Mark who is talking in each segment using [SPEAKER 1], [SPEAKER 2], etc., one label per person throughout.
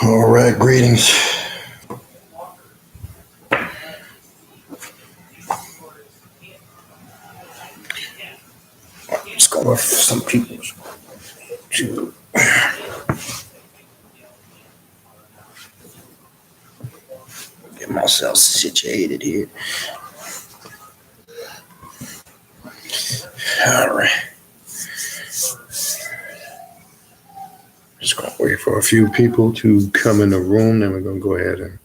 [SPEAKER 1] All right, greetings. Let's go with some people to get myself situated here. All right. Just gonna wait for a few people to come in the room, then we're gonna go ahead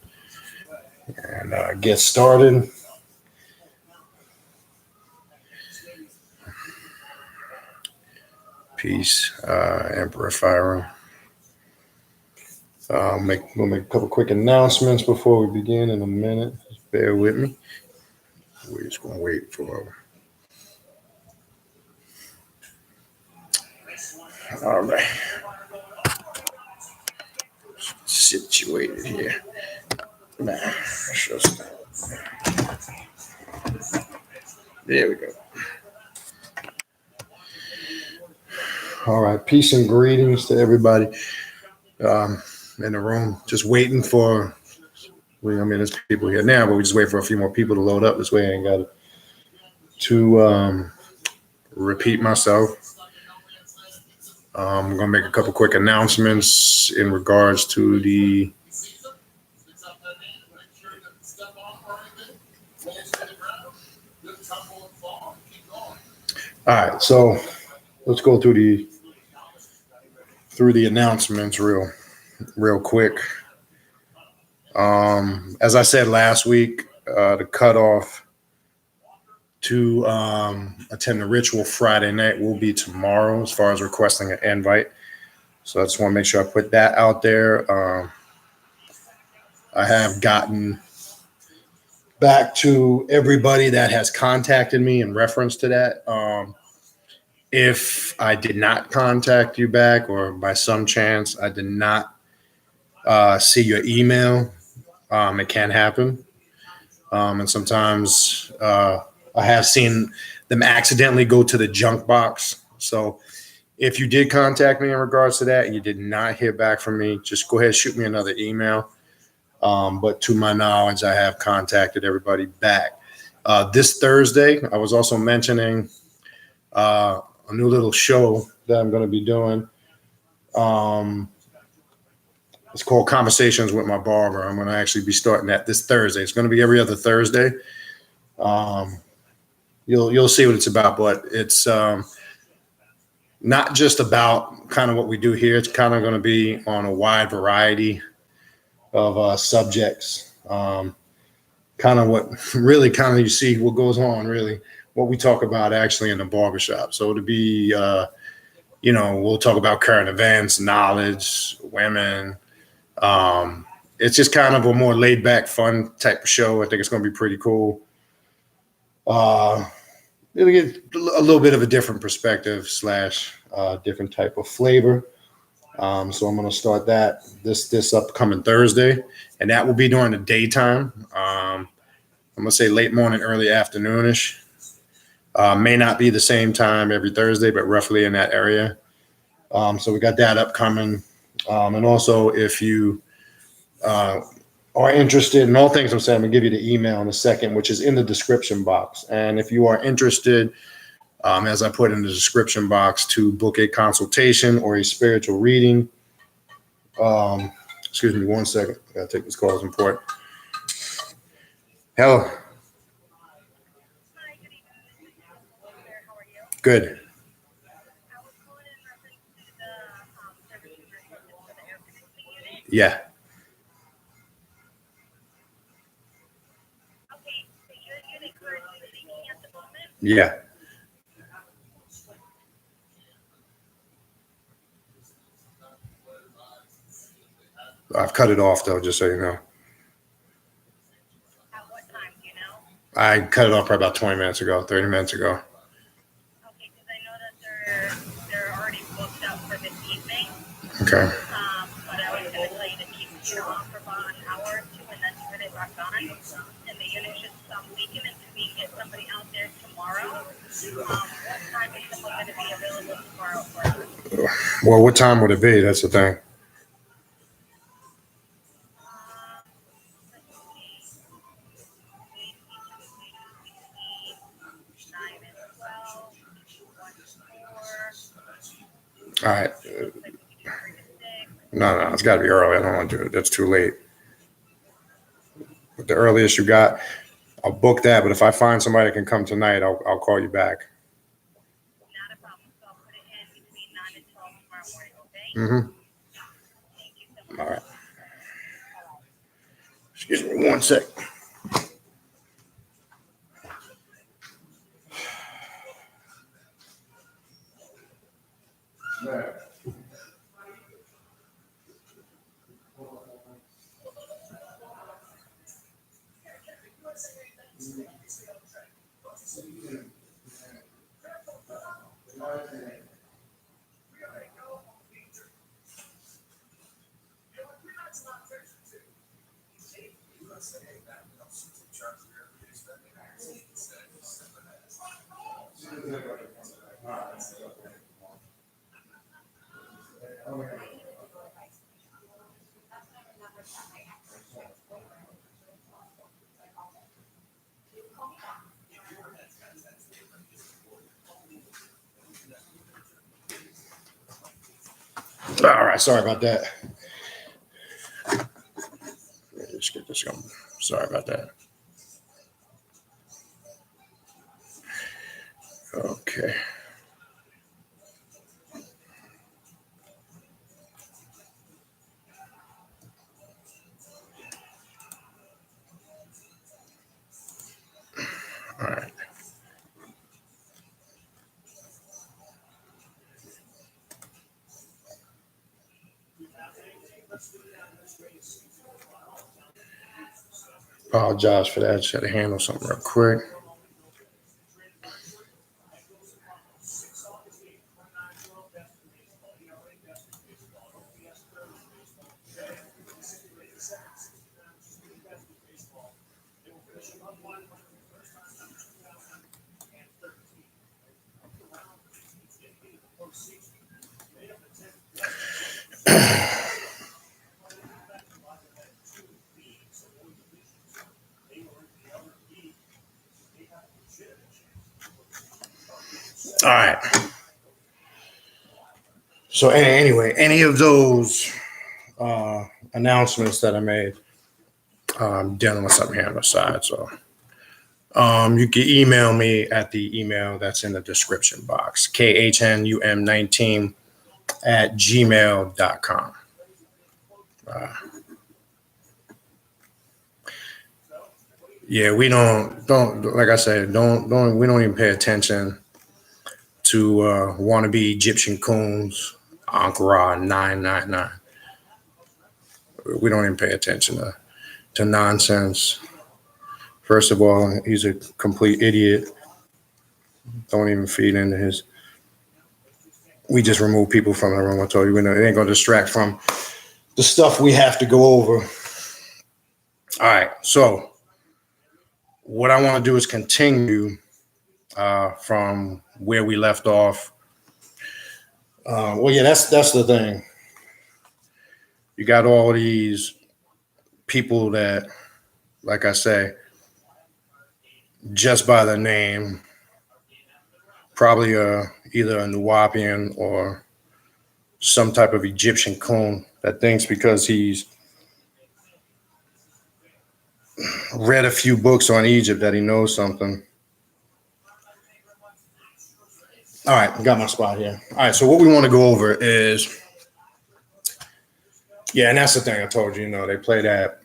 [SPEAKER 1] and get started. Peace, Emperor Fire. We'll make a couple quick announcements before we begin in a minute. Just bear with me. We're just gonna wait for. All right. Situated here. Nah, there we go. All right, peace and greetings to everybody in the room. Just waiting for. There's people here now, but we just wait for a few more people to load up. This way, I ain't got to repeat myself. I'm gonna make a couple quick announcements in regards to the. All right, so let's go through the announcements real quick. As I said last week, the cutoff to attend the ritual Friday night will be tomorrow as far as requesting an invite. So I just want to make sure I put that out there. I have gotten back to everybody that has contacted me in reference to that. If I did not contact you back, or by some chance I did not see your email, it can happen. And sometimes I have seen them accidentally go to the junk box. So if you did contact me in regards to that and you did not hear back from me, just go ahead and shoot me another email. But to my knowledge, I have contacted everybody back. This Thursday, I was also mentioning a new little show that I'm going to be doing. It's called Conversations with My Barber. I'm going to actually be starting that this Thursday. It's going to be every other Thursday. You'll see what it's about, but it's not just about kind of what we do here. It's kind of going to be on a wide variety of subjects. Kind of what really kind of you see what goes on, really what we talk about actually in the barbershop. So to be, we'll talk about current events, knowledge, women. It's just kind of a more laid back, fun type of show. I think it's going to be pretty cool. It'll get a little bit of a different perspective / different type of flavor. So I'm going to start that this upcoming Thursday, and that will be during the daytime. I'm going to say late morning, early afternoonish. May not be the same time every Thursday, but roughly in that area. So we got that upcoming. And also, if you are interested in all things I'm saying, I'm going to give you the email in a second, which is in the description box. And if you are interested, as I put in the description box, to book a consultation or a spiritual reading. Excuse me 1 second. I got to take this call. It's important. Hello.
[SPEAKER 2] Hi, good evening. How are you?
[SPEAKER 1] Good.
[SPEAKER 2] I was calling in reference to the service you requested for the air conditioning unit.
[SPEAKER 1] Yeah.
[SPEAKER 2] Okay, so your unit currently leaking at the moment?
[SPEAKER 1] Yeah. I've cut it off, though, just so you know.
[SPEAKER 2] At what time, do you know?
[SPEAKER 1] I cut it off probably about 20 minutes ago, 30 minutes ago.
[SPEAKER 2] Okay, because I know that they're already booked up for this evening.
[SPEAKER 1] Okay.
[SPEAKER 2] But I was going to tell you to keep it on for about an hour or two and then turn it back on. And the unit should stop leaking until we get somebody out there tomorrow. What time is someone going to be available tomorrow for us?
[SPEAKER 1] Well, what time would it be? That's the thing. All right.
[SPEAKER 2] Like we could do 3 to 6.
[SPEAKER 1] No, it's got to be early. I don't want to do it. That's too late. But the earliest you got, I'll book that. But if I find somebody that can come tonight, I'll call you back.
[SPEAKER 2] Not a problem. So I'll put it in between 9 and 12 tomorrow morning, okay?
[SPEAKER 1] Mm-hmm.
[SPEAKER 2] Thank you so much.
[SPEAKER 1] All right. Excuse me 1 sec. All right, sorry about that. Let's get this going. Sorry about that. Okay. All right. Apologize for that. Just had to handle something real quick. All right. So anyway, any of those announcements that I made, dealing with something here on the side. So you can email me at the email that's in the description box, khnum19@gmail.com. Yeah, we don't like I said, we don't even pay attention to wannabe Egyptian coons, Ankara 999. We don't even pay attention to nonsense. First of all, he's a complete idiot. Don't even feed into his. We just remove people from the room. I told you, it ain't going to distract from the stuff we have to go over. All right, so what I want to do is continue from where we left off. Well, yeah, that's the thing. You got all these people that, like I say, just by the name, probably either a Nuwapian or some type of Egyptian coon that thinks because he's read a few books on Egypt that he knows something. All right, got my spot here. All right, so what we want to go over is, yeah, and that's the thing I told you, they play that.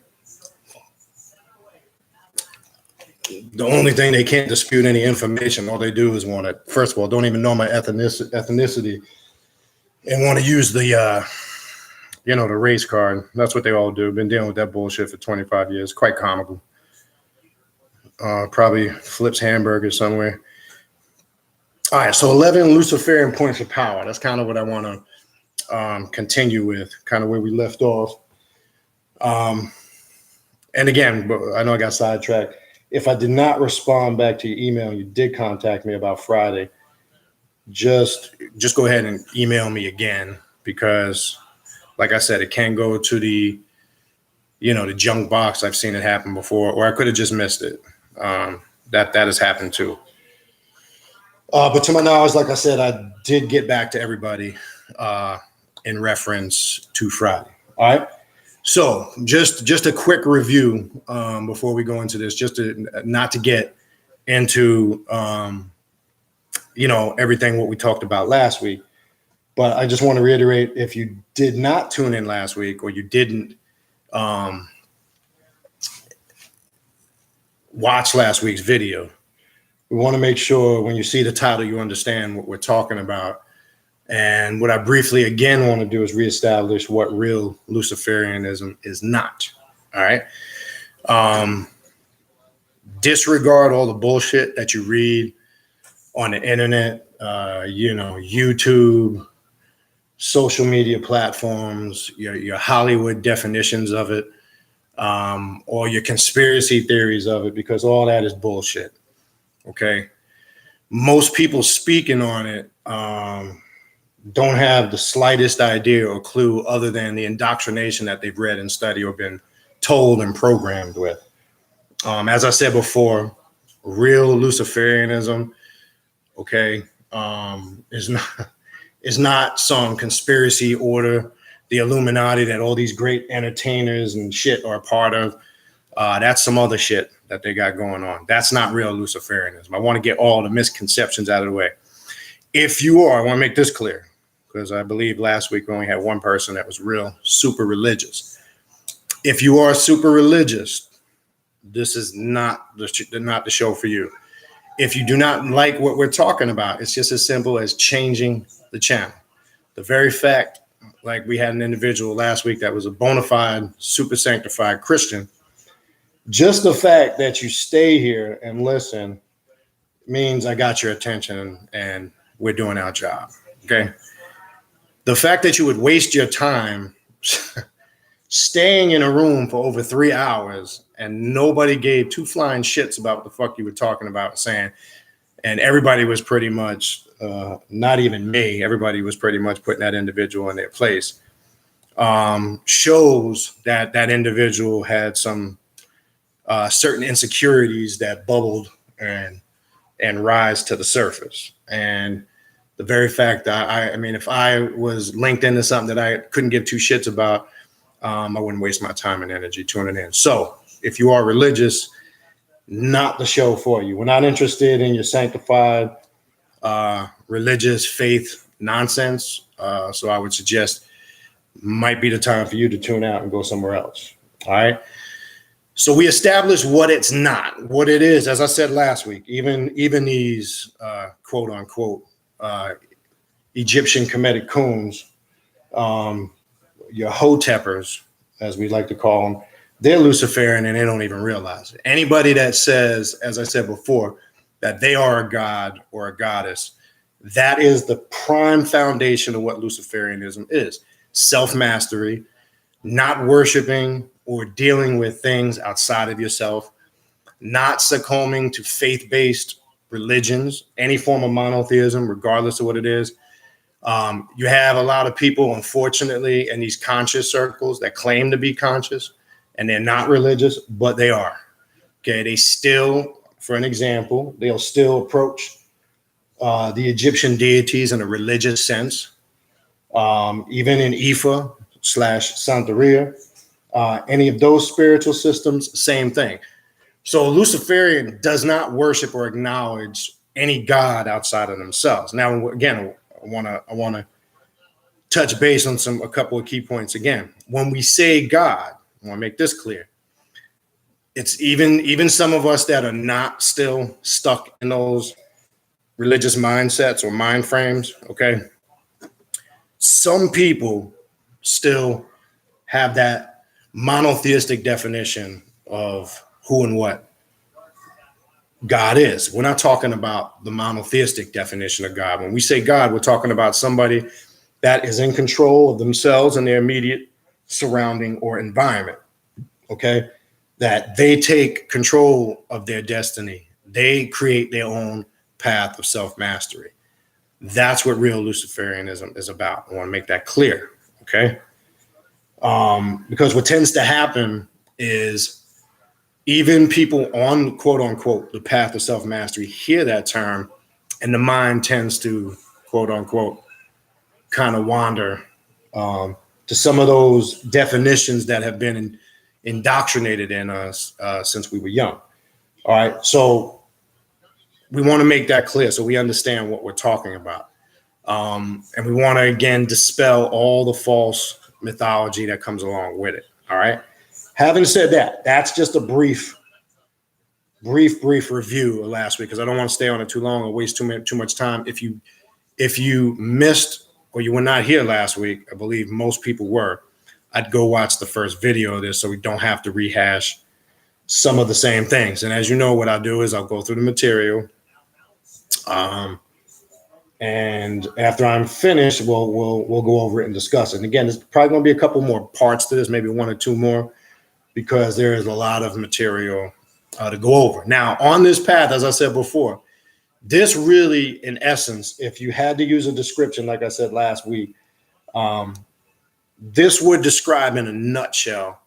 [SPEAKER 1] The only thing they can't dispute any information. All they do is want to, first of all, don't even know my ethnicity and want to use the, the race card. That's what they all do. Been dealing with that bullshit for 25 years. Quite comical. Probably flips hamburgers somewhere. All right, so 11 Luciferian points of power. That's kind of what I want to continue with, kind of where we left off. And again, I know I got sidetracked. If I did not respond back to your email and you did contact me about Friday, just go ahead and email me again, because, like I said, it can go to the junk box. I've seen it happen before, or I could have just missed it. That has happened too. But to my knowledge, like I said, I did get back to everybody in reference to Friday. All right. So just a quick review before we go into this, just to not to get into everything what we talked about last week. But I just want to reiterate, if you did not tune in last week or you didn't watch last week's video, we want to make sure when you see the title, you understand what we're talking about. And what I briefly again want to do is reestablish what real luciferianism is not. All right. Disregard all the bullshit that you read on the internet, YouTube, social media platforms, your Hollywood definitions of it, or your conspiracy theories of it, because all that is bullshit. Okay. Most people speaking on it don't have the slightest idea or clue other than the indoctrination that they've read and studied or been told and programmed with. As I said before, real luciferianism, okay, is not some conspiracy order, the Illuminati that all these great entertainers and shit are a part of. That's some other shit that they got going on. That's not real luciferianism. I want to get all the misconceptions out of the way. If you are, I want to make this clear, because I believe last week we only had one person that was real super religious. If you are super religious, this is not the show for you. If you do not like what we're talking about, it's just as simple as changing the channel. The very fact, like we had an individual last week that was a bona fide, super sanctified Christian, just the fact that you stay here and listen means I got your attention and we're doing our job. Okay. The fact that you would waste your time staying in a room for over 3 hours and nobody gave two flying shits about what the fuck you were talking about saying, and everybody was pretty much, not even me, everybody was pretty much putting that individual in their place, shows that that individual had some certain insecurities that bubbled and rise to the surface. And the very fact that I mean, if I was linked into something that I couldn't give two shits about, I wouldn't waste my time and energy tuning in. So if you are religious, not the show for you. We're not interested in your sanctified religious faith nonsense. So I would suggest might be the time for you to tune out and go somewhere else. All right. So we established what it's not, what it is. As I said last week, even these quote unquote Egyptian Kemetic coons, your hotepers, as we like to call them, they're Luciferian and they don't even realize it. Anybody that says, as I said before, that they are a god or a goddess, that is the prime foundation of what Luciferianism is. Self-mastery, not worshiping or dealing with things outside of yourself, not succumbing to faith-based religions, any form of monotheism, regardless of what it is. You have a lot of people, unfortunately, in these conscious circles that claim to be conscious, and they're not religious, but they are. Okay, they still, for an example, they'll still approach the Egyptian deities in a religious sense, even in Ifa / Santeria, any of those spiritual systems, same thing. So Luciferian does not worship or acknowledge any god outside of themselves. Now, again, I want to touch base on a couple of key points again. When we say God, I want to make this clear. It's even some of us that are not still stuck in those religious mindsets or mind frames, okay? Some people still have that monotheistic definition of who and what God is. We're not talking about the monotheistic definition of God. When we say God, we're talking about somebody that is in control of themselves and their immediate surrounding or environment, okay? That they take control of their destiny. They create their own path of self-mastery. That's what real Luciferianism is about. I want to make that clear, okay? Because what tends to happen is even people on quote unquote the path of self-mastery hear that term and the mind tends to quote unquote kind of wander to some of those definitions that have been indoctrinated in us since we were young. All right. So we want to make that clear so we understand what we're talking about. And we want to, again, dispel all the false mythology that comes along with it. All right. Having said that, that's just a brief review of last week, because I don't want to stay on it too long or waste too much time. If you missed or you were not here last week, I believe most people were, I'd go watch the first video of this so we don't have to rehash some of the same things. And as you know, what I'll do is I'll go through the material. And after I'm finished, we'll go over it and discuss it. And again, there's probably going to be a couple more parts to this, maybe one or two more, because there is a lot of material to go over. Now, on this path, as I said before, this really, in essence, if you had to use a description, like I said last week, this would describe in a nutshell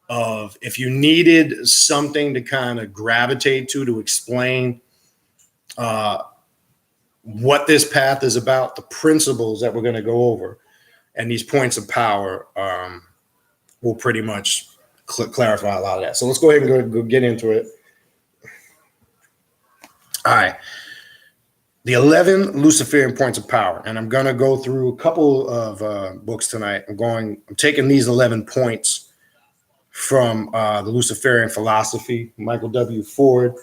[SPEAKER 1] of if you needed something to kind of gravitate to explain what this path is about, the principles that we're going to go over, and these points of power will pretty much clarify a lot of that. So let's go ahead and go get into it. All right. The 11 Luciferian points of power. And I'm going to go through a couple of books tonight. I'm taking these 11 points from the Luciferian philosophy, Michael W. Ford.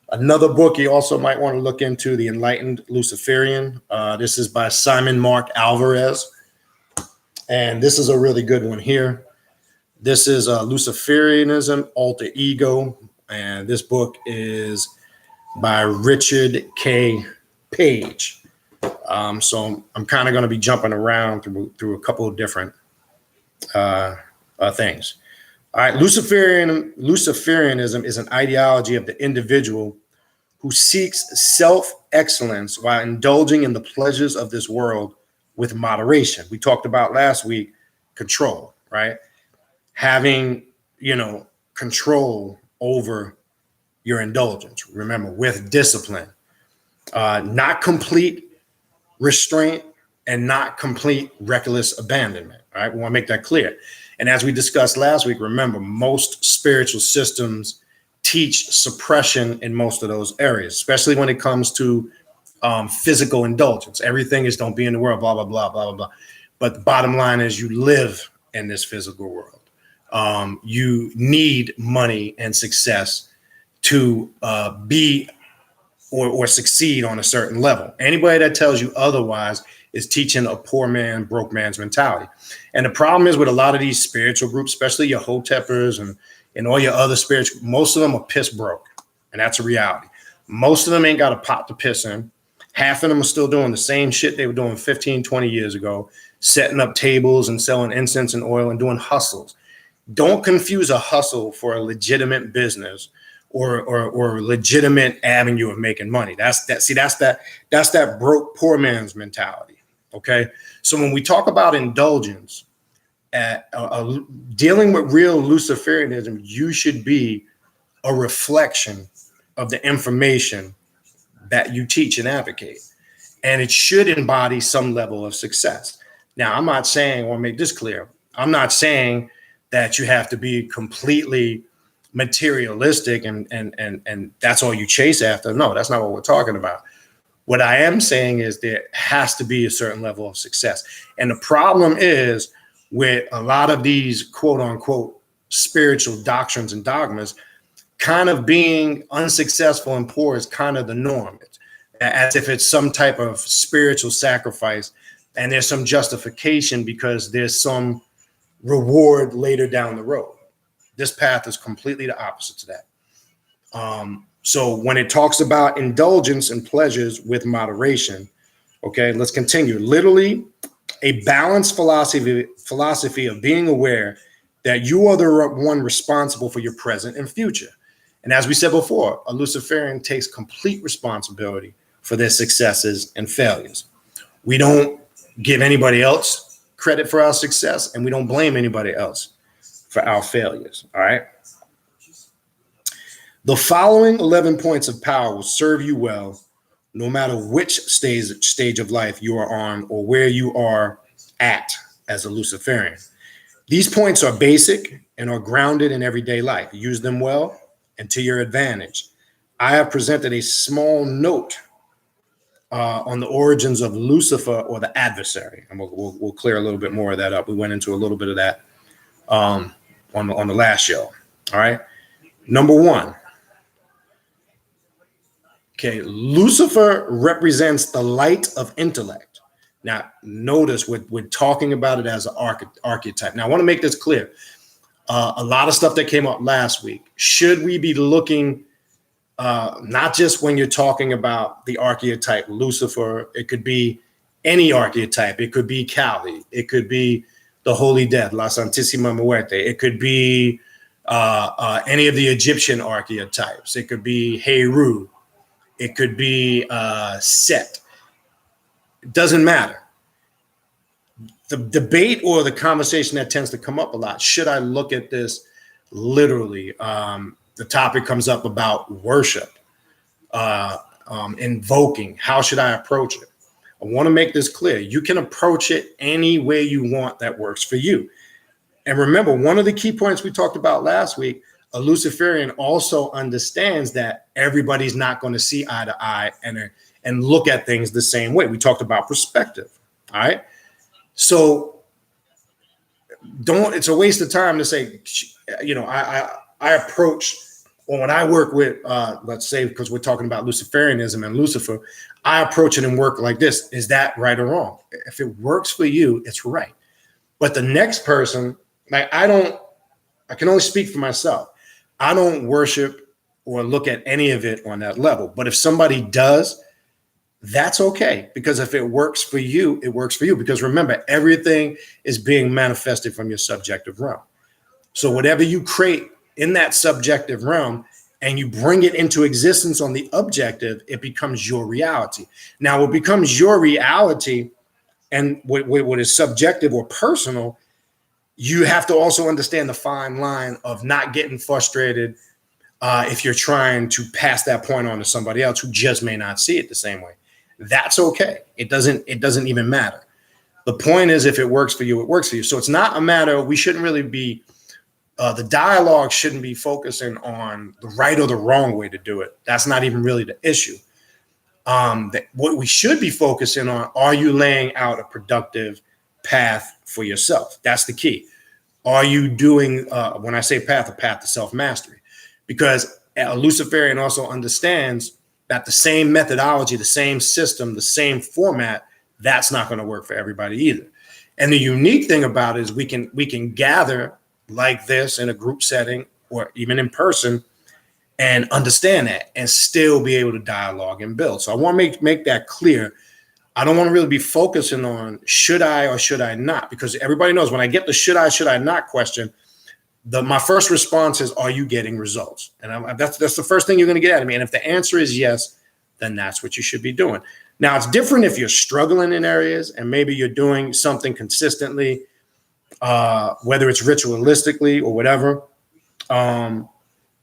[SPEAKER 1] Another book you also might want to look into, The Enlightened Luciferian. This is by Simon Mark Alvarez. And this is a really good one here. This is Luciferianism, Alter Ego. And this book is by Richard K. Page. So I'm kind of going to be jumping around through a couple of different things. All right, Luciferianism is an ideology of the individual who seeks self-excellence while indulging in the pleasures of this world with moderation. We talked about last week control, right? Having, control over your indulgence. Remember, with discipline, not complete restraint and not complete reckless abandonment. All right, we want to make that clear. And as we discussed last week, remember, most spiritual systems teach suppression in most of those areas, especially when it comes to physical indulgence. Everything is don't be in the world, blah, blah, blah, blah, blah, blah. But the bottom line is you live in this physical world. You need money and success to be or succeed on a certain level. Anybody that tells you otherwise is teaching a poor man, broke man's mentality. And the problem is with a lot of these spiritual groups, especially your Hotepers and all your other spiritual, most of them are piss broke. And that's a reality. Most of them ain't got a pot to piss in. Half of them are still doing the same shit they were doing 15, 20 years ago, setting up tables and selling incense and oil and doing hustles. Don't confuse a hustle for a legitimate business or legitimate avenue of making money. That's that broke poor man's mentality. Okay. So when we talk about indulgence, dealing with real Luciferianism, you should be a reflection of the information that you teach and advocate. And it should embody some level of success. Now, I'm not saying, I want to make this clear, I'm not saying that you have to be completely materialistic and that's all you chase after. No, that's not what we're talking about. What I am saying is there has to be a certain level of success. And the problem is with a lot of these quote unquote spiritual doctrines and dogmas, kind of being unsuccessful and poor is kind of the norm. It's as if it's some type of spiritual sacrifice and there's some justification because there's some reward later down the road. This path is completely the opposite to that. So when it talks about indulgence and pleasures with moderation, okay, let's continue. Literally, a balanced philosophy of being aware that you are the one responsible for your present and future. And as we said before, a Luciferian takes complete responsibility for their successes and failures. We don't give anybody else credit for our success, and we don't blame anybody else for our failures. All right. The following 11 points of power will serve you well no matter which stage of life you are on or where you are at as a Luciferian. These points are basic and are grounded in everyday life. Use them well and to your advantage. I have presented a small note on the origins of Lucifer or the adversary, and we'll clear a little bit more of that up. We went into a little bit of that on the last show. All right. Number one. Okay, Lucifer represents the light of intellect. Now, notice we're talking about it as an archetype. Now, I want to make this clear. A lot of stuff that came up last week. Should we be looking, not just when you're talking about the archetype Lucifer, it could be any archetype. It could be Kali. It could be the Holy Dead, La Santísima Muerte. It could be any of the Egyptian archetypes. It could be Heru. It could be Set. It doesn't matter. The debate or the conversation that tends to come up a lot, should I look at this literally? The topic comes up about worship, invoking. How should I approach it? I want to make this clear. You can approach it any way you want that works for you. And remember, one of the key points we talked about last week, a Luciferian also understands that everybody's not going to see eye to eye and look at things the same way. We talked about perspective. All right. So it's a waste of time to say, I approach, or when I work with, let's say, because we're talking about luciferianism and Lucifer, I approach it and work like this. Is that right or wrong? If it works for you, it's right. But the next person, like I can only speak for myself. I don't worship or look at any of it on that level. But if somebody does, that's okay. Because if it works for you, it works for you. Because remember, everything is being manifested from your subjective realm. So whatever you create in that subjective realm and you bring it into existence on the objective, it becomes your reality. Now, what becomes your reality and what is subjective or personal, you have to also understand the fine line of not getting frustrated if you're trying to pass that point on to somebody else who just may not see it the same way. That's okay. It doesn't even matter. The point is, if it works for you, it works for you. So it's not a matter, we shouldn't really be, the dialogue shouldn't be focusing on the right or the wrong way to do it. That's not even really the issue. What we should be focusing on, are you laying out a productive path for yourself? That's the key. Are you doing, when I say path, a path to self-mastery? Because a Luciferian also understands that the same methodology, the same system, the same format, that's not going to work for everybody either. And the unique thing about it is we can gather like this in a group setting or even in person and understand that and still be able to dialogue and build. So I want to make that clear. I don't want to really be focusing on should I or should I not, because everybody knows when I get the should I not question, my first response is, are you getting results? And that's the first thing you're going to get out of me. And if the answer is yes, then that's what you should be doing. Now, it's different if you're struggling in areas and maybe you're doing something consistently, whether it's ritualistically or whatever, and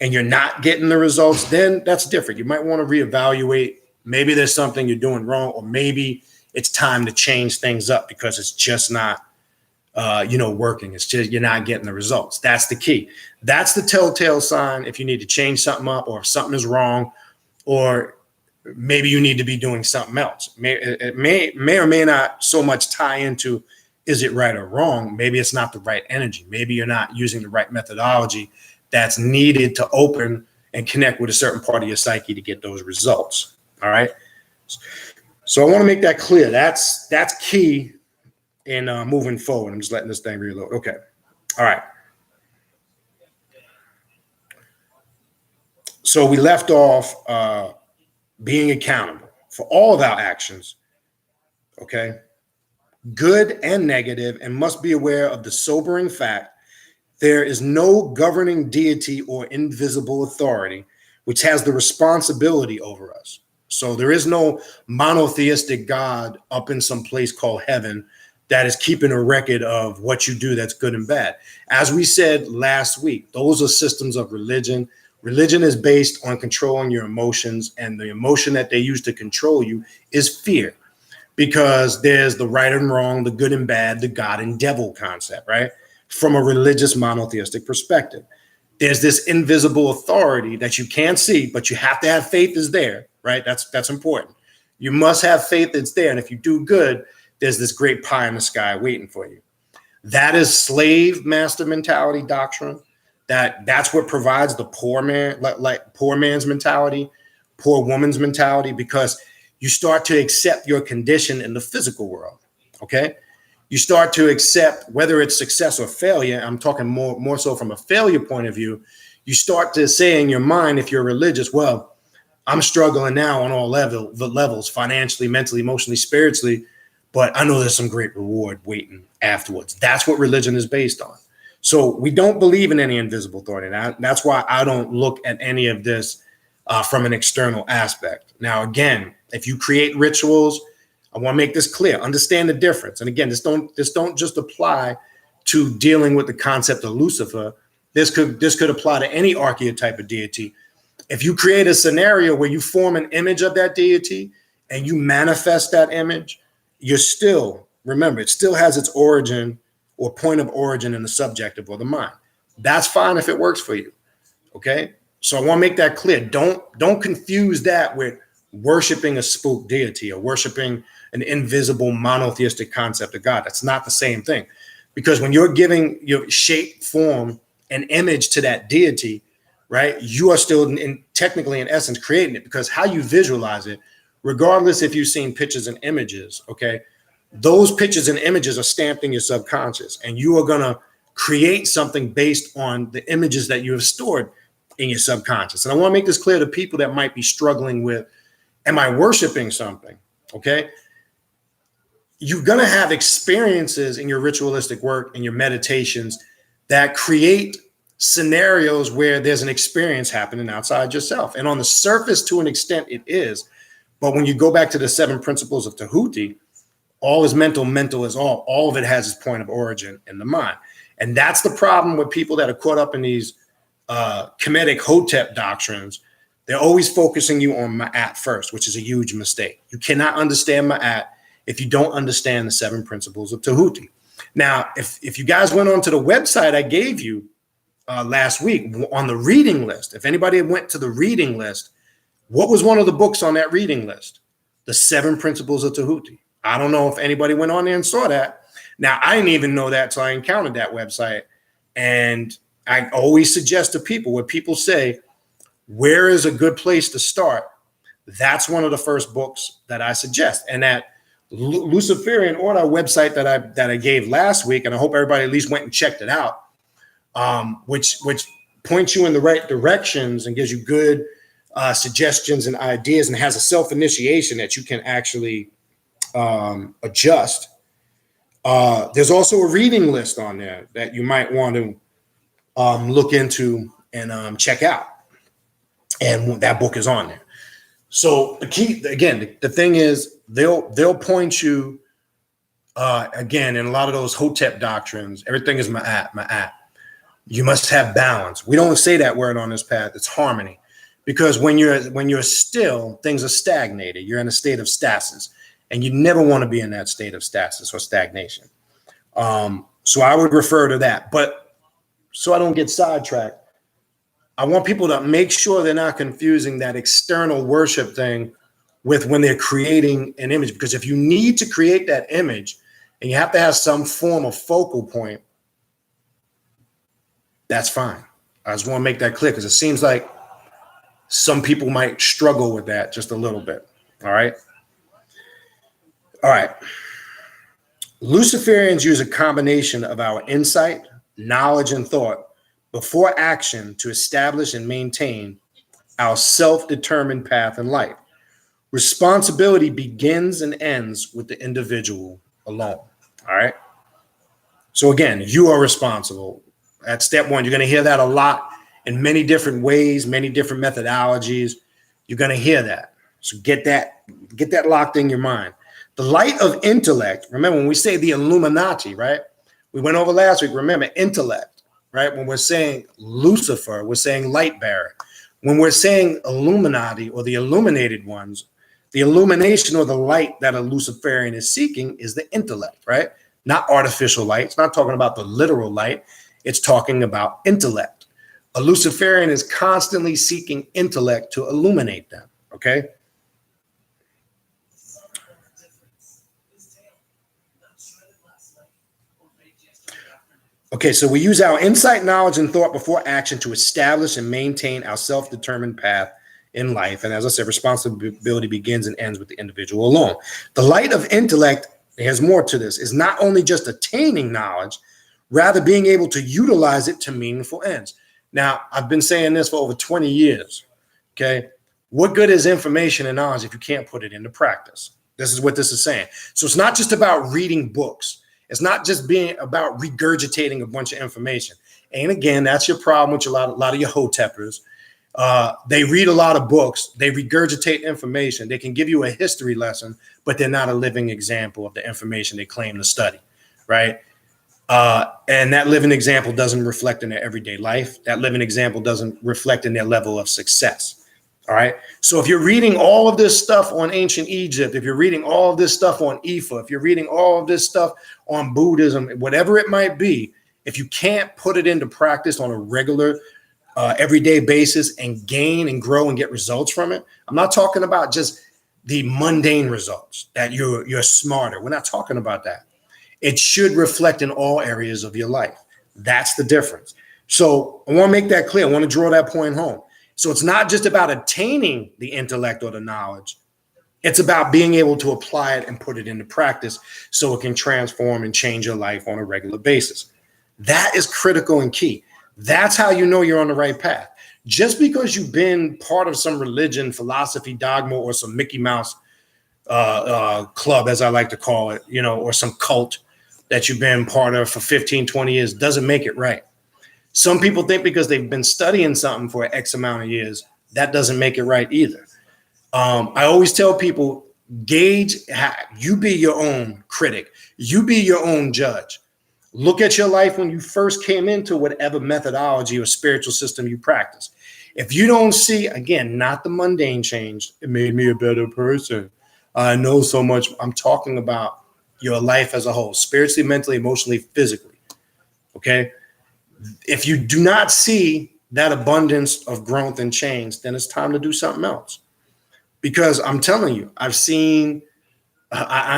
[SPEAKER 1] you're not getting the results, then that's different. You might want to reevaluate. Maybe there's something you're doing wrong, or maybe it's time to change things up because it's just not, working. It's just you're not getting the results. That's the key. That's the telltale sign if you need to change something up, or if something is wrong, or maybe you need to be doing something else. It may or may not so much tie into, is it right or wrong? Maybe it's not the right energy. Maybe you're not using the right methodology that's needed to open and connect with a certain part of your psyche to get those results. All right. So I want to make that clear. That's key in moving forward. I'm just letting this thing reload. Okay. All right. So we left off being accountable for all of our actions. Okay. Good and negative, and must be aware of the sobering fact there is no governing deity or invisible authority which has the responsibility over us. So there is no monotheistic God up in some place called heaven that is keeping a record of what you do that's good and bad. As we said last week, those are systems of religion Religion is based on controlling your emotions, and the emotion that they use to control you is fear, because there's the right and wrong, the good and bad, the God and devil concept, right? From a religious monotheistic perspective. There's this invisible authority that you can't see, but you have to have faith is there, right? That's important. You must have faith that's there. And if you do good, there's this great pie in the sky waiting for you. That is slave master mentality doctrine. That's what provides the poor man, like poor man's mentality, poor woman's mentality, because you start to accept your condition in the physical world. Okay. You start to accept whether it's success or failure. I'm talking more so from a failure point of view. You start to say in your mind, if you're religious, well, I'm struggling now on all levels, financially, mentally, emotionally, spiritually, but I know there's some great reward waiting afterwards. That's what religion is based on. So we don't believe in any invisible authority. That's why I don't look at any of this from an external aspect. Now, again, if you create rituals, I want to make this clear. Understand the difference. And again, this don't just apply to dealing with the concept of Lucifer. This could apply to any archetype of deity. If you create a scenario where you form an image of that deity and you manifest that image, you're still, remember, it still has its origin or point of origin in the subjective or the mind. That's fine if it works for you. Okay. So I want to make that clear. Don't confuse that with worshiping a spook deity or worshiping an invisible monotheistic concept of God. That's not the same thing. Because when you're giving your shape, form, and image to that deity, right, you are still technically in essence creating it, because how you visualize it, regardless if you've seen pictures and images, okay, those pictures and images are stamped in your subconscious, and you are going to create something based on the images that you have stored in your subconscious. And I want to make this clear to people that might be struggling with, am I worshiping something? Okay. You're going to have experiences in your ritualistic work and your meditations that create scenarios where there's an experience happening outside yourself. And on the surface, to an extent, it is. But when you go back to the 7 principles of Tahuti, all is mental, mental is all. All of it has its point of origin in the mind. And that's the problem with people that are caught up in these Kemetic Hotep doctrines. They're always focusing you on Ma'at first, which is a huge mistake. You cannot understand Ma'at if you don't understand the 7 principles of Tahuti. Now, if you guys went onto the website I gave you last week on the reading list, if anybody went to the reading list, what was one of the books on that reading list? The 7 principles of Tahuti. I don't know if anybody went on there and saw that. Now, I didn't even know that till I encountered that website. And I always suggest to people, when people say, where is a good place to start? That's one of the first books that I suggest. And that Luciferian Order website that I gave last week, and I hope everybody at least went and checked it out, which points you in the right directions and gives you good suggestions and ideas, and has a self-initiation that you can actually adjust. There's also a reading list on there that you might want to look into and check out. And that book is on there. So the key, again, the thing is they'll point you again in a lot of those Hotep doctrines. Everything is ma'at. You must have balance. We don't say that word on this path. It's harmony, because when you're still, things are stagnated. You're in a state of stasis, and you never want to be in that state of stasis or stagnation. So I would refer to that. But so I don't get sidetracked, I want people to make sure they're not confusing that external worship thing with when they're creating an image. Because if you need to create that image and you have to have some form of focal point, that's fine. I just want to make that clear, because it seems like some people might struggle with that just a little bit. All right. Luciferians use a combination of our insight, knowledge, and thought before action to establish and maintain our self-determined path in life. Responsibility begins and ends with the individual alone. All right. So again, you are responsible. At step 1, you're going to hear that a lot in many different ways, many different methodologies. You're going to hear that. So get that locked in your mind. The light of intellect. Remember, when we say the Illuminati, right? We went over last week. Remember, intellect. Right? When we're saying Lucifer, we're saying light bearer. When we're saying Illuminati or the illuminated ones, the illumination or the light that a Luciferian is seeking is the intellect, right? Not artificial light. It's not talking about the literal light. It's talking about intellect. A Luciferian is constantly seeking intellect to illuminate them, okay? Okay, so we use our insight, knowledge, and thought before action to establish and maintain our self-determined path in life. And as I said, responsibility begins and ends with the individual alone. The light of intellect, there's more to this, is not only just attaining knowledge, rather being able to utilize it to meaningful ends. Now, I've been saying this for over 20 years, okay? What good is information and knowledge if you can't put it into practice? This is what this is saying. So it's not just about reading books. It's not just being about regurgitating a bunch of information. And again, that's your problem with a lot of your hoteppers. They read a lot of books. They regurgitate information. They can give you a history lesson, but they're not a living example of the information they claim to study, right? And that living example doesn't reflect in their everyday life. That living example doesn't reflect in their level of success. All right. So if you're reading all of this stuff on ancient Egypt, if you're reading all of this stuff on Ifa, if you're reading all of this stuff on Buddhism, whatever it might be, if you can't put it into practice on a regular, everyday basis and gain and grow and get results from it, I'm not talking about just the mundane results that you're smarter. We're not talking about that. It should reflect in all areas of your life. That's the difference. So I want to make that clear. I want to draw that point home. So it's not just about attaining the intellect or the knowledge. It's about being able to apply it and put it into practice so it can transform and change your life on a regular basis. That is critical and key. That's how you know you're on the right path. Just because you've been part of some religion, philosophy, dogma, or some Mickey Mouse club, as I like to call it, or some cult that you've been part of for 15, 20 years doesn't make it right. Some people think because they've been studying something for X amount of years, that doesn't make it right either. I always tell people, you be your own critic. You be your own judge. Look at your life when you first came into whatever methodology or spiritual system you practice. If you don't see, again, not the mundane change, it made me a better person. I know so much. I'm talking about your life as a whole, spiritually, mentally, emotionally, physically. Okay? If you do not see that abundance of growth and change, then it's time to do something else. Because I'm telling you, I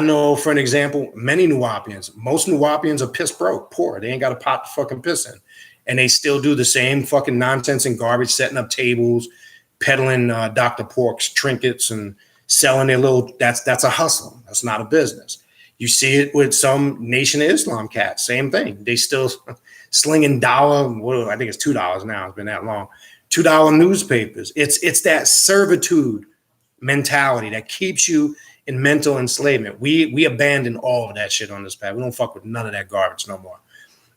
[SPEAKER 1] know, for an example, many Nuwapians, most Nuwapians are piss broke, poor. They ain't got a pot to fucking piss in. And they still do the same fucking nonsense and garbage, setting up tables, peddling Dr. Pork's trinkets and selling their that's a hustle. That's not a business. You see it with some Nation of Islam cats, same thing. They still slinging $1, I think it's $2 now. It's been that long. $2 newspapers. It's that servitude mentality that keeps you in mental enslavement. We abandon all of that shit on this path. We don't fuck with none of that garbage no more.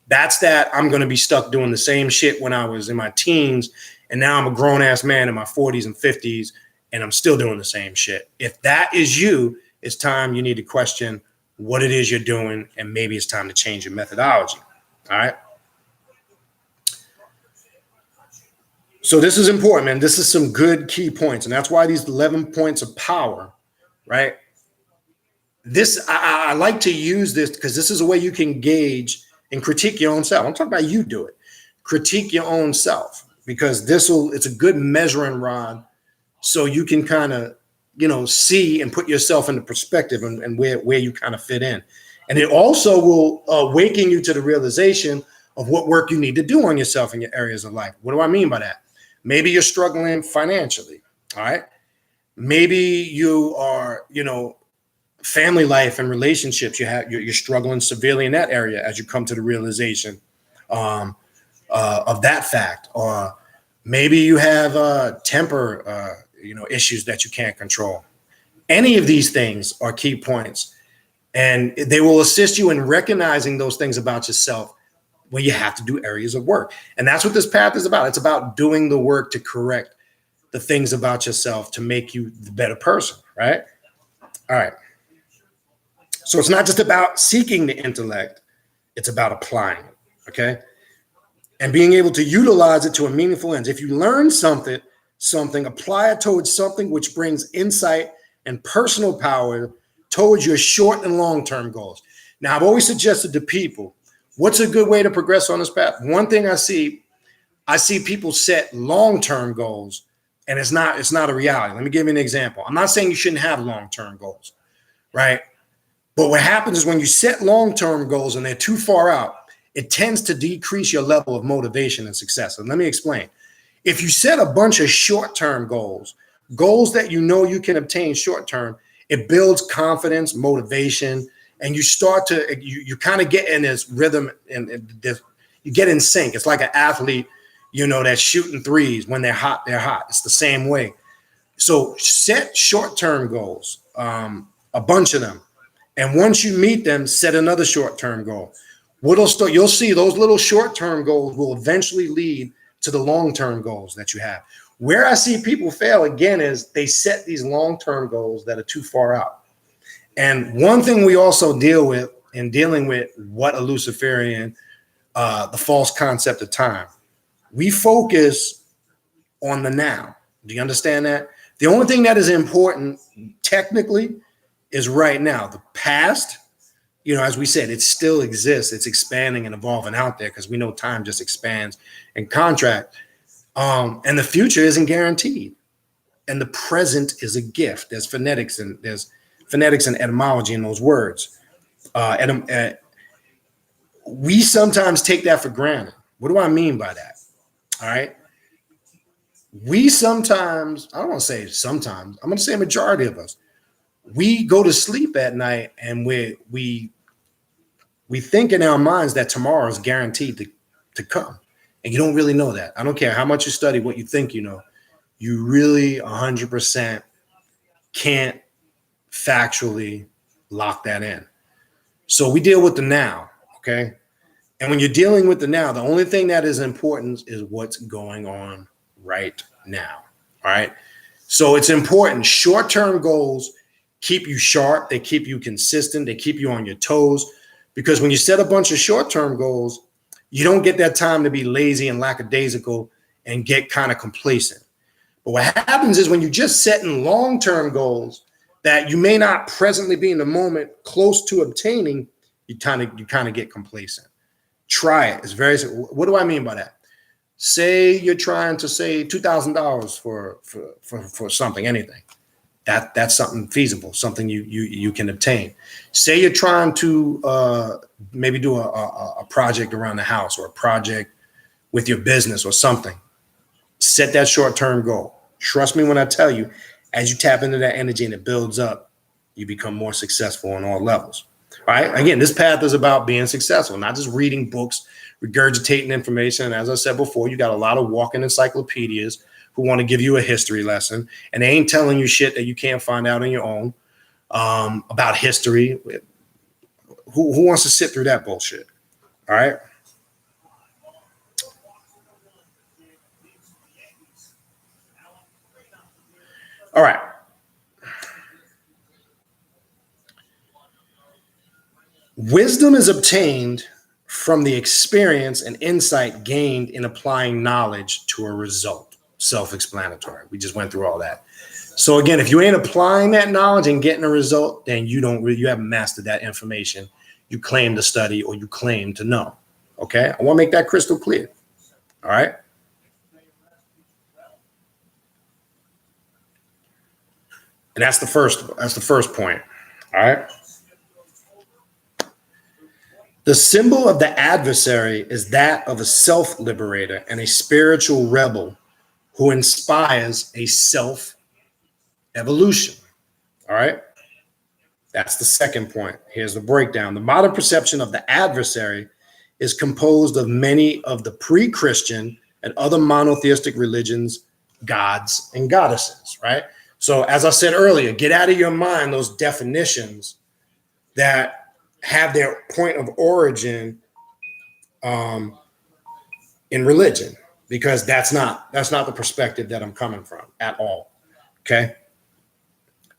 [SPEAKER 1] That's that I'm going to be stuck doing the same shit when I was in my teens, and now I'm a grown-ass man in my 40s and 50s, and I'm still doing the same shit. If that is you, it's time you need to question what it is you're doing, and maybe it's time to change your methodology. All right? So this is important, man. This is some good key points, and that's why these 11 points of power, right? This, I like to use this because this is a way you can gauge and critique your own self. I'm talking about you do it. Critique your own self, because it's a good measuring rod so you can kind of, see and put yourself into perspective and where you kind of fit in. And it also will awaken you to the realization of what work you need to do on yourself in your areas of life. What do I mean by that? Maybe you're struggling financially, all right? Maybe you are, family life and relationships, you're struggling severely in that area as you come to the realization of that fact. Or maybe you have temper, issues that you can't control. Any of these things are key points, and they will assist you in recognizing those things about yourself when you have to do areas of work. And that's what this path is about. It's about doing the work to correct the things about yourself to make you the better person, right? All right. So it's not just about seeking the intellect, it's about applying it, okay? And being able to utilize it to a meaningful end. If you learn something something, apply it towards something which brings insight and personal power towards your short and long-term goals. Now, I've always suggested to people, what's a good way to progress on this path? One thing I see people set long-term goals, and it's not a reality. Let me give you an example. I'm not saying you shouldn't have long-term goals, right? But what happens is when you set long-term goals and they're too far out, it tends to decrease your level of motivation and success. And let me explain. If you set a bunch of short-term goals that you know you can obtain short-term, it builds confidence, motivation, and you start to, you kind of get in this rhythm and you get in sync. It's like an athlete, that's shooting threes. When they're hot, they're hot. It's the same way. So set short-term goals, a bunch of them. And once you meet them, set another short-term goal. You'll see those little short-term goals will eventually lead to the long-term goals that you have. Where I see people fail again is they set these long-term goals that are too far out. And one thing we also deal with in dealing with what a Luciferian, the false concept of time, we focus on the now. Do you understand that? The only thing that is important technically is right now. The past, as we said, it still exists. It's expanding and evolving out there because we know time just expands and contract. And the future isn't guaranteed. And the present is a gift. There's phonetics and etymology in those words. We sometimes take that for granted. What do I mean by that? All right. We sometimes, I don't want to say sometimes, I'm going to say a majority of us, we go to sleep at night and we think in our minds that tomorrow is guaranteed to come. And you don't really know that. I don't care how much you study what you think you know. You really 100% can't factually lock that in. So we deal with the now, okay? And when you're dealing with the now, the only thing that is important is what's going on right now, all right? So it's important. Short-term goals keep you sharp. They keep you consistent. They keep you on your toes. Because when you set a bunch of short-term goals, you don't get that time to be lazy and lackadaisical and get kind of complacent. But what happens is when you're just setting long-term goals that you may not presently be in the moment close to obtaining, you kind of get complacent. Try it. It's very simple. What do I mean by that? Say you're trying to save $2,000 for something, anything. That's something feasible, something you can obtain. Say you're trying to maybe do a project around the house or a project with your business or something. Set that short-term goal. Trust me when I tell you, as you tap into that energy and it builds up, you become more successful on all levels. All right. Again, this path is about being successful, not just reading books, regurgitating information. And as I said before, you got a lot of walking encyclopedias who want to give you a history lesson, and they ain't telling you shit that you can't find out on your own about history. Who wants to sit through that bullshit? All right. All right. Wisdom is obtained from the experience and insight gained in applying knowledge to a result. Self-explanatory. We just went through all that. So again, if you ain't applying that knowledge and getting a result, then you haven't mastered that information you claim to study or you claim to know. Okay? I want to make that crystal clear. All right? And that's the first point. All right? The symbol of the adversary is that of a self-liberator and a spiritual rebel who inspires a self-evolution. All right? That's the second point. Here's the breakdown. The modern perception of the adversary is composed of many of the pre-Christian and other monotheistic religions, gods and goddesses, right? So as I said earlier, get out of your mind those definitions that have their point of origin in religion, because that's not the perspective that I'm coming from at all. Okay.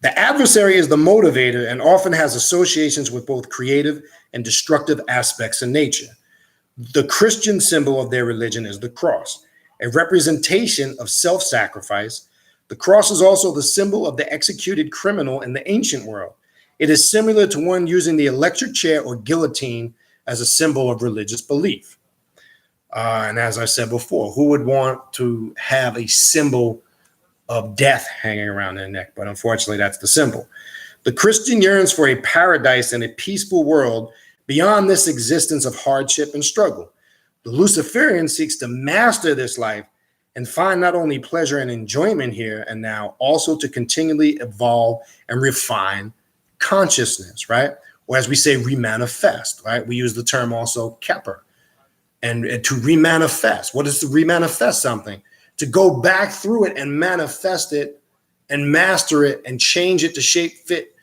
[SPEAKER 1] The adversary is the motivator and often has associations with both creative and destructive aspects in nature. The Christian symbol of their religion is the cross. a representation of self-sacrifice. The cross is also the symbol of the executed criminal in the ancient world. It is similar to one using the electric chair or guillotine as a symbol of religious belief. And as I said before, who would want to have a symbol of death hanging around their neck? But unfortunately, that's the symbol. The Christian yearns for a paradise and a peaceful world beyond this existence of hardship and struggle. The Luciferian seeks to master this life and find not only pleasure and enjoyment here and now, also to continually evolve and refine consciousness, right? Or as we say, remanifest, right? We use the term also Kepper. And to remanifest. What is to remanifest something? To go back through it and manifest it and master it and change it to shape fit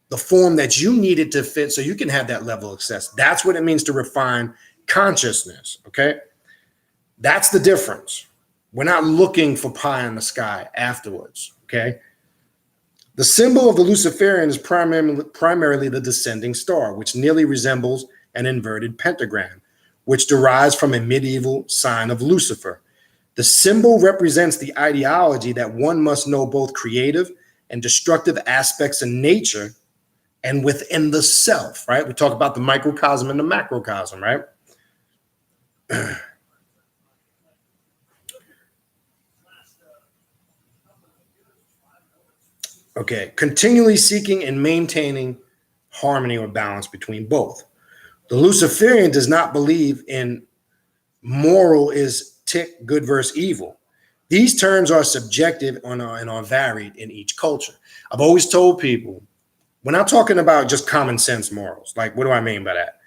[SPEAKER 1] the form that you need it to fit so you can have that level of success. That's what it means to refine consciousness, okay? That's the difference. We're not looking for pie in the sky afterwards, okay? The symbol of the Luciferian is primarily the descending star, which nearly resembles an inverted pentagram, which derives from a medieval sign of Lucifer. The symbol represents the ideology that one must know both creative and destructive aspects of nature and within the self, right? We talk about the microcosm and the macrocosm, right? Okay, continually seeking and maintaining harmony or balance between both. The Luciferian does not believe in moral is tick, good versus evil. These terms are subjective and are varied in each culture. I've always told people, we're not talking about just common sense morals. Like, what do I mean by that?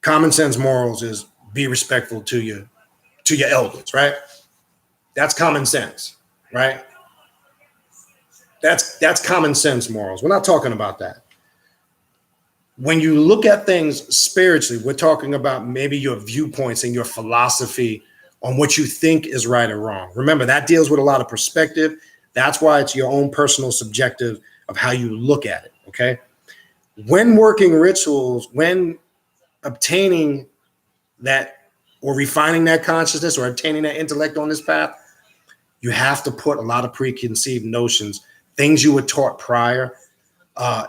[SPEAKER 1] Common sense morals is be respectful to your elders, right? That's common sense, right? That's common sense morals. We're not talking about that. When you look at things spiritually, we're talking about maybe your viewpoints and your philosophy on what you think is right or wrong. Remember, that deals with a lot of perspective. That's why it's your own personal subjective of how you look at it, okay? When working rituals, when obtaining that or refining that consciousness or obtaining that intellect on this path, you have to put a lot of preconceived notions, things you were taught prior.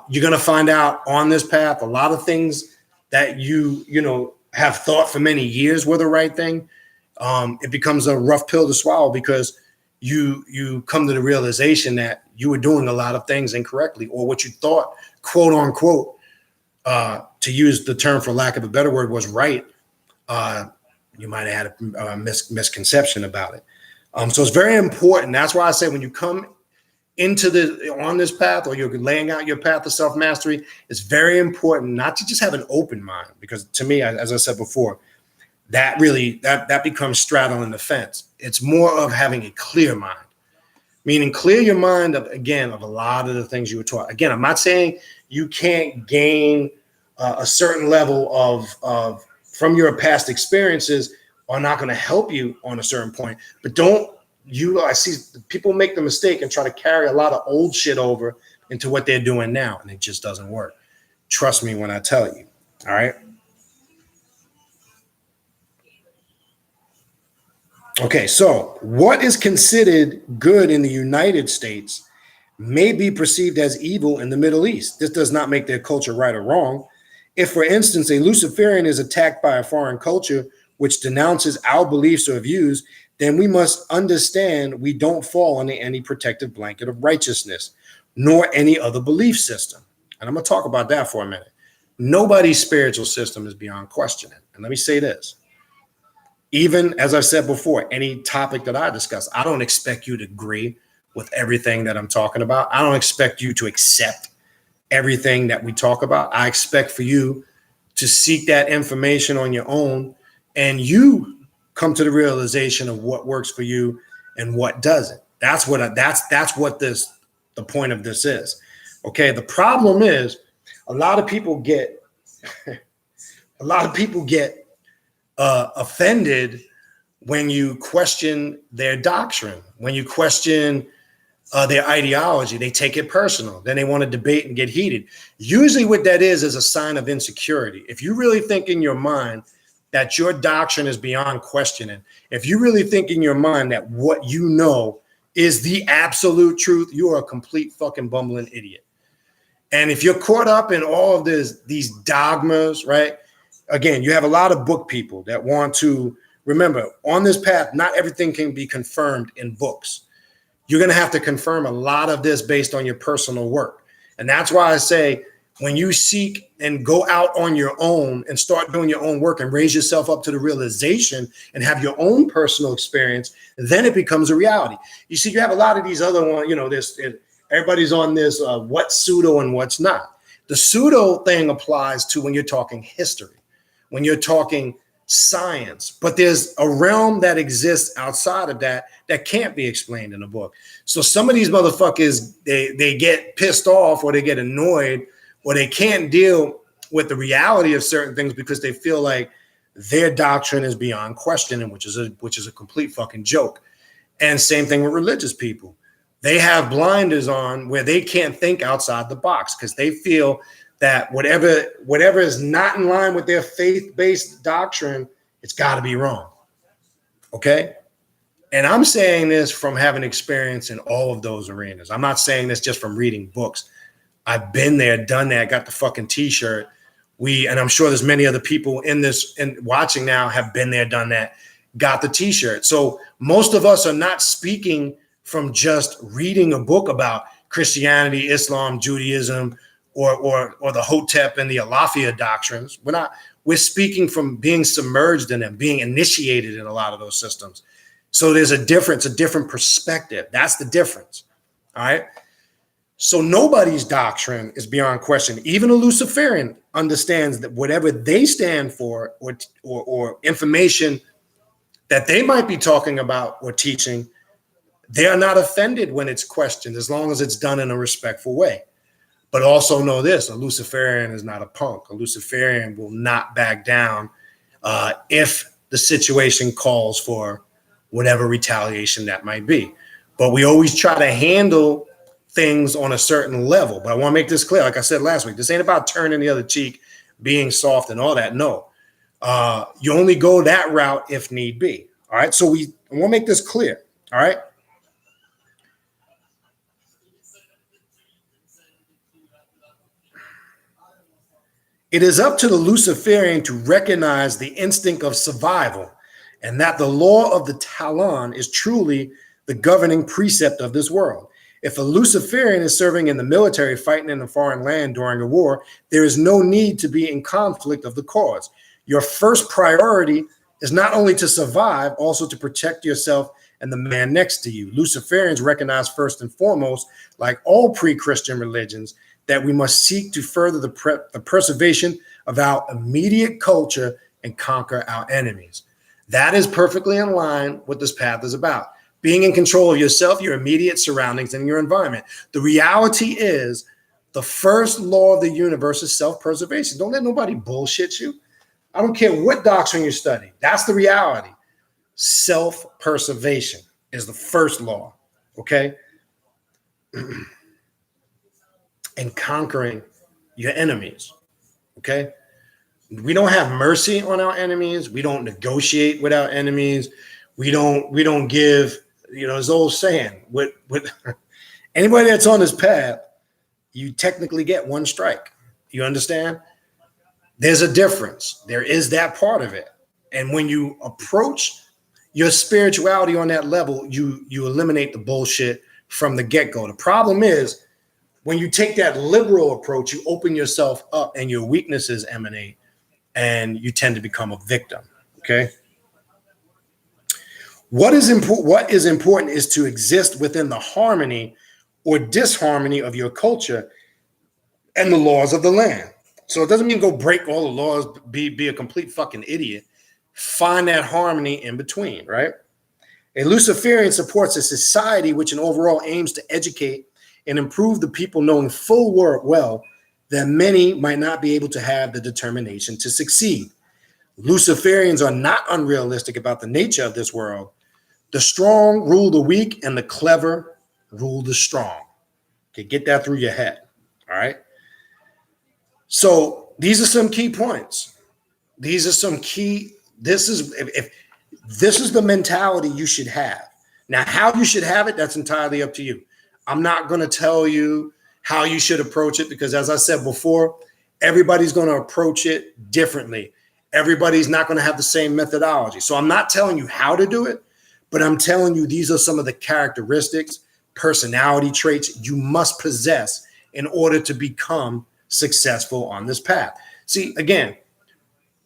[SPEAKER 1] You're going to find out on this path a lot of things that you have thought for many years were the right thing. It becomes a rough pill to swallow because you come to the realization that you were doing a lot of things incorrectly, or what you thought, quote unquote, to use the term for lack of a better word, was right. You might have had a misconception about it. So it's very important. That's why I say when you come on this path, or you're laying out your path of self-mastery, it's very important not to just have an open mind, because to me, as I said before, that becomes straddling the fence. It's more of having a clear mind, meaning clear your mind of a lot of the things you were taught. Again, I'm not saying you can't gain a certain level of from your past experiences are not going to help you on a certain point, but I see people make the mistake and try to carry a lot of old shit over into what they're doing now, and it just doesn't work. Trust me when I tell you. All right. Okay, so what is considered good in the United States may be perceived as evil in the Middle East. This does not make their culture right or wrong. If, for instance, a Luciferian is attacked by a foreign culture which denounces our beliefs or views, then we must understand we don't fall under any protective blanket of righteousness, nor any other belief system. And I'm going to talk about that for a minute. Nobody's spiritual system is beyond questioning. And let me say this. Even as I said before, any topic that I discuss, I don't expect you to agree with everything that I'm talking about. I don't expect you to accept everything that we talk about. I expect for you to seek that information on your own, and you come to the realization of what works for you and what doesn't. That's what the point of this is. Okay. The problem is a lot of people get offended when you question their doctrine, when you question their ideology. They take it personal. Then they want to debate and get heated. Usually what that is a sign of insecurity. If you really think in your mind that your doctrine is beyond questioning, if you really think in your mind that what you know is the absolute truth, you are a complete fucking bumbling idiot. And if you're caught up in all of these dogmas, right? Again, you have a lot of book people that want to remember on this path, not everything can be confirmed in books. You're going to have to confirm a lot of this based on your personal work. And that's why I say when you seek and go out on your own and start doing your own work and raise yourself up to the realization and have your own personal experience, then it becomes a reality. You see, you have a lot of these other ones, you know, everybody's on this what's pseudo and what's not. The pseudo thing applies to when you're talking history, when you're talking science, but there's a realm that exists outside of that that can't be explained in a book. So some of these motherfuckers, they get pissed off or they get annoyed or they can't deal with the reality of certain things because they feel like their doctrine is beyond questioning, which is a complete fucking joke. And same thing with religious people. They have blinders on where they can't think outside the box because they feel that whatever is not in line with their faith-based doctrine, it's got to be wrong. Okay? And I'm saying this from having experience in all of those arenas. I'm not saying this just from reading books. I've been there, done that, got the fucking t-shirt. And I'm sure there's many other people in this and watching now have been there, done that, got the t-shirt. So most of us are not speaking from just reading a book about Christianity, Islam, Judaism, or the Hotep and the Alafia doctrines. We're speaking from being submerged in them, being initiated in a lot of those systems. So there's a different perspective. That's the difference. All right. So nobody's doctrine is beyond question. Even a Luciferian understands that whatever they stand for or information that they might be talking about or teaching, they are not offended when it's questioned as long as it's done in a respectful way. But also know this, a Luciferian is not a punk. A Luciferian will not back down if the situation calls for whatever retaliation that might be. But we always try to handle things on a certain level. But I want to make this clear. Like I said last week, this ain't about turning the other cheek, being soft and all that. No, you only go that route if need be. All right. So I want to make this clear. All right. It is up to the Luciferian to recognize the instinct of survival and that the law of the Talon is truly the governing precept of this world. If a Luciferian is serving in the military, fighting in a foreign land during a war, there is no need to be in conflict of the cause. Your first priority is not only to survive, also to protect yourself and the man next to you. Luciferians recognize first and foremost, like all pre-Christian religions, that we must seek to further the preservation of our immediate culture and conquer our enemies. That is perfectly in line with what this path is about. Being in control of yourself, your immediate surroundings, and your environment. The reality is the first law of the universe is self-preservation. Don't let nobody bullshit you. I don't care what doctrine you study. That's the reality. Self-preservation is the first law, okay? And conquering your enemies, okay? We don't have mercy on our enemies. We don't negotiate with our enemies. We don't give, this old saying, with anybody that's on this path, you technically get one strike. You understand? There's a difference. There is that part of it. And when you approach your spirituality on that level, you eliminate the bullshit from the get-go. The problem is when you take that liberal approach, you open yourself up and your weaknesses emanate and you tend to become a victim. Okay. What is important is to exist within the harmony or disharmony of your culture and the laws of the land. So it doesn't mean go break all the laws, be a complete fucking idiot. Find that harmony in between, right? A Luciferian supports a society which in overall aims to educate and improve the people, knowing full well that many might not be able to have the determination to succeed. Luciferians are not unrealistic about the nature of this world. The strong rule the weak and the clever rule the strong. Okay, get that through your head. All right. So these are some key points. These are some key This is if this is the mentality you should have. Now, how you should have it, that's entirely up to you. I'm not going to tell you how you should approach it because, as I said before, everybody's going to approach it differently. Everybody's not going to have the same methodology. So I'm not telling you how to do it, but I'm telling you these are some of the characteristics, personality traits you must possess in order to become successful on this path. See, again,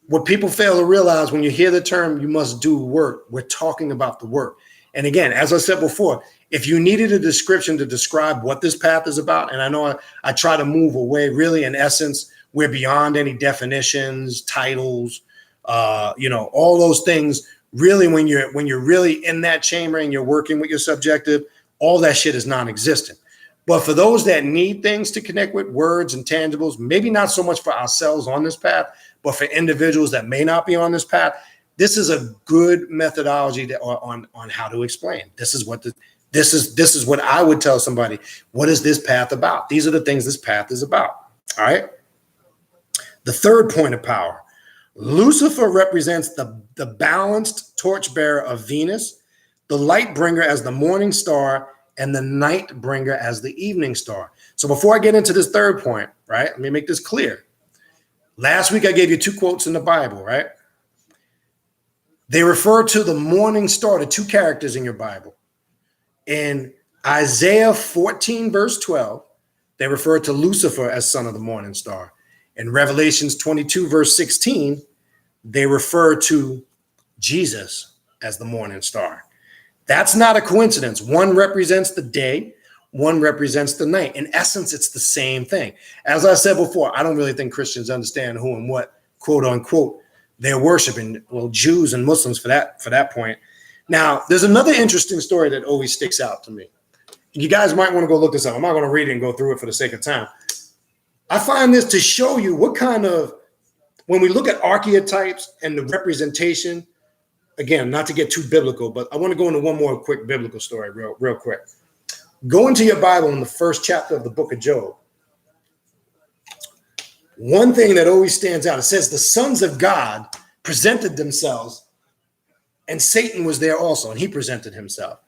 [SPEAKER 1] what people fail to realize when you hear the term, you must do work, we're talking about the work. And again, as I said before, if you needed a description to describe what this path is about, and I know I try to move away, really, in essence, we're beyond any definitions, titles, all those things. Really, when you're really in that chamber and you're working with your subjective, all that shit is non-existent. But for those that need things to connect with, words and tangibles, maybe not so much for ourselves on this path, but for individuals that may not be on this path, this is a good methodology on how to explain. This is what I would tell somebody. What is this path about? These are the things this path is about. All right. The third point of power. Lucifer represents the balanced torchbearer of Venus, the light bringer as the morning star, and the night bringer as the evening star. So before I get into this third point, right, let me make this clear. Last week I gave you 2 quotes in the Bible, right? They refer to the morning star, the 2 characters in your Bible. In Isaiah 14, verse 12, they refer to Lucifer as son of the morning star. In Revelations 22, verse 16, they refer to Jesus as the morning star. That's not a coincidence. One represents the day, one represents the night. In essence, it's the same thing. As I said before, I don't really think Christians understand who and what, quote unquote, they're worshiping. Well, Jews and Muslims for that point. Now, there's another interesting story that always sticks out to me. You guys might want to go look this up. I'm not going to read it and go through it for the sake of time. I find this to show you what kind of, when we look at archetypes and the representation, again, not to get too biblical, but I want to go into one more quick biblical story real quick. Go into your Bible in the first chapter of the book of Job. One thing that always stands out, it says the sons of God presented themselves, and Satan was there also, and he presented himself.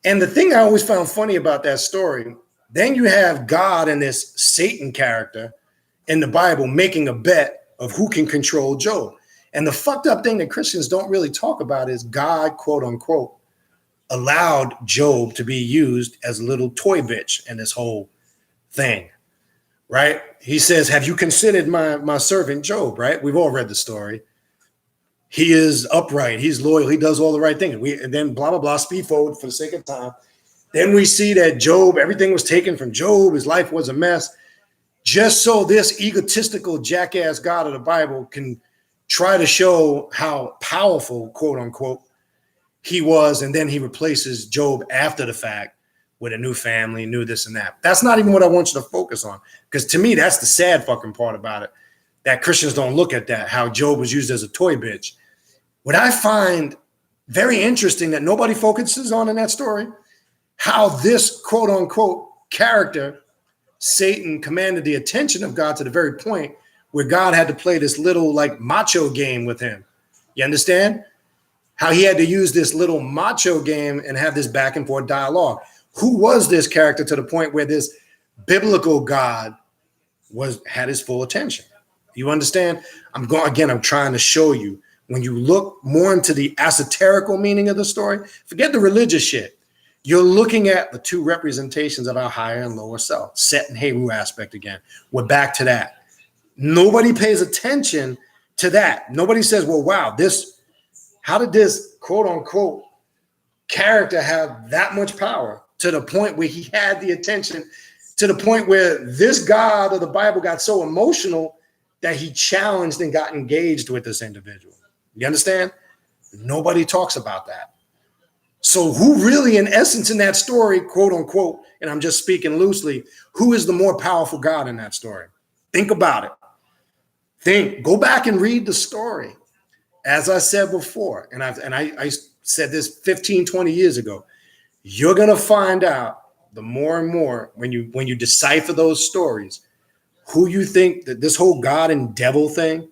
[SPEAKER 1] And the thing I always found funny about that story, then you have God and this Satan character in the Bible making a bet of who can control Job. And the fucked up thing that Christians don't really talk about is God, quote unquote, allowed Job to be used as a little toy bitch in this whole thing, right? He says, have you considered my servant Job, right? We've all read the story. He is upright. He's loyal. He does all the right thing. And then blah, blah, blah, speed forward for the sake of time. Then we see that Job, everything was taken from Job. His life was a mess. Just so this egotistical jackass God of the Bible can try to show how powerful, quote unquote, he was. And then he replaces Job after the fact with a new family, new this and that. That's not even what I want you to focus on. Because to me, that's the sad fucking part about it. That Christians don't look at that, how Job was used as a toy bitch. What I find very interesting that nobody focuses on in that story, how this quote unquote character, Satan, commanded the attention of God to the very point where God had to play this little like macho game with him. You understand? How he had to use this little macho game and have this back and forth dialogue. Who was this character to the point where this biblical God had his full attention? You understand? I'm trying to show you when you look more into the esoterical meaning of the story, forget the religious shit. You're looking at the 2 representations of our higher and lower self, Set and Heru aspect again. We're back to that. Nobody pays attention to that. Nobody says, well, wow, how did this quote unquote character have that much power to the point where he had the attention, to the point where this God of the Bible got so emotional that he challenged and got engaged with this individual. You understand? Nobody talks about that. So who really, in essence, in that story, quote unquote, and I'm just speaking loosely, who is the more powerful God in that story? Think about it. Go back and read the story. As I said before, and I said this 15, 20 years ago, you're going to find out the more and more when you decipher those stories, who you think that this whole God and devil thing,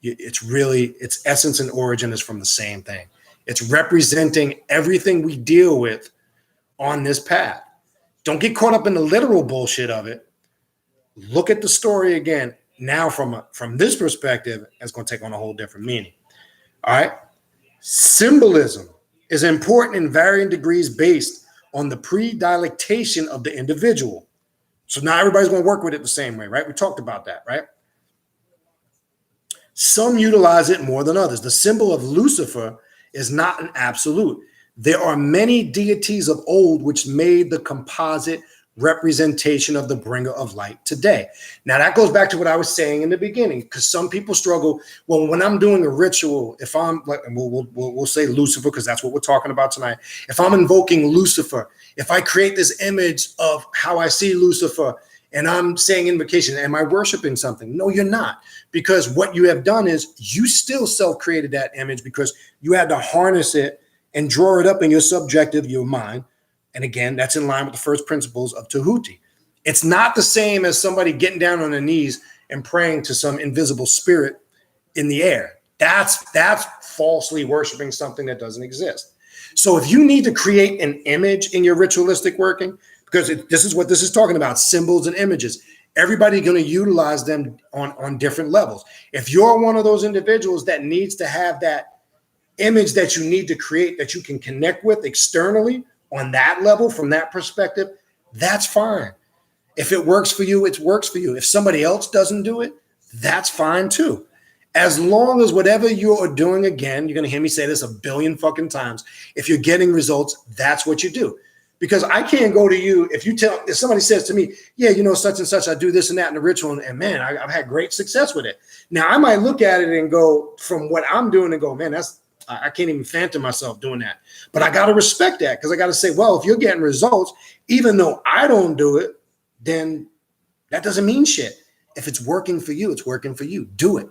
[SPEAKER 1] its essence and origin is from the same thing. It's representing everything we deal with on this path. Don't get caught up in the literal bullshit of it. Look at the story again. Now from this perspective, it's going to take on a whole different meaning. All right. Symbolism is important in varying degrees based on the predilectation of the individual. So now everybody's going to work with it the same way, right? We talked about that, right? Some utilize it more than others. The symbol of Lucifer is not an absolute. There are many deities of old which made the composite representation of the bringer of light today. Now that goes back to what I was saying in the beginning, because some people struggle. Well, when I'm doing a ritual, if I'm like, we'll say Lucifer, because that's what we're talking about tonight. If I'm invoking Lucifer, if I create this image of how I see Lucifer and I'm saying invocation, am I worshiping something? No, you're not, because what you have done is you still self-created that image because you had to harness it and draw it up in your subjective, your mind. And again, that's in line with the first principles of Tahuti. It's not the same as somebody getting down on their knees and praying to some invisible spirit in the air. That's falsely worshiping something that doesn't exist. So if you need to create an image in your ritualistic working, because this is what this is talking about, symbols and images, everybody's going to utilize them on different levels. If you're one of those individuals that needs to have that image that you need to create that you can connect with externally, on that level, from that perspective, that's fine. If it works for you, it works for you. If somebody else doesn't do it, that's fine too. As long as whatever you're doing, again, you're going to hear me say this a billion fucking times. If you're getting results, that's what you do. Because I can't go to you if somebody says to me, yeah, such and such, I do this and that in the ritual, and man, I've had great success with it. Now I might look at it and go from what I'm doing and go, man, I can't even phantom myself doing that. But I got to respect that, because I got to say, well, if you're getting results, even though I don't do it, then that doesn't mean shit. If it's working for you, it's working for you. Do it.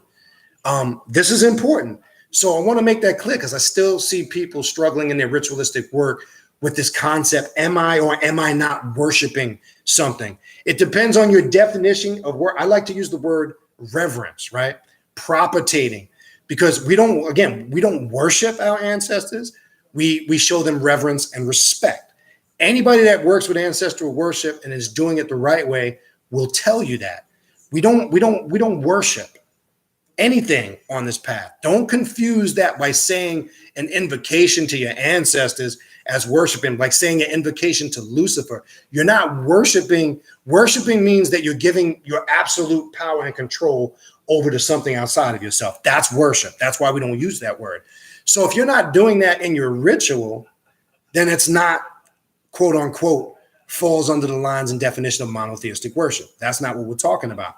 [SPEAKER 1] This is important. So I want to make that clear, because I still see people struggling in their ritualistic work with this concept, am I or am I not worshiping something? It depends on your definition of where I like to use the word reverence, right? Propitating. Because we don't worship our ancestors. We show them reverence and respect. Anybody that works with ancestral worship and is doing it the right way will tell you that. We don't worship anything on this path. Don't confuse that by saying an invocation to your ancestors as worshiping, like saying an invocation to Lucifer. You're not worshiping. Worshiping means that you're giving your absolute power and control over to something outside of yourself. That's worship. That's why we don't use that word. So if you're not doing that in your ritual, then it's not, quote unquote, falls under the lines and definition of monotheistic worship. That's not what we're talking about.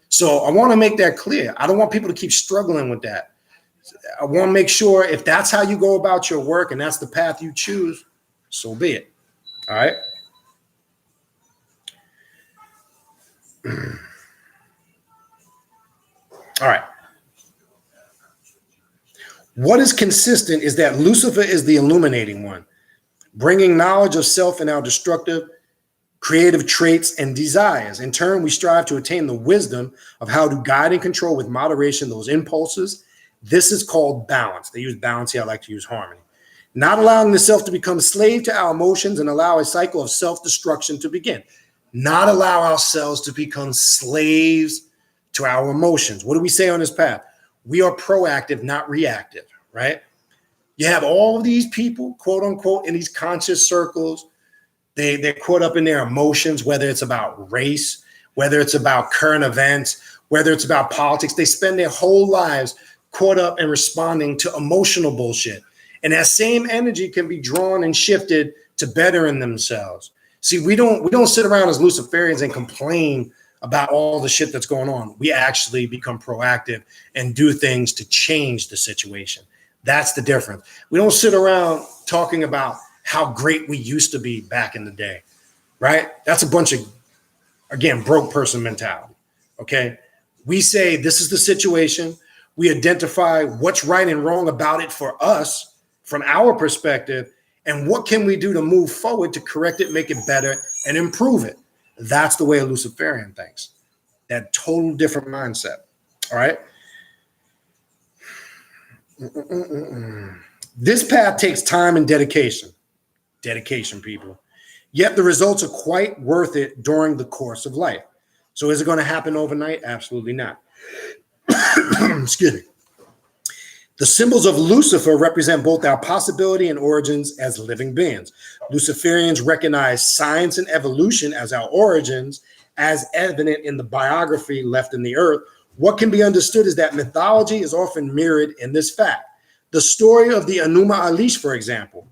[SPEAKER 1] So I want to make that clear. I don't want people to keep struggling with that. I want to make sure if that's how you go about your work and that's the path you choose, so be it. All right. All right. What is consistent is that Lucifer is the illuminating one, bringing knowledge of self and our destructive, creative traits and desires. In turn, we strive to attain the wisdom of how to guide and control with moderation those impulses. This is called balance. They use balance here. I like to use harmony. Not allowing the self to become slave to our emotions and allow a cycle of self-destruction to begin. Not allow ourselves to become slaves to our emotions. What do we say on this path? We are proactive, not reactive, right? You have all of these people, quote unquote, in these conscious circles. They're caught up in their emotions, whether it's about race, whether it's about current events, whether it's about politics. They spend their whole lives caught up and responding to emotional bullshit. And that same energy can be drawn and shifted to bettering themselves. See, we don't sit around as Luciferians and complain about all the shit that's going on. We actually become proactive and do things to change the situation. That's the difference. We don't sit around talking about how great we used to be back in the day, right? That's a bunch of, again, broke person mentality, okay? We say this is the situation. We identify what's right and wrong about it for us from our perspective, and what can we do to move forward to correct it, make it better, and improve it. That's the way a Luciferian thinks. That total different mindset, all right? This path takes time and dedication. Dedication, people. Yet the results are quite worth it during the course of life. So is it going to happen overnight? Absolutely not. Excuse me. The symbols of Lucifer represent both our possibility and origins as living beings. Luciferians recognize science and evolution as our origins, as evident in the biography left in the earth. What can be understood is that mythology is often mirrored in this fact. The story of the Enuma Elish, for example.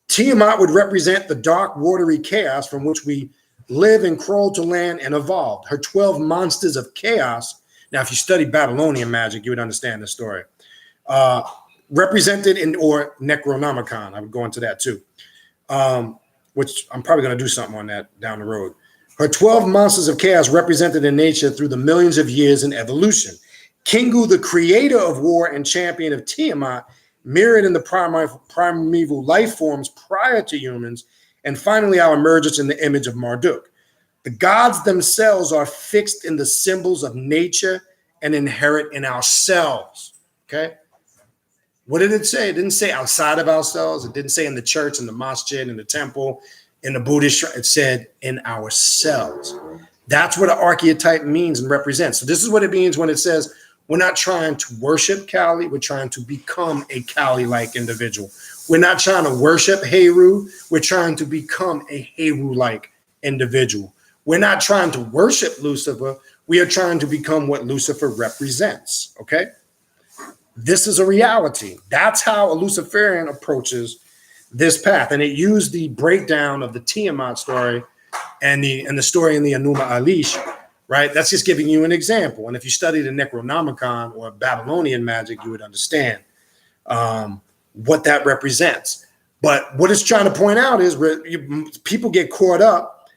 [SPEAKER 1] Tiamat would represent the dark, watery chaos from which we live and crawl to land and evolved. Her 12 monsters of chaos. Now, if you study Babylonian magic, you would understand this story. Represented in, or Necronomicon, I would go into that too, which I'm probably going to do something on that down the road. Her 12 monsters of chaos represented in nature through the millions of years in evolution. Kingu, the creator of war and champion of Tiamat, mirrored in the primeval life forms prior to humans, and finally our emergence in the image of Marduk. The gods themselves are fixed in the symbols of nature and inherent in ourselves. Okay? What did it say? It didn't say outside of ourselves. It didn't say in the church, in the masjid, in the temple, in the Buddhist. It said in ourselves. That's what an archetype means and represents. So this is what it means when it says we're not trying to worship Kali. We're trying to become a Kali-like individual. We're not trying to worship Heru. We're trying to become a Heru-like individual. We're not trying to worship Lucifer. We are trying to become what Lucifer represents. Okay? This is a reality. That's how a Luciferian approaches this path. And it used the breakdown of the Tiamat story and the story in the Enuma Elish, right? That's just giving you an example. And if you study the Necronomicon or Babylonian magic, you would understand what that represents. But what it's trying to point out is people get caught up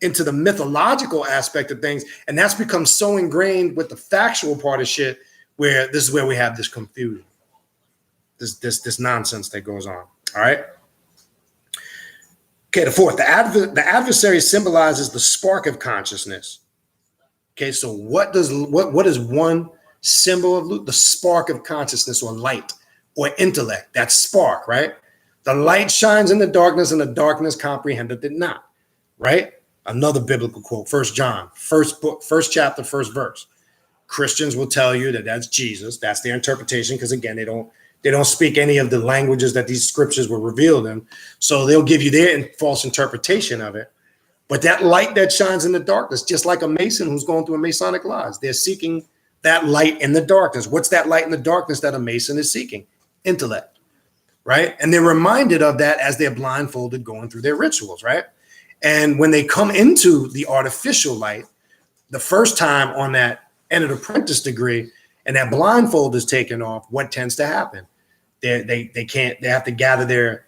[SPEAKER 1] into the mythological aspect of things, and that's become so ingrained with the factual part of shit where this is where we have this confusion, this nonsense that goes on. All right. Okay, the fourth, the adversary symbolizes the spark of consciousness. Okay, so what is one symbol of the spark of consciousness, or light, or intellect? That spark, right? The light shines in the darkness, and the darkness comprehendeth it not. Right? Another biblical quote, 1 John, first book, first chapter, first verse. Christians will tell you that that's Jesus. That's their interpretation, because again, they don't speak any of the languages that these scriptures were revealed in. So they'll give you their false interpretation of it. But that light that shines in the darkness, just like a Mason who's going through a Masonic lodge, they're seeking that light in the darkness. What's that light in the darkness that a Mason is seeking? Intellect, right? And they're reminded of that as they're blindfolded going through their rituals, right? And when they come into the artificial light, the first time on that end of the apprentice degree, and that blindfold is taken off, what tends to happen? They have to gather their,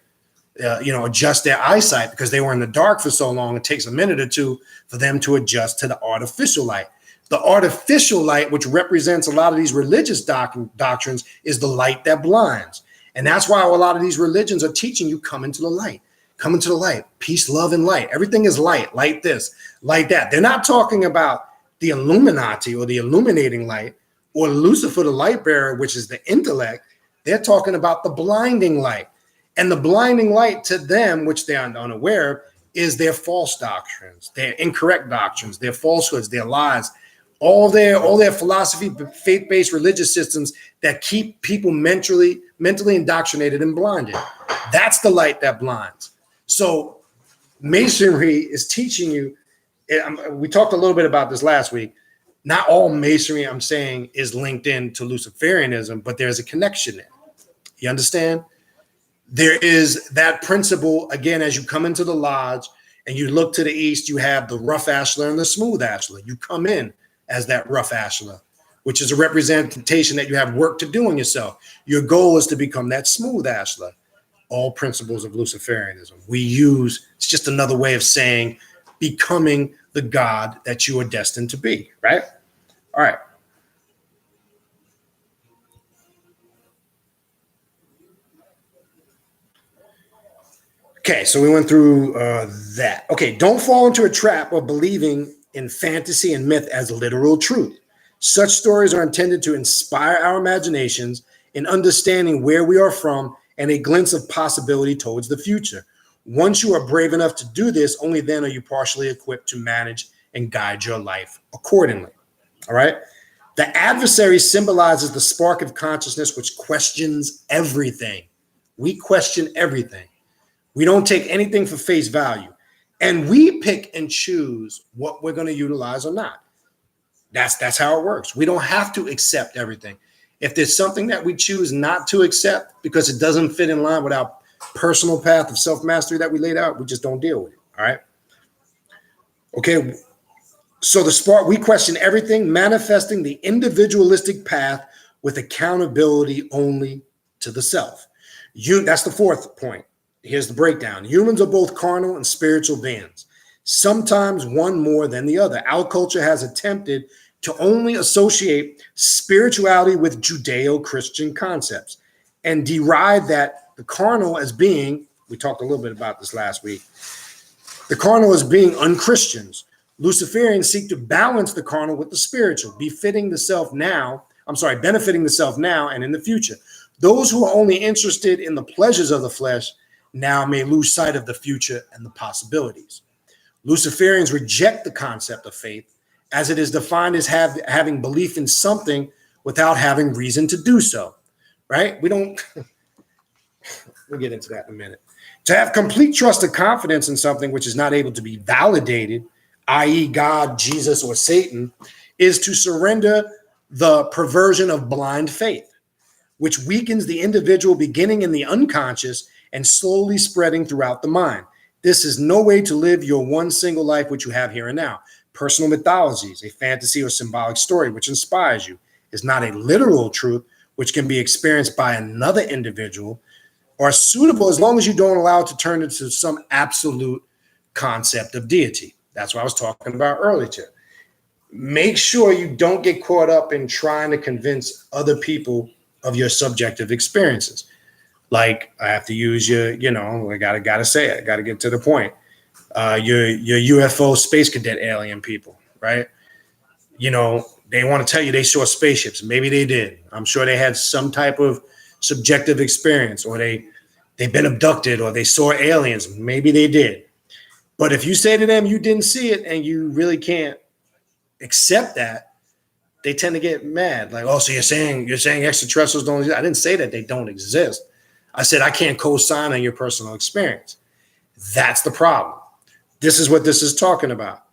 [SPEAKER 1] adjust their eyesight, because they were in the dark for so long. It takes a minute or two for them to adjust to the artificial light. The artificial light, which represents a lot of these religious doctrines, is the light that blinds. And that's why a lot of these religions are teaching you, come into the light, come into the light, peace, love, and light. Everything is light, light this, light that. They're not talking about the Illuminati or the illuminating light, or Lucifer, the light bearer, which is the intellect. They're talking about the blinding light. And the blinding light to them, which they are unaware of, is their false doctrines, their incorrect doctrines, their falsehoods, their lies, all their philosophy, faith-based religious systems that keep people mentally indoctrinated and blinded. That's the light that blinds. So Masonry is teaching you, we talked a little bit about this last week. Not all Masonry, I'm saying, is linked in to Luciferianism, but there's a connection there. You understand? There is that principle, again, as you come into the lodge and you look to the east, you have the rough ashlar and the smooth ashlar. You come in as that rough ashlar, which is a representation that you have work to do on yourself. Your goal is to become that smooth ashlar. All principles of Luciferianism. It's just another way of saying becoming the God that you are destined to be, right? All right. Okay, so we went through that. Okay, don't fall into a trap of believing in fantasy and myth as literal truth. Such stories are intended to inspire our imaginations in understanding where we are from, and a glimpse of possibility towards the future. Once you are brave enough to do this, only then are you partially equipped to manage and guide your life accordingly. All right? The adversary symbolizes the spark of consciousness which questions everything. We question everything. We don't take anything for face value. And we pick and choose what we're going to utilize or not. That's how it works. We don't have to accept everything. If there's something that we choose not to accept because it doesn't fit in line with our personal path of self-mastery that we laid out, we just don't deal with it. All right? Okay. So the spark, we question everything, manifesting the individualistic path with accountability only to the self. That's the fourth point. Here's the breakdown. Humans are both carnal and spiritual beings, sometimes one more than the other. Our culture has attempted to only associate spirituality with Judeo-Christian concepts and deride that the carnal as being, we talked a little bit about this last week, the carnal as being unchristians. Luciferians seek to balance the carnal with the spiritual, benefiting the self now and in the future. Those who are only interested in the pleasures of the flesh now may lose sight of the future and the possibilities. Luciferians reject the concept of faith as it is defined as having belief in something without having reason to do so, right? We'll get into that in a minute. To have complete trust and confidence in something which is not able to be validated, i.e. God, Jesus, or Satan, is to surrender the perversion of blind faith, which weakens the individual beginning in the unconscious and slowly spreading throughout the mind. This is no way to live your one single life which you have here and now. Personal mythologies, a fantasy or symbolic story which inspires you, is not a literal truth which can be experienced by another individual, or suitable as long as you don't allow it to turn into some absolute concept of deity. That's what I was talking about earlier. Make sure you don't get caught up in trying to convince other people of your subjective experiences. Like, I have to use I gotta say it. I gotta get to the point. Your UFO space cadet alien people, right? They want to tell you they saw spaceships. Maybe they did. I'm sure they had some type of subjective experience, or they've been abducted, or they saw aliens. Maybe they did. But if you say to them you didn't see it and you really can't accept that, they tend to get mad. Like, oh, so you're saying extraterrestrials don't exist? I didn't say that they don't exist. I said I can't co-sign on your personal experience. That's the problem. This is what this is talking about.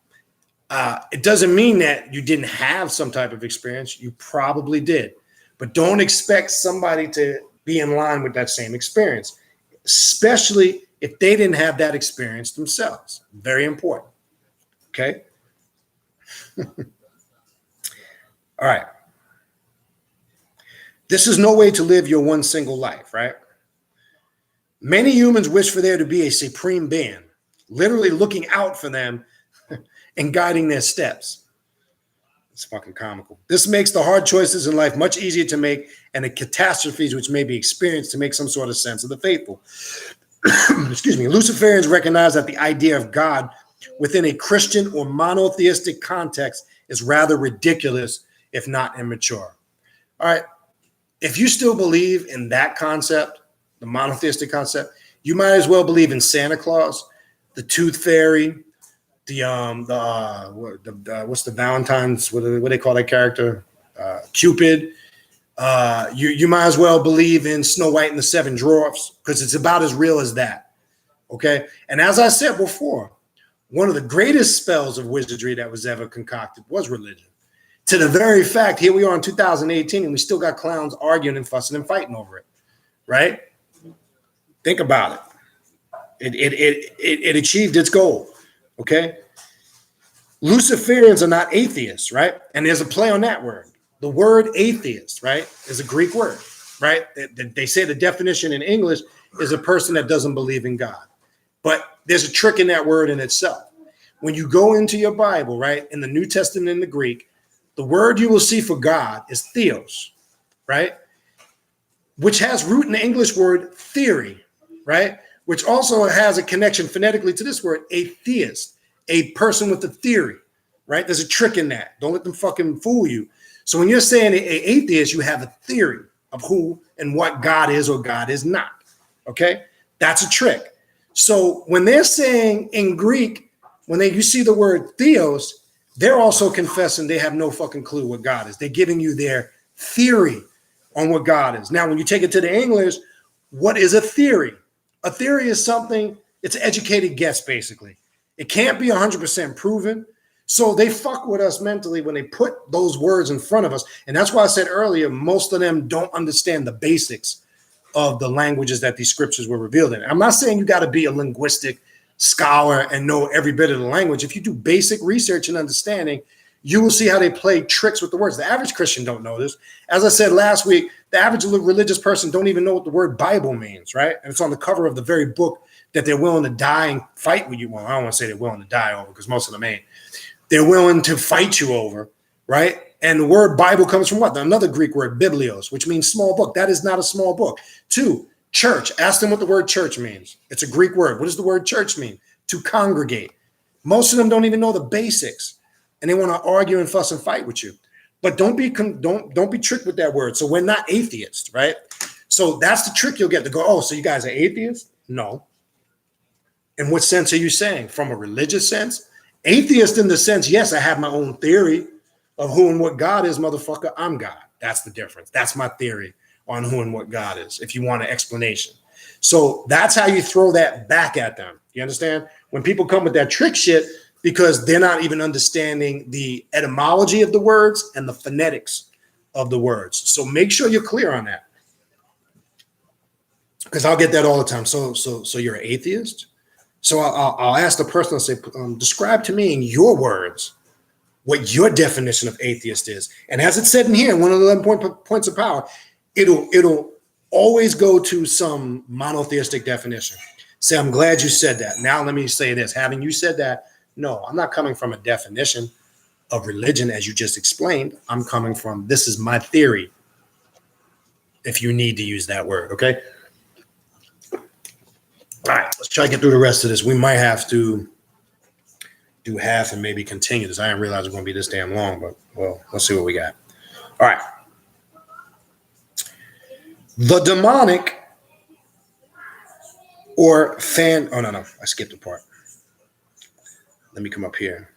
[SPEAKER 1] It doesn't mean that you didn't have some type of experience. You probably did. But don't expect somebody to be in line with that same experience, especially if they didn't have that experience themselves. Very important. Okay? All right. This is no way to live your one single life, right? Many humans wish for there to be a supreme being, literally looking out for them and guiding their steps. It's fucking comical. This makes the hard choices in life much easier to make, and the catastrophes which may be experienced to make some sort of sense of the faithful. Excuse me. Luciferians recognize that the idea of God within a Christian or monotheistic context is rather ridiculous, if not immature. All right. If you still believe in that concept, the monotheistic concept, you might as well believe in Santa Claus, the Tooth Fairy, what's the Valentine's? What do they call that character? Cupid. You might as well believe in Snow White and the Seven Dwarfs, because it's about as real as that. Okay. And as I said before, one of the greatest spells of wizardry that was ever concocted was religion. To the very fact, here we are in 2018, and we still got clowns arguing and fussing and fighting over it. Right? Think about it. It achieved its goal. Okay. Luciferians are not atheists, right? And there's a play on that word. The word atheist, right, is a Greek word, right? They say the definition in English is a person that doesn't believe in God. But there's a trick in that word in itself. When you go into your Bible, right, in the New Testament in the Greek, the word you will see for God is theos, right? Which has root in the English word theory, right? Which also has a connection phonetically to this word, atheist, a person with a theory, right? There's a trick in that. Don't let them fucking fool you. So when you're saying an atheist, you have a theory, of who and what God is or God is not. Okay, that's a trick. So when they're saying in Greek, you see the word theos, they're also confessing they have no fucking clue what God is. They're giving you their theory on what God is. Now, when you take it to the English, what is a theory? A theory is something, it's an educated guess, basically. It can't be 100% proven. So they fuck with us mentally when they put those words in front of us. And that's why I said earlier, most of them don't understand the basics of the languages that these scriptures were revealed in. I'm not saying you got to be a linguistic scholar and know every bit of the language. If you do basic research and understanding, you will see how they play tricks with the words. The average Christian don't know this. As I said last week, the average religious person don't even know what the word Bible means, right? And it's on the cover of the very book that they're willing to die and fight with you. Well, I don't want to say they're willing to die over because most of them ain't. They're willing to fight you over, right? And the word Bible comes from what? Another Greek word, biblios, which means small book. That is not a small book. 2, church. Ask them what the word church means. It's a Greek word. What does the word church mean? To congregate. Most of them don't even know the basics, and they want to argue and fuss and fight with you. But don't be tricked with that word. So we're not atheists, right? So that's the trick you'll get to go, oh, so you guys are atheists? No. In what sense are you saying? From a religious sense? Atheist in the sense, yes, I have my own theory of who and what God is, motherfucker. I'm God. That's the difference. That's my theory on who and what God is, if you want an explanation. So that's how you throw that back at them. You understand? When people come with that trick shit, because they're not even understanding the etymology of the words and the phonetics of the words. So make sure you're clear on that. Because I'll get that all the time. So you're an atheist? So I'll ask the person, I'll say, describe to me in your words what your definition of atheist is. And as it said in here, one of the 11 points of power, it'll always go to some monotheistic definition. Say, I'm glad you said that. Now let me say this. Having you said that, no, I'm not coming from a definition of religion as you just explained. I'm coming from, this is my theory, if you need to use that word, okay? All right, let's try to get through the rest of this. We might have to do half and maybe continue this. I didn't realize it was going to be this damn long, but, well, let's see what we got. All right. The demonic or oh, no, I skipped a part. Let me come up here.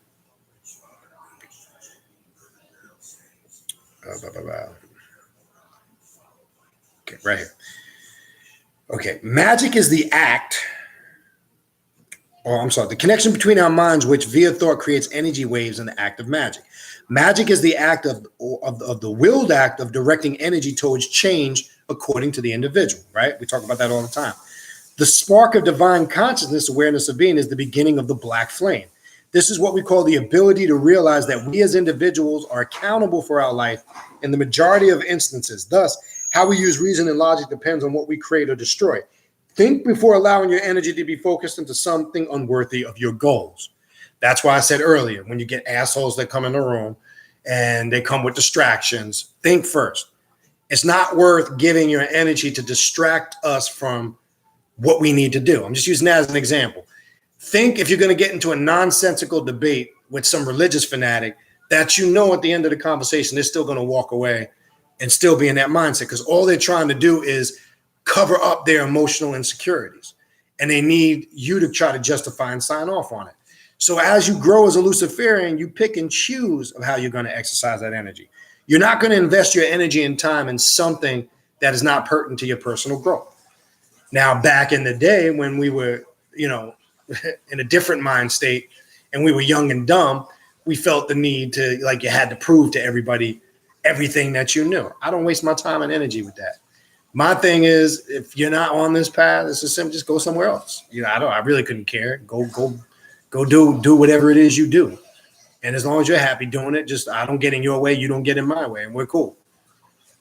[SPEAKER 1] Okay, right here. Okay, magic is the act, the connection between our minds, which via thought creates energy waves in the act of magic. Magic is the act of the willed act of directing energy towards change according to the individual, right? We talk about that all the time. The spark of divine consciousness, awareness of being, is the beginning of the black flame. This is what we call the ability to realize that we as individuals are accountable for our life in the majority of instances. Thus, how we use reason and logic depends on what we create or destroy. Think before allowing your energy to be focused into something unworthy of your goals. That's why I said earlier, when you get assholes that come in the room and they come with distractions, think first. It's not worth giving your energy to distract us from what we need to do. I'm just using that as an example. Think if you're going to get into a nonsensical debate with some religious fanatic that you know at the end of the conversation, they're still going to walk away and still be in that mindset, because all they're trying to do is cover up their emotional insecurities, and they need you to try to justify and sign off on it. So as you grow as a Luciferian, you pick and choose of how you're going to exercise that energy. You're not going to invest your energy and time in something that is not pertinent to your personal growth. Now, back in the day when we were, in a different mind state and we were young and dumb, we felt the need to, like, you had to prove to everybody everything that you knew. I don't waste my time and energy with that. My thing is, if you're not on this path, it's just simple, just go somewhere else. I really couldn't care. Go do whatever it is you do. And as long as you're happy doing it, just, I don't get in your way, you don't get in my way, and we're cool.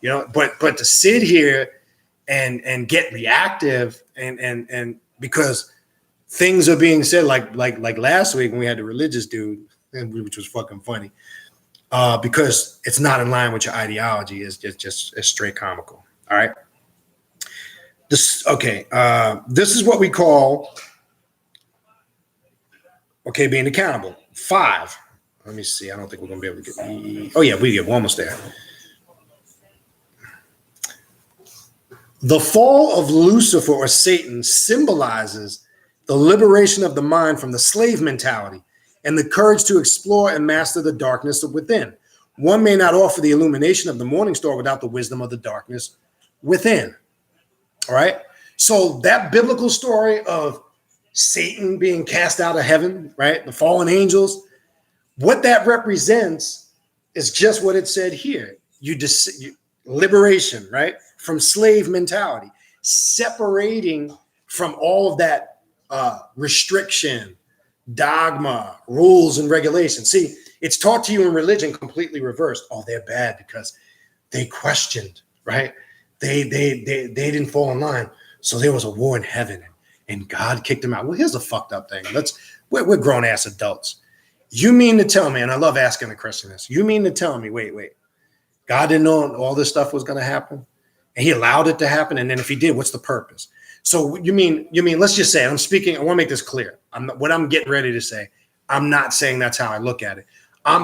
[SPEAKER 1] But to sit here and get reactive and because things are being said like last week when we had the religious dude, which was fucking funny, because it's not in line with your ideology, is just straight comical. All right. This is what we call being accountable. 5. Let me see. I don't think we're gonna be able to get. Oh yeah, we're almost there. The fall of Lucifer or Satan symbolizes the liberation of the mind from the slave mentality and the courage to explore and master the darkness within. One may not offer the illumination of the morning star without the wisdom of the darkness within. All right. So that biblical story of Satan being cast out of heaven, right? The fallen angels, what that represents is just what it said here. Liberation, right? From slave mentality, separating from all of that restriction, dogma, rules, and regulations. See, it's taught to you in religion completely reversed. Oh, they're bad because they questioned, right? They didn't fall in line. So there was a war in heaven and God kicked them out. Well, here's a fucked up thing. We're grown ass adults. You mean to tell me, and I love asking the question this, you mean to tell me, wait, God didn't know all this stuff was going to happen and he allowed it to happen. And then if he did, what's the purpose? So you mean, let's just say, I'm speaking, I want to make this clear. What I'm getting ready to say, I'm not saying that's how I look at it.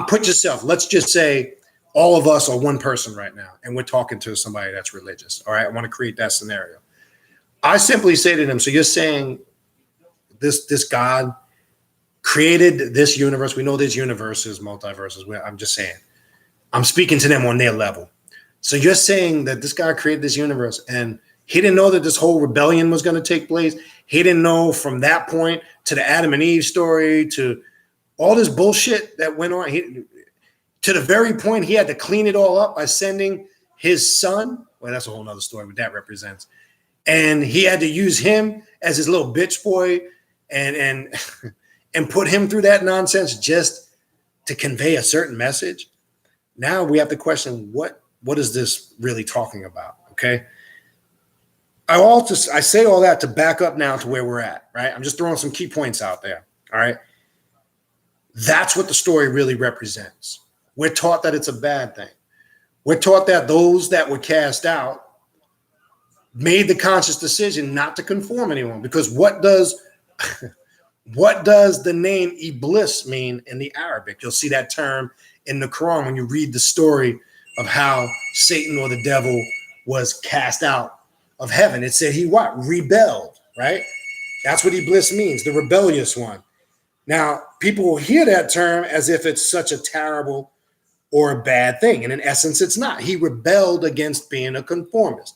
[SPEAKER 1] Put yourself, let's just say all of us are one person right now and we're talking to somebody that's religious. All right. I want to create that scenario. I simply say to them, so you're saying this God created this universe. We know there's universes, multiverses. I'm just saying, I'm speaking to them on their level. So you're saying that this guy created this universe and he didn't know that this whole rebellion was going to take place. He didn't know from that point to the Adam and Eve story to all this bullshit that went on. To the very point he had to clean it all up by sending his son. Well, that's a whole nother story what that represents. And he had to use him as his little bitch boy and put him through that nonsense just to convey a certain message. Now we have to question what is this really talking about? Okay. I say all that to back up now to where we're at, right? I'm just throwing some key points out there. All right. That's what the story really represents. We're taught that it's a bad thing. We're taught that those that were cast out made the conscious decision not to conform anyone, because what does the name Iblis mean in the Arabic? You'll see that term in the Quran when you read the story of how Satan or the devil was cast out of heaven. It said he what? Rebelled, right? That's what Iblis means, the rebellious one. Now, people will hear that term as if it's such a terrible or a bad thing. And in essence, it's not. He rebelled against being a conformist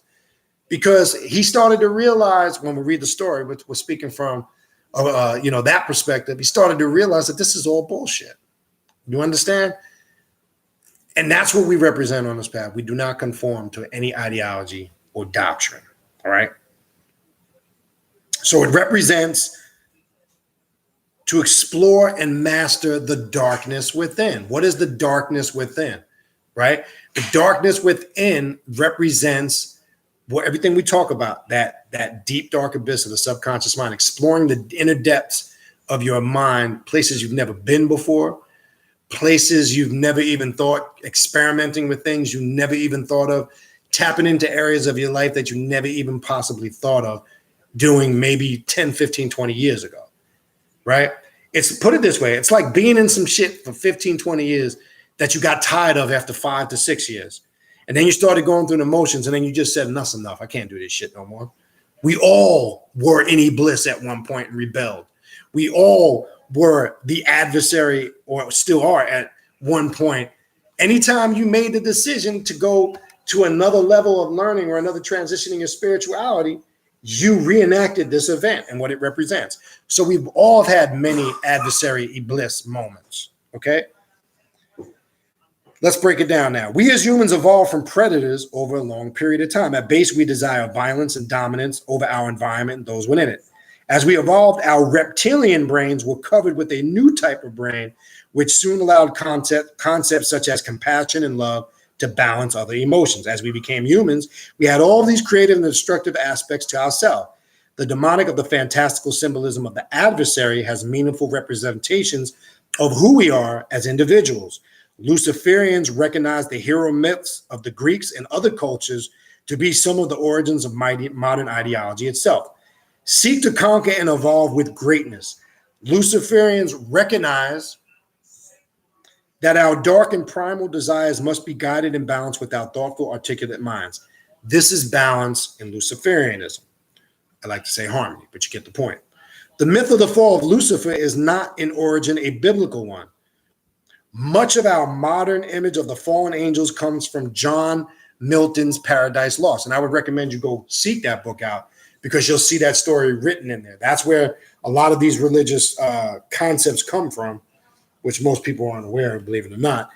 [SPEAKER 1] because he started to realize, when we read the story, which we're speaking from, that perspective, he started to realize that this is all bullshit. You understand? And that's what we represent on this path. We do not conform to any ideology or doctrine. All right. So it represents to explore and master the darkness within. What is the darkness within? Right? The darkness within represents everything we talk about, that deep, dark abyss of the subconscious mind, exploring the inner depths of your mind, places you've never been before, places you've never even thought, experimenting with things you never even thought of, tapping into areas of your life that you never even possibly thought of doing maybe 10, 15, 20 years ago, right? It's, put it this way, it's like being in some shit for 15, 20 years that you got tired of after 5 to 6 years. And then you started going through the motions and then you just said, enough's enough. I can't do this shit no more. We all were in bliss at one point and rebelled. We all were the adversary, or still are at one point. Anytime you made the decision to go to another level of learning or another transition in your spirituality, you reenacted this event and what it represents. So we've all had many adversary bliss moments. Okay. Let's break it down now. We as humans evolved from predators over a long period of time. At base, we desire violence and dominance over our environment and those within it. As we evolved, our reptilian brains were covered with a new type of brain, which soon allowed concepts such as compassion and love to balance other emotions. As we became humans, we had all these creative and destructive aspects to ourselves. The demonic of the fantastical symbolism of the adversary has meaningful representations of who we are as individuals. Luciferians recognize the hero myths of the Greeks and other cultures to be some of the origins of modern ideology itself. Seek to conquer and evolve with greatness. Luciferians recognize that our dark and primal desires must be guided and balanced with our thoughtful, articulate minds. This is balance in Luciferianism. I like to say harmony, but you get the point. The myth of the fall of Lucifer is not in origin a biblical one. Much of our modern image of the fallen angels comes from John Milton's Paradise Lost. And I would recommend you go seek that book out because you'll see that story written in there. That's where a lot of these religious concepts come from, which most people aren't aware of, believe it or not.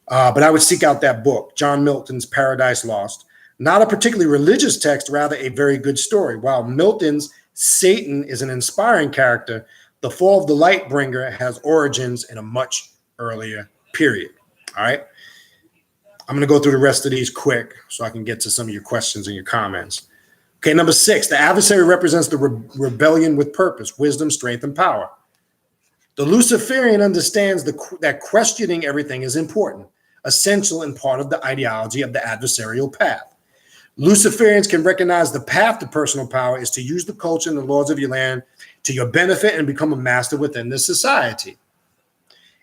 [SPEAKER 1] But I would seek out that book, John Milton's Paradise Lost. Not a particularly religious text, rather a very good story. While Milton's Satan is an inspiring character, the fall of the light bringer has origins in a much earlier period. All right. I'm going to go through the rest of these quick so I can get to some of your questions and your comments. Okay, number 6, the adversary represents the rebellion with purpose, wisdom, strength, and power. The Luciferian understands that questioning everything is important, essential and part of the ideology of the adversarial path. Luciferians can recognize the path to personal power is to use the culture and the laws of your land to your benefit and become a master within the society.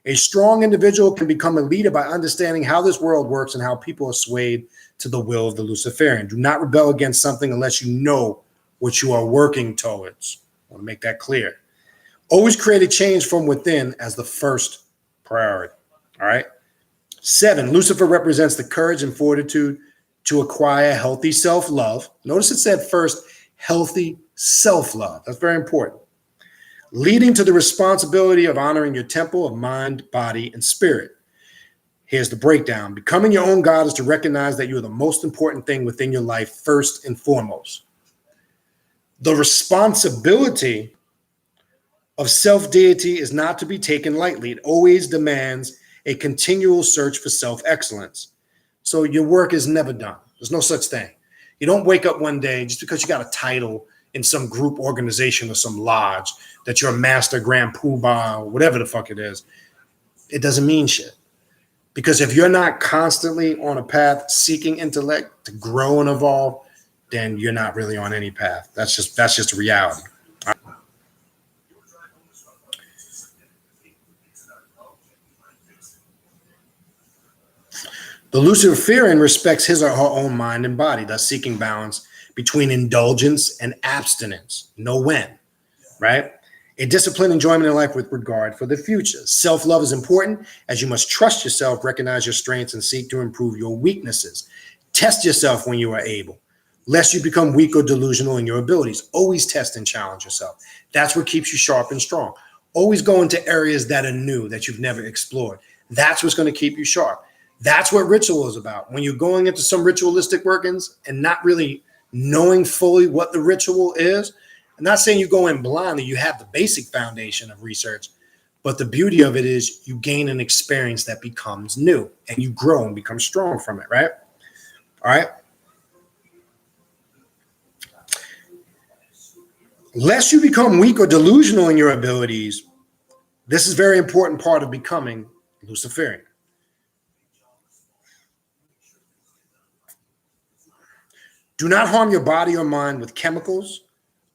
[SPEAKER 1] A strong individual can become a leader by understanding how this world works and how people are swayed to the will of the Luciferian. Do not rebel against something unless you know what you are working towards. I want to make that clear. Always create a change from within as the first priority. All right. 7, Lucifer represents the courage and fortitude to acquire healthy self-love. Notice it said first, healthy self-love. That's very important. Leading to the responsibility of honoring your temple of mind, body, and spirit. Here's the breakdown. Becoming your own God is to recognize that you are the most important thing within your life first and foremost. The responsibility of self-deity is not to be taken lightly. It always demands a continual search for self-excellence. So your work is never done. There's no such thing. You don't wake up one day just because you got a title in some group organization or some lodge that you're a master, grand poobah, or whatever the fuck it is. It doesn't mean shit. Because if you're not constantly on a path seeking intellect to grow and evolve, then you're not really on any path. That's just a reality. The Luciferian respects his or her own mind and body, thus seeking balance between indulgence and abstinence. Know when, right? A disciplined enjoyment in life with regard for the future. Self-love is important as you must trust yourself, recognize your strengths, and seek to improve your weaknesses. Test yourself when you are able, lest you become weak or delusional in your abilities. Always test and challenge yourself. That's what keeps you sharp and strong. Always go into areas that are new, that you've never explored. That's what's going to keep you sharp. That's what ritual is about. When you're going into some ritualistic workings and not really knowing fully what the ritual is, I'm not saying you go in blindly, you have the basic foundation of research, but the beauty of it is you gain an experience that becomes new and you grow and become strong from it, right? All right. Lest you become weak or delusional in your abilities, this is a very important part of becoming Luciferian. Do not harm your body or mind with chemicals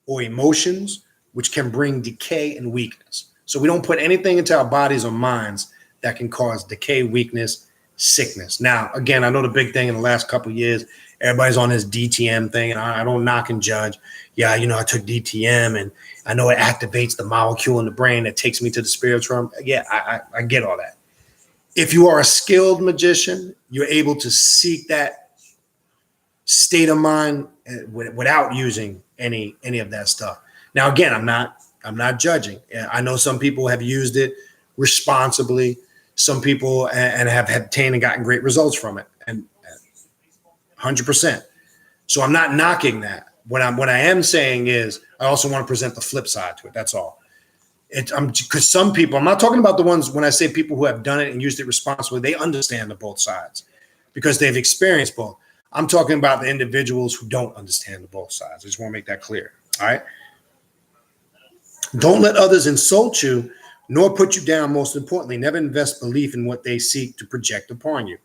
[SPEAKER 1] or emotions, which can bring decay and weakness. So we don't put anything into our bodies or minds that can cause decay, weakness, sickness. Now, again, I know the big thing in the last couple of years, everybody's on this DTM thing, and I don't knock and judge. Yeah, I took DTM, and I know it activates the molecule in the brain that takes me to the spiritual realm. Yeah, I get all that. If you are a skilled magician, you're able to seek that state of mind without using any of that stuff. Now, again, I'm not judging. I know some people have used it responsibly. Some people and have obtained and gotten great results from it, and 100%. So I'm not knocking that. What I am saying is I also want to present the flip side to it. That's all. Because some people, I'm not talking about the ones when I say people who have done it and used it responsibly, they understand the both sides because they've experienced both. I'm talking about the individuals who don't understand the both sides. I just want to make that clear. All right. Don't let others insult you, nor put you down. Most importantly, never invest belief in what they seek to project upon you.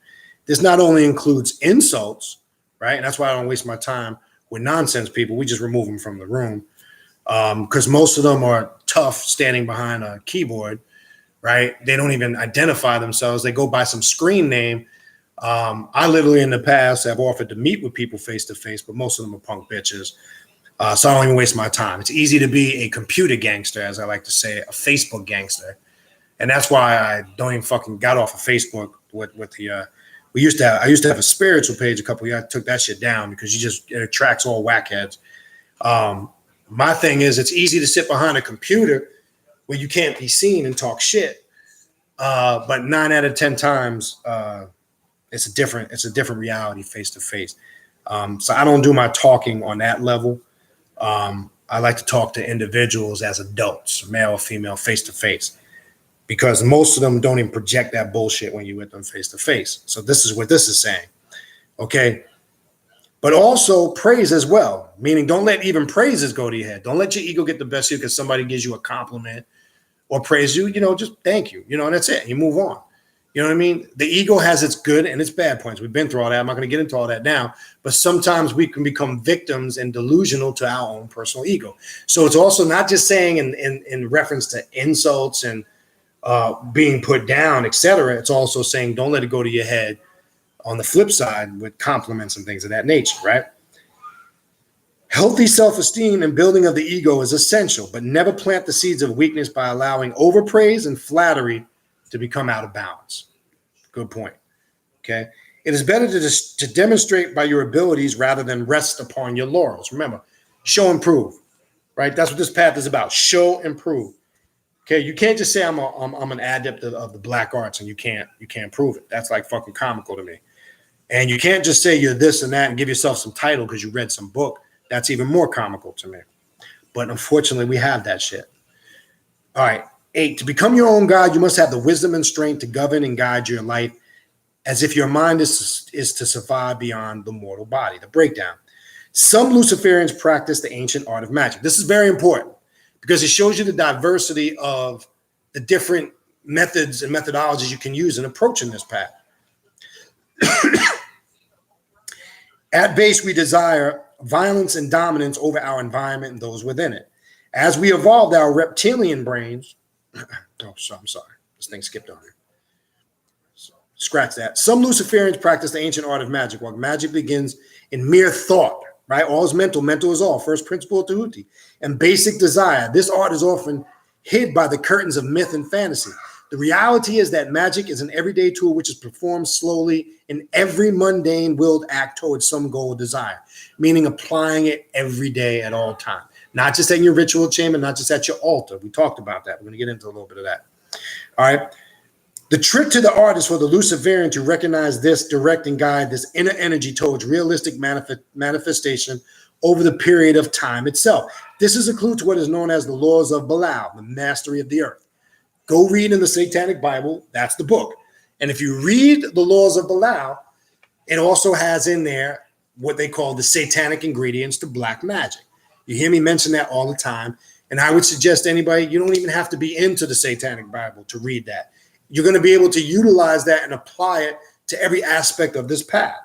[SPEAKER 1] This not only includes insults, right? And that's why I don't waste my time with nonsense people. We just remove them from the room because most of them are tough standing behind a keyboard, right? They don't even identify themselves. They go by some screen name, I literally in the past have offered to meet with people face to face, but most of them are punk bitches. So I don't even waste my time. It's easy to be a computer gangster, as I like to say, a Facebook gangster. And that's why I don't even fucking got off of Facebook with the, I used to have a spiritual page a couple of years. I took that shit down because it attracts all whackheads. My thing is it's easy to sit behind a computer where you can't be seen and talk shit. But 9 out of 10 times, it's a different reality face to face. So I don't do my talking on that level. I like to talk to individuals as adults, male or female, face to face, because most of them don't even project that bullshit when you're with them face to face. So this is what this is saying. Okay. But also praise as well, meaning don't let even praises go to your head. Don't let your ego get the best of you because somebody gives you a compliment or praise you, just thank you, and that's it. You move on. You know what I mean? The ego has its good and its bad points. We've been through all that. I'm not going to get into all that now, but sometimes we can become victims and delusional to our own personal ego. So it's also not just saying in reference to insults and being put down, etc. It's also saying don't let it go to your head on the flip side with compliments and things of that nature, right? Healthy self-esteem and building of the ego is essential, but never plant the seeds of weakness by allowing overpraise and flattery to become out of balance. Good point. Okay. It is better to demonstrate by your abilities rather than rest upon your laurels. Remember, show and prove, right? That's what this path is about. Show and prove. Okay. You can't just say I'm an adept of the black arts and you can't prove it. That's like fucking comical to me. And you can't just say you're this and that and give yourself some title because you read some book. That's even more comical to me. But unfortunately, we have that shit. All right. 8, to become your own God, you must have the wisdom and strength to govern and guide your life as if your mind is to survive beyond the mortal body. The breakdown. Some Luciferians practice the ancient art of magic. This is very important because it shows you the diversity of the different methods and methodologies you can use in approaching this path. At base, we desire violence and dominance over our environment and those within it. As we evolved our reptilian brains, I'm sorry. This thing skipped on here. So, scratch that. Some Luciferians practice the ancient art of magic, while magic begins in mere thought, right? All is mental. Mental is all. First principle of Tahuti. And basic desire. This art is often hid by the curtains of myth and fantasy. The reality is that magic is an everyday tool which is performed slowly in every mundane willed act towards some goal or desire, meaning applying it every day at all times. Not just in your ritual chamber, not just at your altar. We talked about that. We're going to get into a little bit of that. All right. The trick to the art is for the Luciferian to recognize this, direct and guide this inner energy towards realistic manifestation over the period of time itself. This is a clue to what is known as the laws of Belial, the mastery of the earth. Go read in the Satanic Bible. That's the book. And if you read the laws of Belial, it also has in there what they call the satanic ingredients to black magic. You hear me mention that all the time. And I would suggest anybody, you don't even have to be into the Satanic Bible to read that. You're going to be able to utilize that and apply it to every aspect of this path.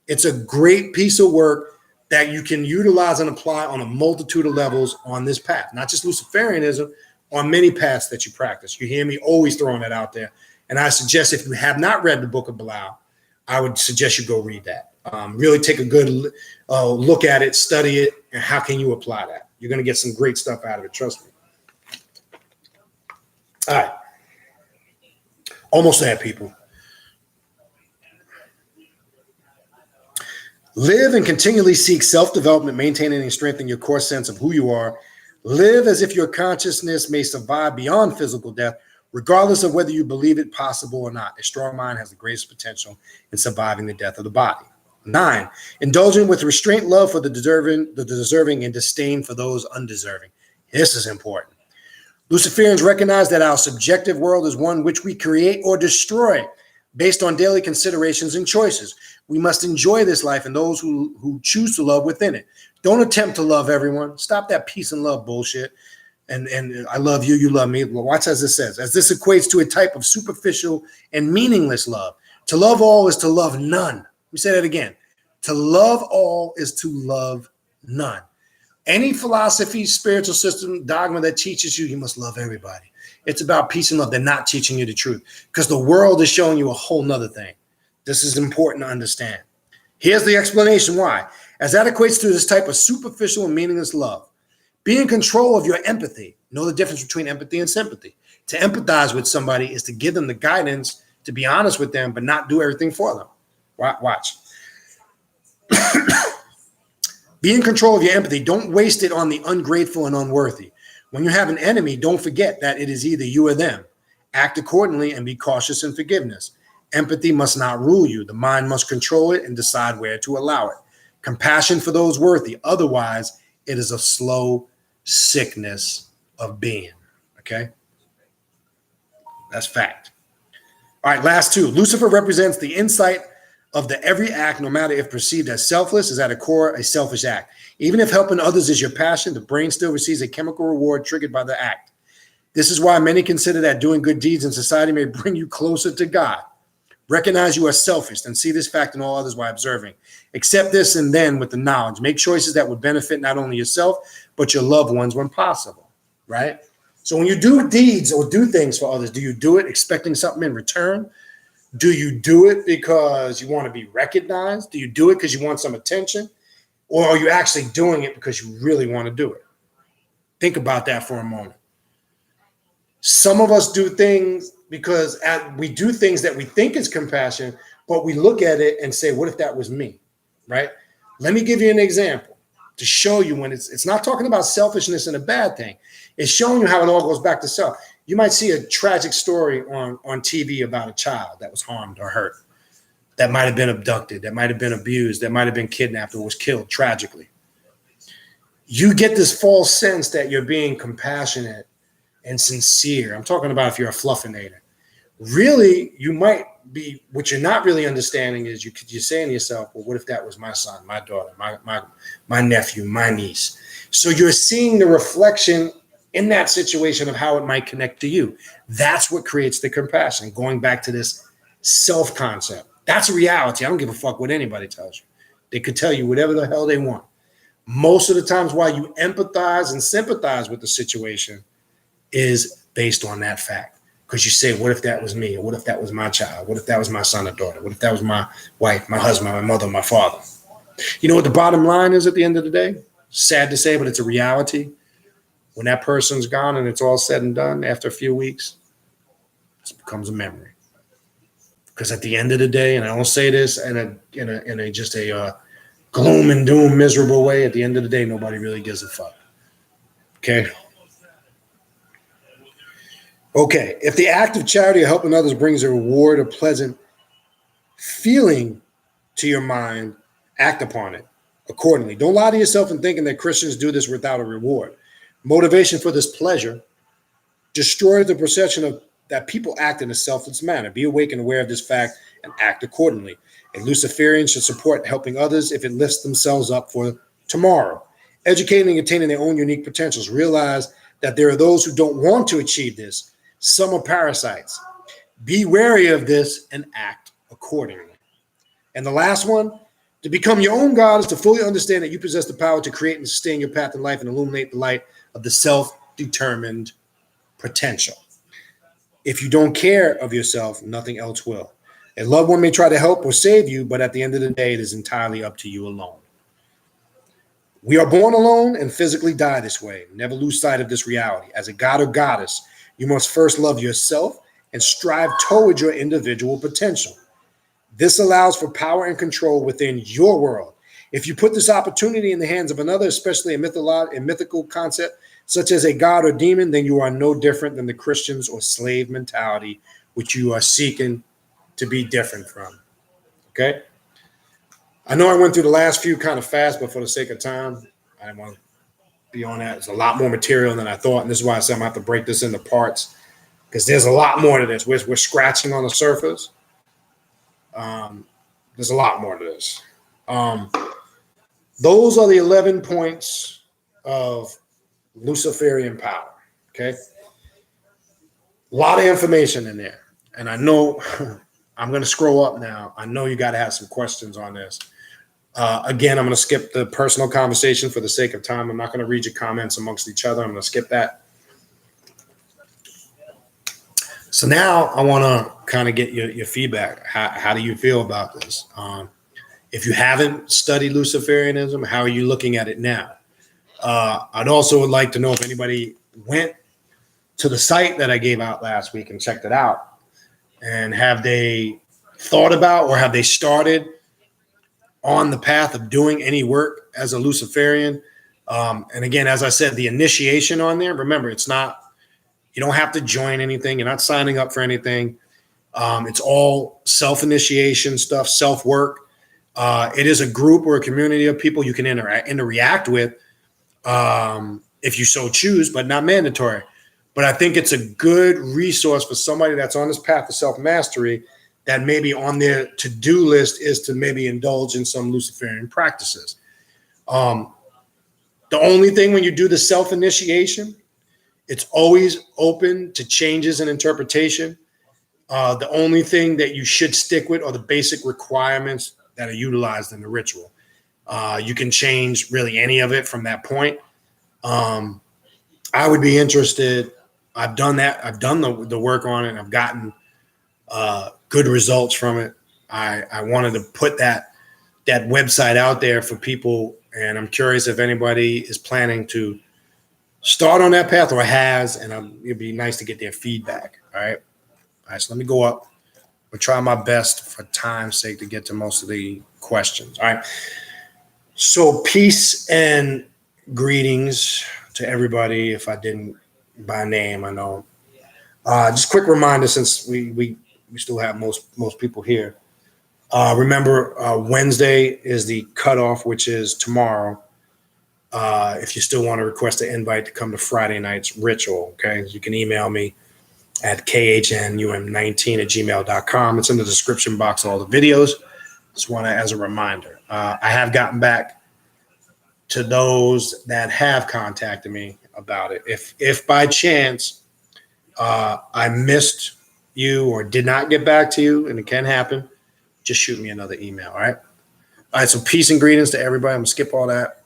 [SPEAKER 1] It's a great piece of work that you can utilize and apply on a multitude of levels on this path, not just Luciferianism, on many paths that you practice. You hear me always throwing that out there. And I suggest if you have not read the book of Belial, I would suggest you go read that. Really take a good look at it, study it, and how can you apply that? You're going to get some great stuff out of it. Trust me. All right. Almost there, people. Live and continually seek self-development, maintaining and strengthening your core sense of who you are. Live as if your consciousness may survive beyond physical death, regardless of whether you believe it possible or not. A strong mind has the greatest potential in surviving the death of the body. 9, indulging with restraint, love for the deserving, and disdain for those undeserving. This is important. Luciferians recognize that our subjective world is one which we create or destroy based on daily considerations and choices. We must enjoy this life and those who choose to love within it. Don't attempt to love everyone. Stop that peace and love bullshit. And I love you, you love me. Well, watch as this says, as this equates to a type of superficial and meaningless love. To love all is to love none. Let me say that again. To love all is to love none. Any philosophy, spiritual system, dogma that teaches you must love everybody. It's about peace and love. They're not teaching you the truth because the world is showing you a whole nother thing. This is important to understand. Here's the explanation why. As that equates to this type of superficial and meaningless love. Be in control of your empathy. Know the difference between empathy and sympathy. To empathize with somebody is to give them the guidance, to be honest with them, but not do everything for them. Watch. Be in control of your empathy. Don't waste it on the ungrateful and unworthy. When you have an enemy, don't forget that it is either you or them. Act accordingly and be cautious in forgiveness. Empathy must not rule you. The mind must control it and decide where to allow it. Compassion for those worthy. Otherwise, it is a slow sickness of being. Okay? That's fact. All right, last two. Lucifer represents the insight of the every act, no matter if perceived as selfless, is at a core a selfish act. Even if helping others is your passion, the brain still receives a chemical reward triggered by the act. This is why many consider that doing good deeds in society may bring you closer to God. Recognize you are selfish and see this fact in all others while observing. Accept this and then with the knowledge. Make choices that would benefit not only yourself, but your loved ones when possible, right? So when you do deeds or do things for others, do you do it expecting something in return? Do you do it because you want to be recognized? Do you do it because you want some attention? Or are you actually doing it because you really want to do it? Think about that for a moment. Some of us do things because we do things that we think is compassion, but we look at it and say, what if that was me, right? Let me give you an example to show you when it's not talking about selfishness and a bad thing. It's showing you how it all goes back to self. You might see a tragic story on TV about a child that was harmed or hurt, that might have been abducted, that might have been abused, that might have been kidnapped or was killed tragically. You get this false sense that you're being compassionate and sincere. I'm talking about if you're a fluffinator. Really, you might be, what you're not really understanding is you're saying to yourself, well, what if that was my son, my daughter, my nephew, my niece? So you're seeing the reflection in that situation of how it might connect to you. That's what creates the compassion. Going back to this self-concept. That's a reality. I don't give a fuck what anybody tells you. They could tell you whatever the hell they want. Most of the times why you empathize and sympathize with the situation is based on that fact. Because you say, what if that was me? Or what if that was my child? What if that was my son or daughter? What if that was my wife, my husband, my mother, my father? You know what the bottom line is at the end of the day? Sad to say, but it's a reality. When that person's gone and it's all said and done after a few weeks, it becomes a memory. Because at the end of the day, and I don't say this in a just a gloom and doom, miserable way. At the end of the day, nobody really gives a fuck. Okay. Okay. If the act of charity or helping others brings a reward or pleasant feeling to your mind, act upon it accordingly. Don't lie to yourself in thinking that Christians do this without a reward. Motivation for this pleasure destroys the perception of that people act in a selfless manner. Be awake and aware of this fact and act accordingly. A Luciferian should support helping others if it lifts themselves up for tomorrow. Educating and attaining their own unique potentials. Realize that there are those who don't want to achieve this. Some are parasites. Be wary of this and act accordingly. And the last one, to become your own God is to fully understand that you possess the power to create and sustain your path in life and illuminate the light of the self-determined potential. If you don't care of yourself, nothing else will. A loved one may try to help or save you, but at the end of the day, it is entirely up to you alone. We are born alone and physically die this way. Never lose sight of this reality. As a god or goddess, you must first love yourself and strive towards your individual potential. This allows for power and control within your world. If you put this opportunity in the hands of another, especially a mythical concept, such as a god or demon, then you are no different than the Christians or slave mentality, which you are seeking to be different from. Okay? I know I went through the last few kind of fast, but for the sake of time, I didn't want to be on that. It's a lot more material than I thought, and this is why I said I'm going to have to break this into parts, because there's a lot more to this. We're scratching on the surface. There's a lot more to this. Those are the 11 points of Luciferian power. Okay. A lot of information in there. And I know I'm going to scroll up now. I know you got to have some questions on this. Again, I'm going to skip the personal conversation for the sake of time. I'm not going to read your comments amongst each other. I'm going to skip that. So now I want to kind of get your feedback. How do you feel about this? If you haven't studied Luciferianism, how are you looking at it now? I'd also would like to know if anybody went to the site that I gave out last week and checked it out, and have they thought about or have they started on the path of doing any work as a Luciferian? And again, as I said, the initiation on there, remember, it's not, you don't have to join anything. You're not signing up for anything. It's all self-initiation stuff, self-work. It is a group or a community of people you can interact with if you so choose, but not mandatory. But I think it's a good resource for somebody that's on this path of self-mastery that maybe on their to-do list is to maybe indulge in some Luciferian practices. The only thing when you do the self-initiation, it's always open to changes in interpretation. The only thing that you should stick with are the basic requirements that are utilized in the ritual. You can change really any of it from that point. I would be interested. I've done that. I've done the work on it. I've gotten good results from it. I wanted to put that website out there for people, and I'm curious if anybody is planning to start on that path or has, and it'd be nice to get their feedback. All right. So let me go up. I'll try my best for time's sake to get to most of the questions. All right. So peace and greetings to everybody. If I didn't by name, I know. Just quick reminder, since we still have most people here. Remember, Wednesday is the cutoff, which is tomorrow. If you still want to request an invite to come to Friday night's ritual, okay, you can email me at khnum19@gmail.com. It's in the description box of all the videos. Just want to, as a reminder, I have gotten back to those that have contacted me about it. If by chance I missed you or did not get back to you, and it can happen, just shoot me another email. All right. All right. So peace and greetings to everybody. I'm gonna skip all that.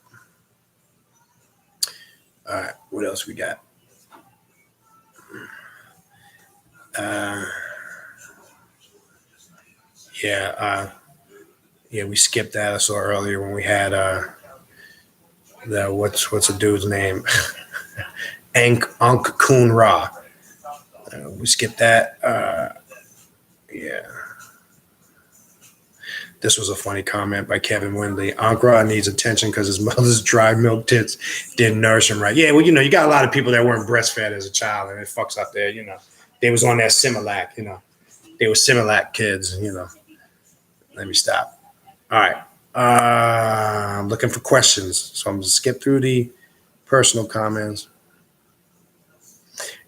[SPEAKER 1] All right. What else we got? We skipped that. I saw earlier when we had the what's a dude's name? Ankh Kun Ra. We skipped that. This was a funny comment by Kevin Windley. Ankh Ra needs attention because his mother's dry milk tits didn't nourish him right. Yeah, well, you got a lot of people that weren't breastfed as a child, and it fucks up there. They was on that Similac. They were Similac kids. Let me stop. All right. I'm looking for questions, so I'm gonna skip through the personal comments.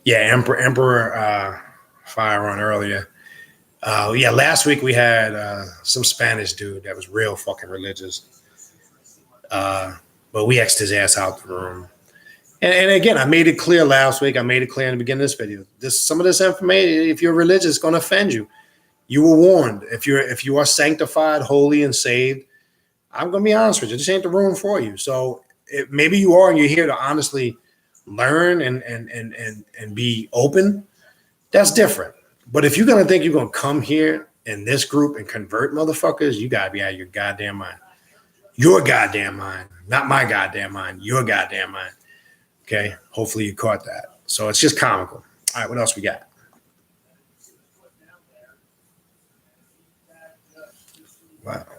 [SPEAKER 1] Yeah, Emperor Fire on earlier. Last week we had some Spanish dude that was real fucking religious. But we X'd his ass out the room. And again, I made it clear last week. I made it clear in the beginning of this video. Some of this information, if you're religious, is going to offend you. You were warned. If you are sanctified, holy, and saved, I'm going to be honest with you. This ain't the room for you. So maybe you are, and you're here to honestly learn and be open. That's different. But if you're going to think you're going to come here in this group and convert motherfuckers, you got to be out of your goddamn mind. Your goddamn mind. Not my goddamn mind. Your goddamn mind. Okay? Hopefully you caught that. So it's just comical. All right, what else we got?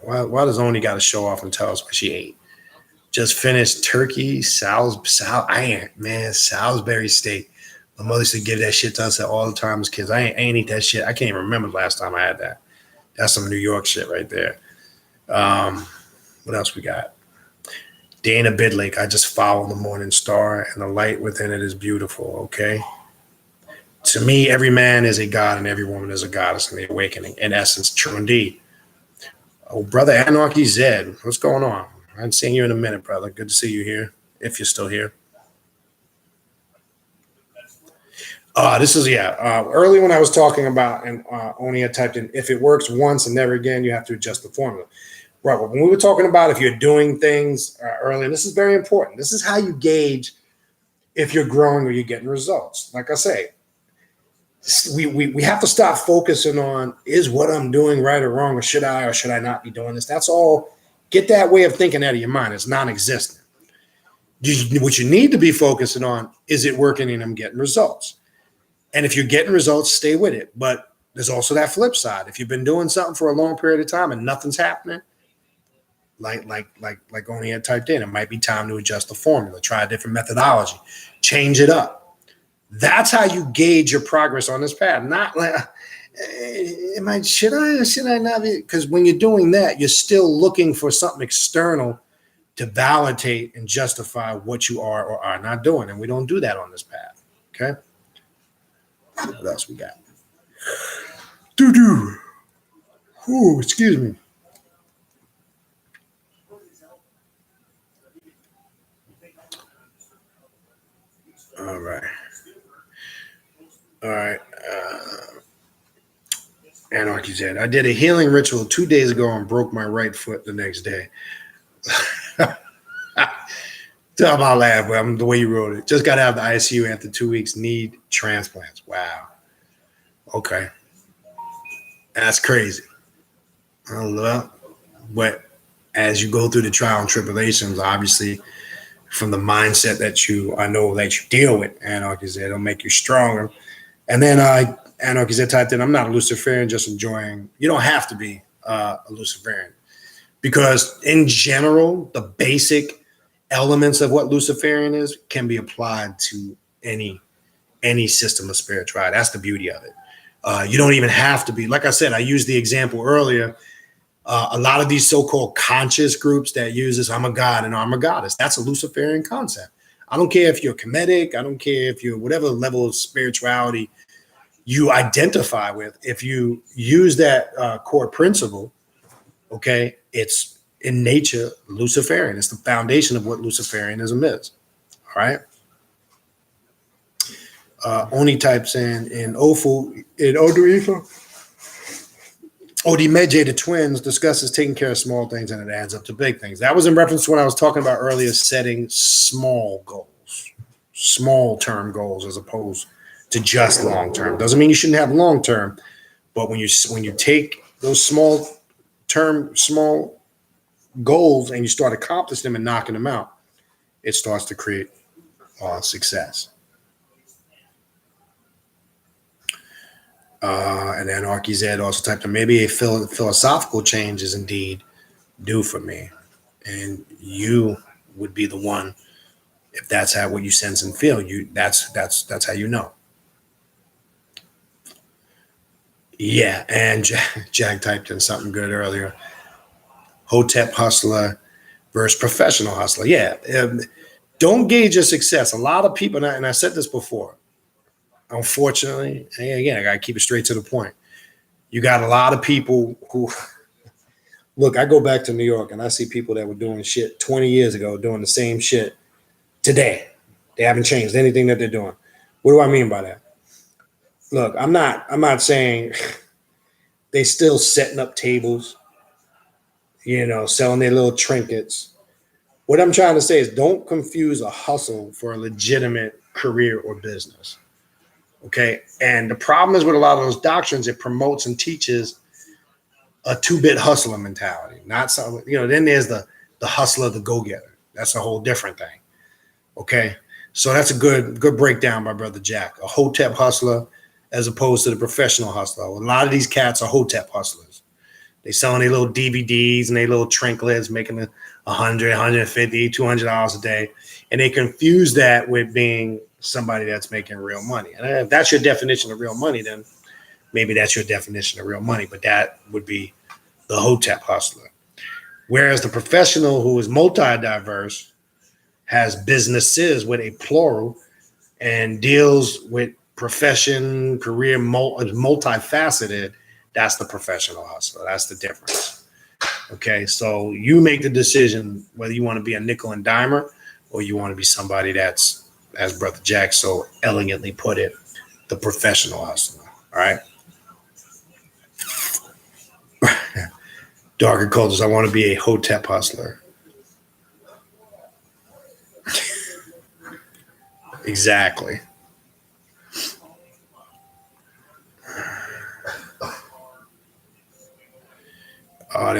[SPEAKER 1] Why does Oni got to show off and tell us what she ate? Just finished turkey, Salisbury steak. My mother used to give that shit to us all the time as kids. I ain't eat that shit. I can't even remember the last time I had that. That's some New York shit right there. What else we got? Dana Bidlake. I just follow the morning star, and the light within it is beautiful. Okay. To me, every man is a god, and every woman is a goddess in the awakening. In essence, true indeed. Oh, brother Anarchy Zed, what's going on? I haven't seen you in a minute, brother. Good to see you here, if you're still here. This is, early when I was talking about, and only I typed in, if it works once and never again, you have to adjust the formula. Right, but when we were talking about if you're doing things early, and this is very important. This is how you gauge if you're growing or you're getting results. Like I say, we have to stop focusing on is what I'm doing right or wrong, or should I not be doing this. That's all. Get that way of thinking out of your mind. It's non-existent. What you need to be focusing on is it working and I'm getting results. And if you're getting results, stay with it. But there's also that flip side. If you've been doing something for a long period of time and nothing's happening, like Oni had typed in, it might be time to adjust the formula, try a different methodology, change it up. That's how you gauge your progress on this path. Not like, should I not be? Because when you're doing that, you're still looking for something external to validate and justify what you are or are not doing. And we don't do that on this path. Okay. What else we got? Ooh, excuse me. All right. All right. Anarchy said, I did a healing ritual 2 days ago and broke my right foot the next day. Tell my laugh, but the way you wrote it. Just got out of the ICU after 2 weeks, need transplants. Wow. Okay. That's crazy. But as you go through the trial and tribulations, obviously, from the mindset that I know that you deal with, Anarchy said, it'll make you stronger. And then Anarchy said, typed in, I'm not a Luciferian, just enjoying. You don't have to be a Luciferian. Because in general, the basic elements of what Luciferian is can be applied to any system of spirituality. That's the beauty of it. You don't even have to be, like I said, I used the example earlier. A lot of these so-called conscious groups that use this, I'm a god and I'm a goddess. That's a Luciferian concept. I don't care if you're Kemetic. I don't care if you're whatever level of spirituality you identify with. If you use that core principle, okay, it's in nature Luciferian. It's the foundation of what Luciferianism is. All right. Oni types in Ofu, in Oduifa, Odimeje, the twins, discusses taking care of small things and it adds up to big things. That was in reference to what I was talking about earlier, setting small goals, small term goals as opposed to just long term. Doesn't mean you shouldn't have long term, but when you take those small goals and you start accomplishing them and knocking them out, it starts to create success. And then Arky Zed also typed in, maybe a philosophical change is indeed due for me. And you would be the one, if that's what you sense and feel, that's how you know. Yeah, and Jack typed in something good earlier. Hotep hustler versus professional hustler. Yeah, don't gauge your success. A lot of people, and I said this before, unfortunately, and again, I got to keep it straight to the point. You got a lot of people who, look, I go back to New York and I see people that were doing shit 20 years ago doing the same shit today. They haven't changed anything that they're doing. What do I mean by that? Look, I'm not saying they still setting up tables, selling their little trinkets. What I'm trying to say is don't confuse a hustle for a legitimate career or business. Okay. And the problem is with a lot of those doctrines, it promotes and teaches a 2-bit hustler mentality. Not something, then there's the hustler, the go-getter. That's a whole different thing. Okay. So that's a good breakdown by Brother Jack. A Hotep hustler as opposed to the professional hustler. A lot of these cats are Hotep hustlers. They selling their little DVDs and their little trinklets, making $100, $150, $200 a day. And they confuse that with being somebody that's making real money. And if that's your definition of real money, then maybe that's your definition of real money. But that would be the Hotep hustler. Whereas the professional who is multi-diverse has businesses with a plural and deals with profession, career, multifaceted, that's the professional hustler. That's the difference. Okay, so you make the decision whether you want to be a nickel and dimer or you want to be somebody that's, as Brother Jack so elegantly put it, the professional hustler. All right. Darker cultures, I want to be a Hotep hustler. Exactly.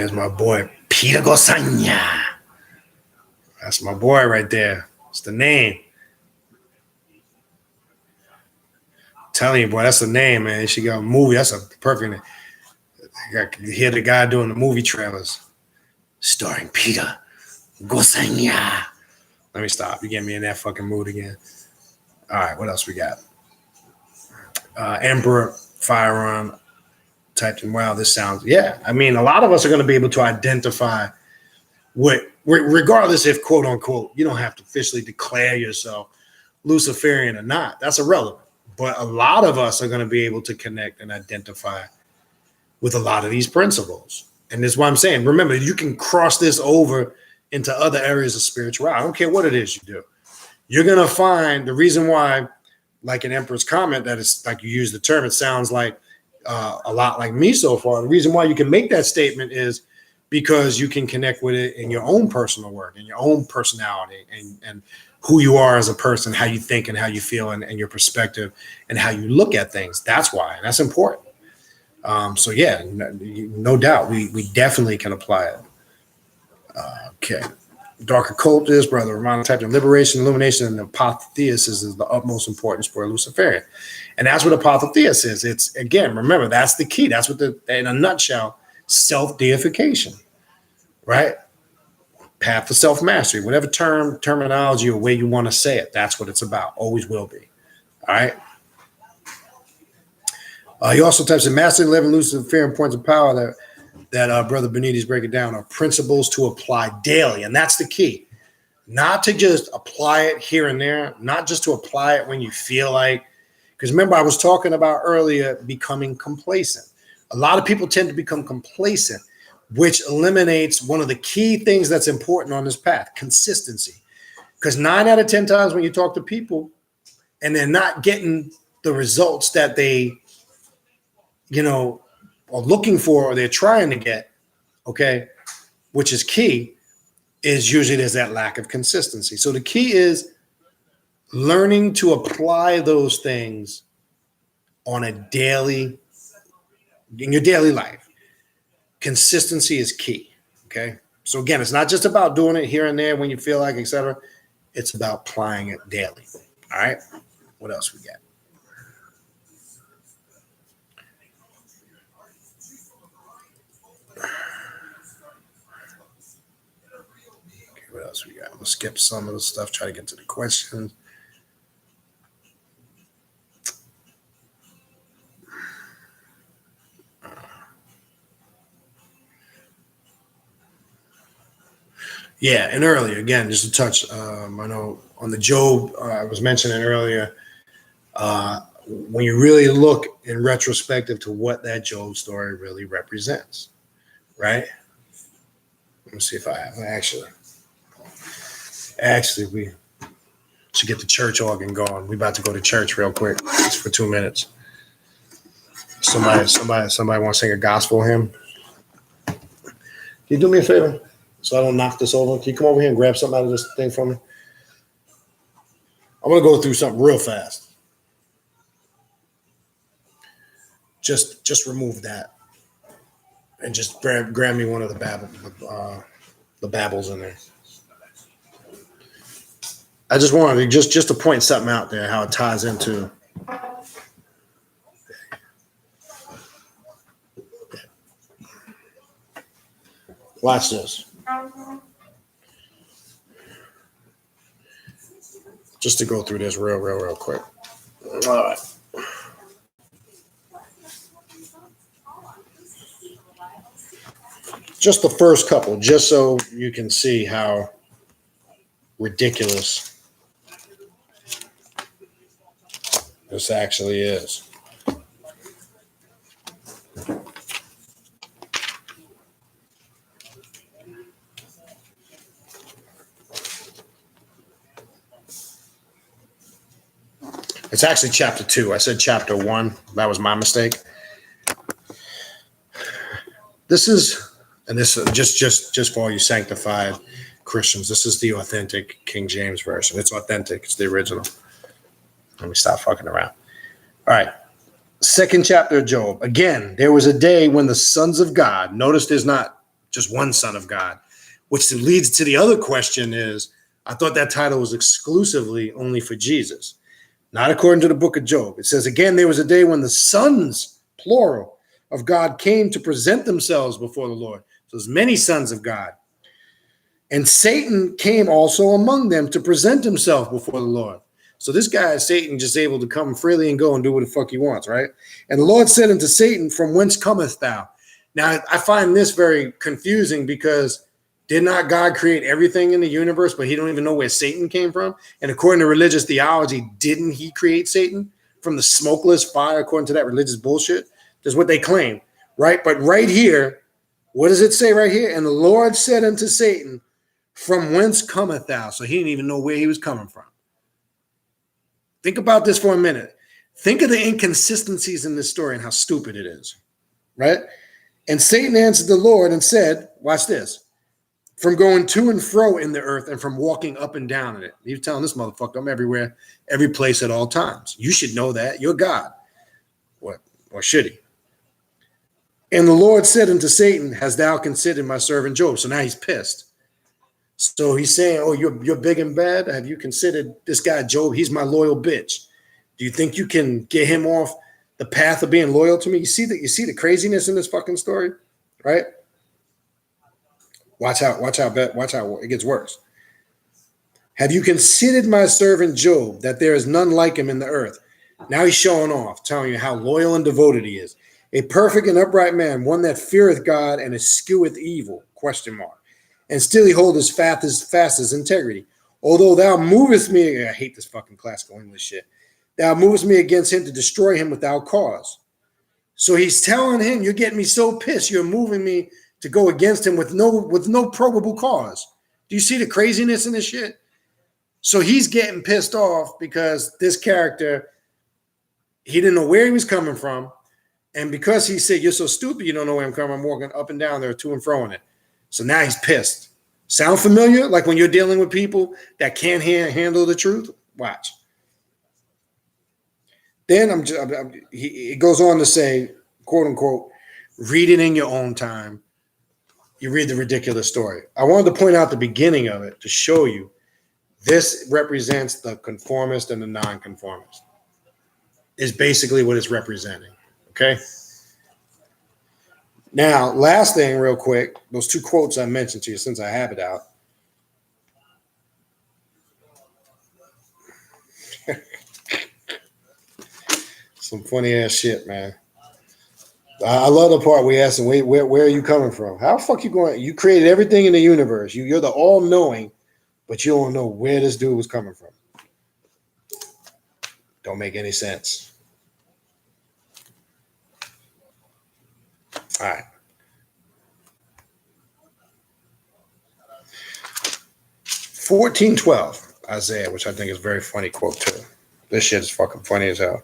[SPEAKER 1] there's my boy, Peter Gosanya. That's my boy right there. It's the name. I'm telling you, boy, that's the name, man. She got a movie. That's a perfect name. I can hear the guy doing the movie trailers. Starring Peter Gosanya. Let me stop. You get me in that fucking mood again. All right, what else we got? Emperor firearm typed in. Wow, this sounds. Yeah, I mean, a lot of us are going to be able to identify what, regardless if quote unquote, you don't have to officially declare yourself Luciferian or not. That's irrelevant. But a lot of us are going to be able to connect and identify with a lot of these principles. And that's why I'm saying, remember, you can cross this over into other areas of spirituality. I don't care what it is you do. You're going to find the reason why, like in Emperor's comment, that it's like you use the term, it sounds like a lot like me so far. The reason why you can make that statement is because you can connect with it in your own personal work, in your own personality, and who you are as a person, how you think and how you feel, and your perspective and how you look at things. That's why, and that's important. So yeah, no doubt, we definitely can apply it. Okay. Dark occultist, brother Romano typed in liberation, illumination, and apotheosis is the utmost importance for a Luciferian. And that's what apotheosis is. It's, again, remember, that's the key. That's what in a nutshell, self-deification, right? Path to self-mastery, whatever terminology or way you want to say it, that's what it's about. Always will be. All right. He also types in mastering 11 Luciferian points of power that Brother Benitez break it down are principles to apply daily. And that's the key. Not to just apply it here and there, not just to apply it when you feel like, because remember, I was talking about earlier becoming complacent. A lot of people tend to become complacent, which eliminates one of the key things that's important on this path, consistency. Because 9 out of 10 times when you talk to people and they're not getting the results that they, are looking for or they're trying to get, okay, which is key, is usually there's that lack of consistency. So the key is learning to apply those things on a daily, in your daily life. Consistency is key, okay? So again, it's not just about doing it here and there when you feel like, etc. It's about applying it daily, all right? What else we got? What else we got? I'm gonna skip some of the stuff, try to get to the questions. Yeah, and earlier, again, just to touch, I know on the Job, I was mentioning earlier, when you really look in retrospective to what that Job story really represents, right? Let me see if I have, Actually, we should get the church organ going. We about to go to church real quick, just for 2 minutes. Somebody want to sing a gospel hymn? Can you do me a favor, so I don't knock this over? Can you come over here and grab something out of this thing for me? I'm gonna go through something real fast. Just remove that, and just grab me one of the babbles in there. I just wanted to just to point something out there, how it ties into. Watch this. Just to go through this real quick. All right. Just the first couple, just so you can see how ridiculous this actually is. It's actually chapter 2. I said chapter 1. That was my mistake. This is, and this just for all you sanctified Christians, this is the authentic King James version. It's authentic. It's the original. Let me stop fucking around. All right. Second chapter of Job. Again, there was a day when the sons of God, notice there's not just one son of God, which leads to the other question is, I thought that title was exclusively only for Jesus. Not according to the book of Job. It says, again, there was a day when the sons, plural, of God came to present themselves before the Lord. So there's many sons of God. And Satan came also among them to present himself before the Lord. So this guy, Satan, just able to come freely and go and do what the fuck he wants, right? And the Lord said unto Satan, from whence comest thou? Now, I find this very confusing because did not God create everything in the universe, but he don't even know where Satan came from? And according to religious theology, didn't he create Satan from the smokeless fire, according to that religious bullshit? That's what they claim, right? But right here, what does it say right here? And the Lord said unto Satan, from whence cometh thou? So he didn't even know where he was coming from. Think about this for a minute. Think of the inconsistencies in this story and how stupid it is, right? And Satan answered the Lord and said, watch this, from going to and fro in the earth and from walking up and down in it. He's telling this motherfucker, I'm everywhere, every place at all times. You should know that. You're God. What? Or should he? And the Lord said unto Satan, hast thou considered my servant Job? So now he's pissed. So he's saying, oh, you're big and bad? Have you considered this guy Job? He's my loyal bitch. Do you think you can get him off the path of being loyal to me? You see the craziness in this fucking story, right? Watch out, it gets worse. Have you considered my servant Job, that there is none like him in the earth? Now he's showing off, telling you how loyal and devoted he is. A perfect and upright man, one that feareth God and escheweth evil, ? And still he holdeth fast his integrity. Although thou movest me, I hate this fucking classical English shit. Thou movest me against him to destroy him without cause. So he's telling him, you're getting me so pissed, you're moving me to go against him with no probable cause. Do you see the craziness in this shit? So he's getting pissed off because this character, he didn't know where he was coming from. And because he said, you're so stupid, you don't know where I'm coming, I'm walking up and down there to and fro in it. So now he's pissed. Sound familiar? Like when you're dealing with people that can't handle the truth? Watch. Then he goes on to say, quote unquote, read it in your own time. You read the ridiculous story. I wanted to point out the beginning of it to show you this represents the conformist and the nonconformist. Is basically what it's representing. Okay? Now, last thing real quick, those two quotes I mentioned to you since I have it out. Some funny ass shit, man. I love the part we asked him, wait, where are you coming from? How the fuck you going? You created everything in the universe. You're the all-knowing, but you don't know where this dude was coming from. Don't make any sense. All right. 14:12, Isaiah, which I think is a very funny quote too. This shit is fucking funny as hell.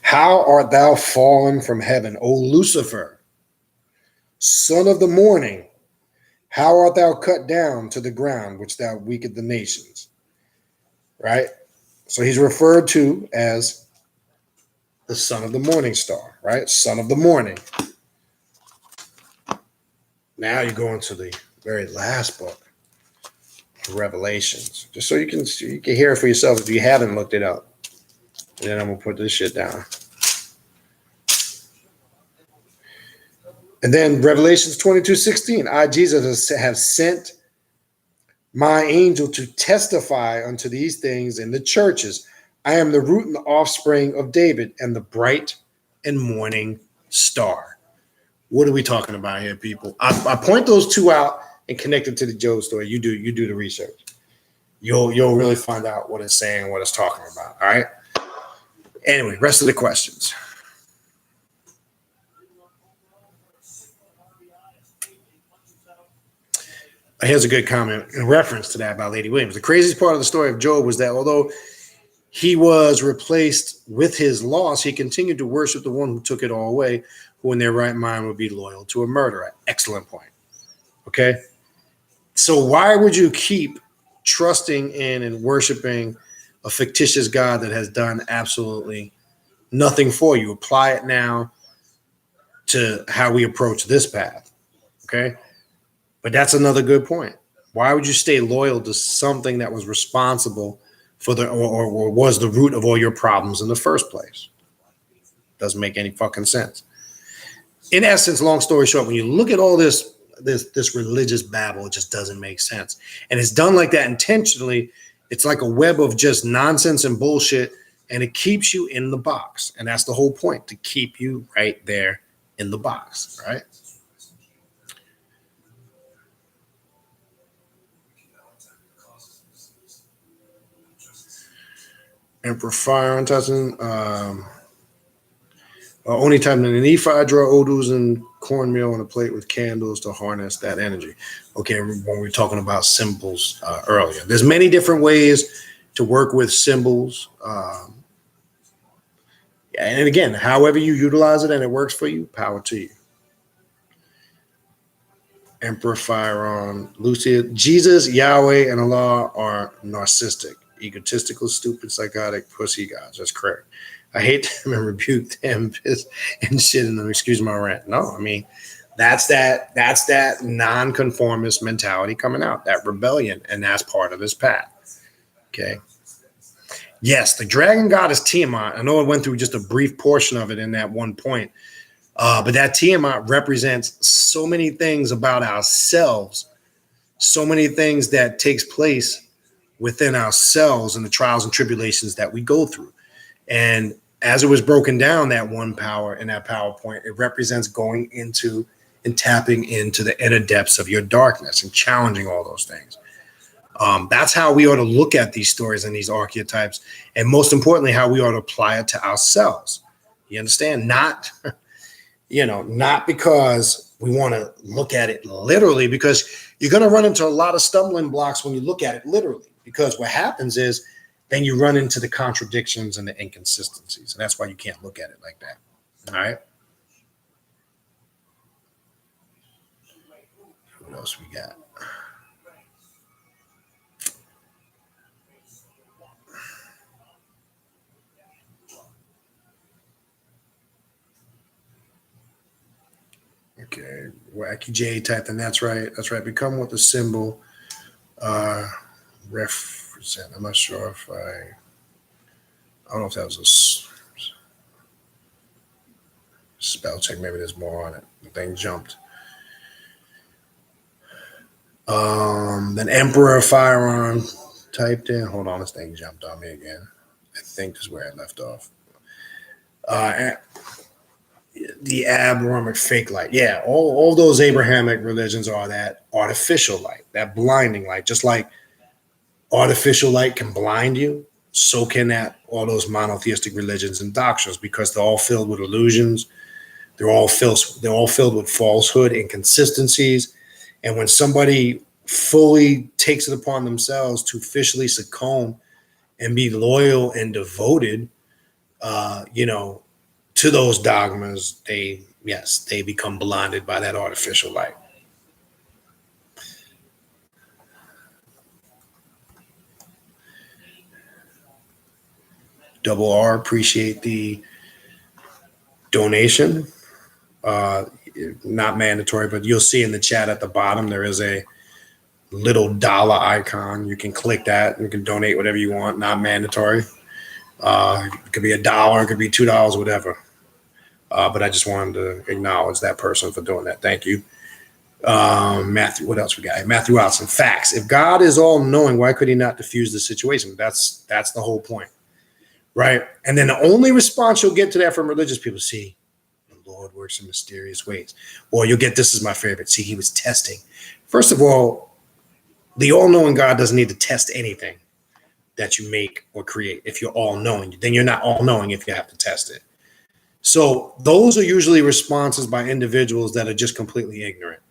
[SPEAKER 1] How art thou fallen from heaven, O Lucifer, son of the morning? How art thou cut down to the ground, which thou weakest the nations? Right? So he's referred to as the son of the morning star, right? Son of the morning. Now you go into the very last book, Revelations, just so you can hear it for yourself if you haven't looked it up. And then I'm going to put this shit down. And then Revelations 22:16, I, Jesus, have sent my angel to testify unto these things in the churches. I am the root and the offspring of David and the bright and morning star. What are we talking about here, people? I point those two out and connect it to the Job story. You do the research. You'll really find out what it's saying, what it's talking about. All right. Anyway, rest of the questions. Here's a good comment in reference to that by Lady Williams. The craziest part of the story of Job was that although he was replaced with his loss, he continued to worship the one who took it all away, who in their right mind would be loyal to a murderer. Excellent point. Okay? So why would you keep trusting in and worshiping a fictitious God that has done absolutely nothing for you. Apply it now to how we approach this path. Okay. But that's another good point. Why would you stay loyal to something that was responsible for or was the root of all your problems in the first place? Doesn't make any fucking sense. In essence, long story short, when you look at all this religious babble, it just doesn't make sense. And it's done like that intentionally. It's like a web of just nonsense and bullshit, and it keeps you in the box. And that's the whole point, to keep you right there in the box, right? Emperor Fire on Tessin. Only time in the Nephi, I draw odors and cornmeal on a plate with candles to harness that energy. Okay, when we were talking about symbols earlier, there's many different ways to work with symbols. And again, however you utilize it and it works for you, power to you. Emperor Fire on Lucia. Jesus, Yahweh, and Allah are narcissistic, egotistical, stupid, psychotic, pussy gods. That's correct. I hate them and rebuke them, piss and shit in them. Excuse my rant. No, I mean, that's that nonconformist mentality coming out, that rebellion, and that's part of his path. Okay. Yes, the dragon goddess Tiamat. I know I went through just a brief portion of it in that one point, but that Tiamat represents so many things about ourselves, so many things that takes place within ourselves and the trials and tribulations that we go through. And as it was broken down, that one power in that PowerPoint, it represents going into and tapping into the inner depths of your darkness and challenging all those things. That's how we ought to look at these stories and these archetypes. And most importantly, how we ought to apply it to ourselves. You understand? Not because we want to look at it literally, because you're going to run into a lot of stumbling blocks when you look at it literally, because what happens is then you run into the contradictions and the inconsistencies. And that's why you can't look at it like that. All right. What else we got? Okay. Wacky J type, and that's right. That's right. Become what the symbol represent. I'm not sure if I don't know if that was a spell check. Maybe there's more on it. The thing jumped. Then Emperor Firearm typed in. Hold on, this thing jumped on me again. I think this is where I left off. The Abrahamic fake light. Yeah, all those Abrahamic religions are that artificial light, that blinding light. Just like artificial light can blind you, so can all those monotheistic religions and doctrines, because they're all filled with illusions. They're all filled with falsehood, inconsistencies. And when somebody fully takes it upon themselves to officially succumb and be loyal and devoted, to those dogmas, they become blinded by that artificial light. Double R, appreciate the donation. Not mandatory, but you'll see in the chat at the bottom there is a little dollar icon. You can click that. You can donate whatever you want. Not mandatory. It could be $1, it could be $2, whatever. But I just wanted to acknowledge that person for doing that. Thank you. Matthew, what else we got? Matthew Watson. Facts. If God is all knowing, why could he not diffuse the situation? That's the whole point. Right. And then the only response you'll get to that from religious people, see, the Lord works in mysterious ways. Or you'll get, this is my favorite. See, he was testing. First of all, the all-knowing God doesn't need to test anything that you make or create. If you're all-knowing, then you're not all-knowing if you have to test it. So those are usually responses by individuals that are just completely ignorant.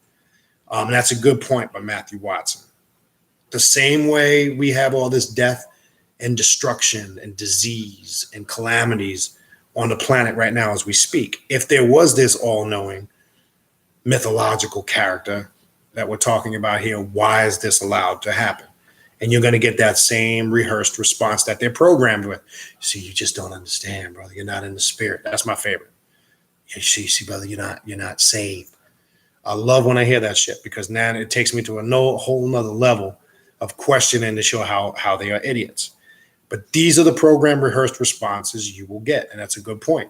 [SPEAKER 1] And that's a good point by Matthew Watson. The same way we have all this death and destruction and disease and calamities on the planet right now as we speak. If there was this all-knowing mythological character that we're talking about here, why is this allowed to happen? And you're going to get that same rehearsed response that they're programmed with. See, you just don't understand, brother. You're not in the spirit. That's my favorite. You see, brother, you're not saved. I love when I hear that shit, because now it takes me to a whole nother level of questioning to show how they are idiots. But these are the program rehearsed responses you will get. And that's a good point.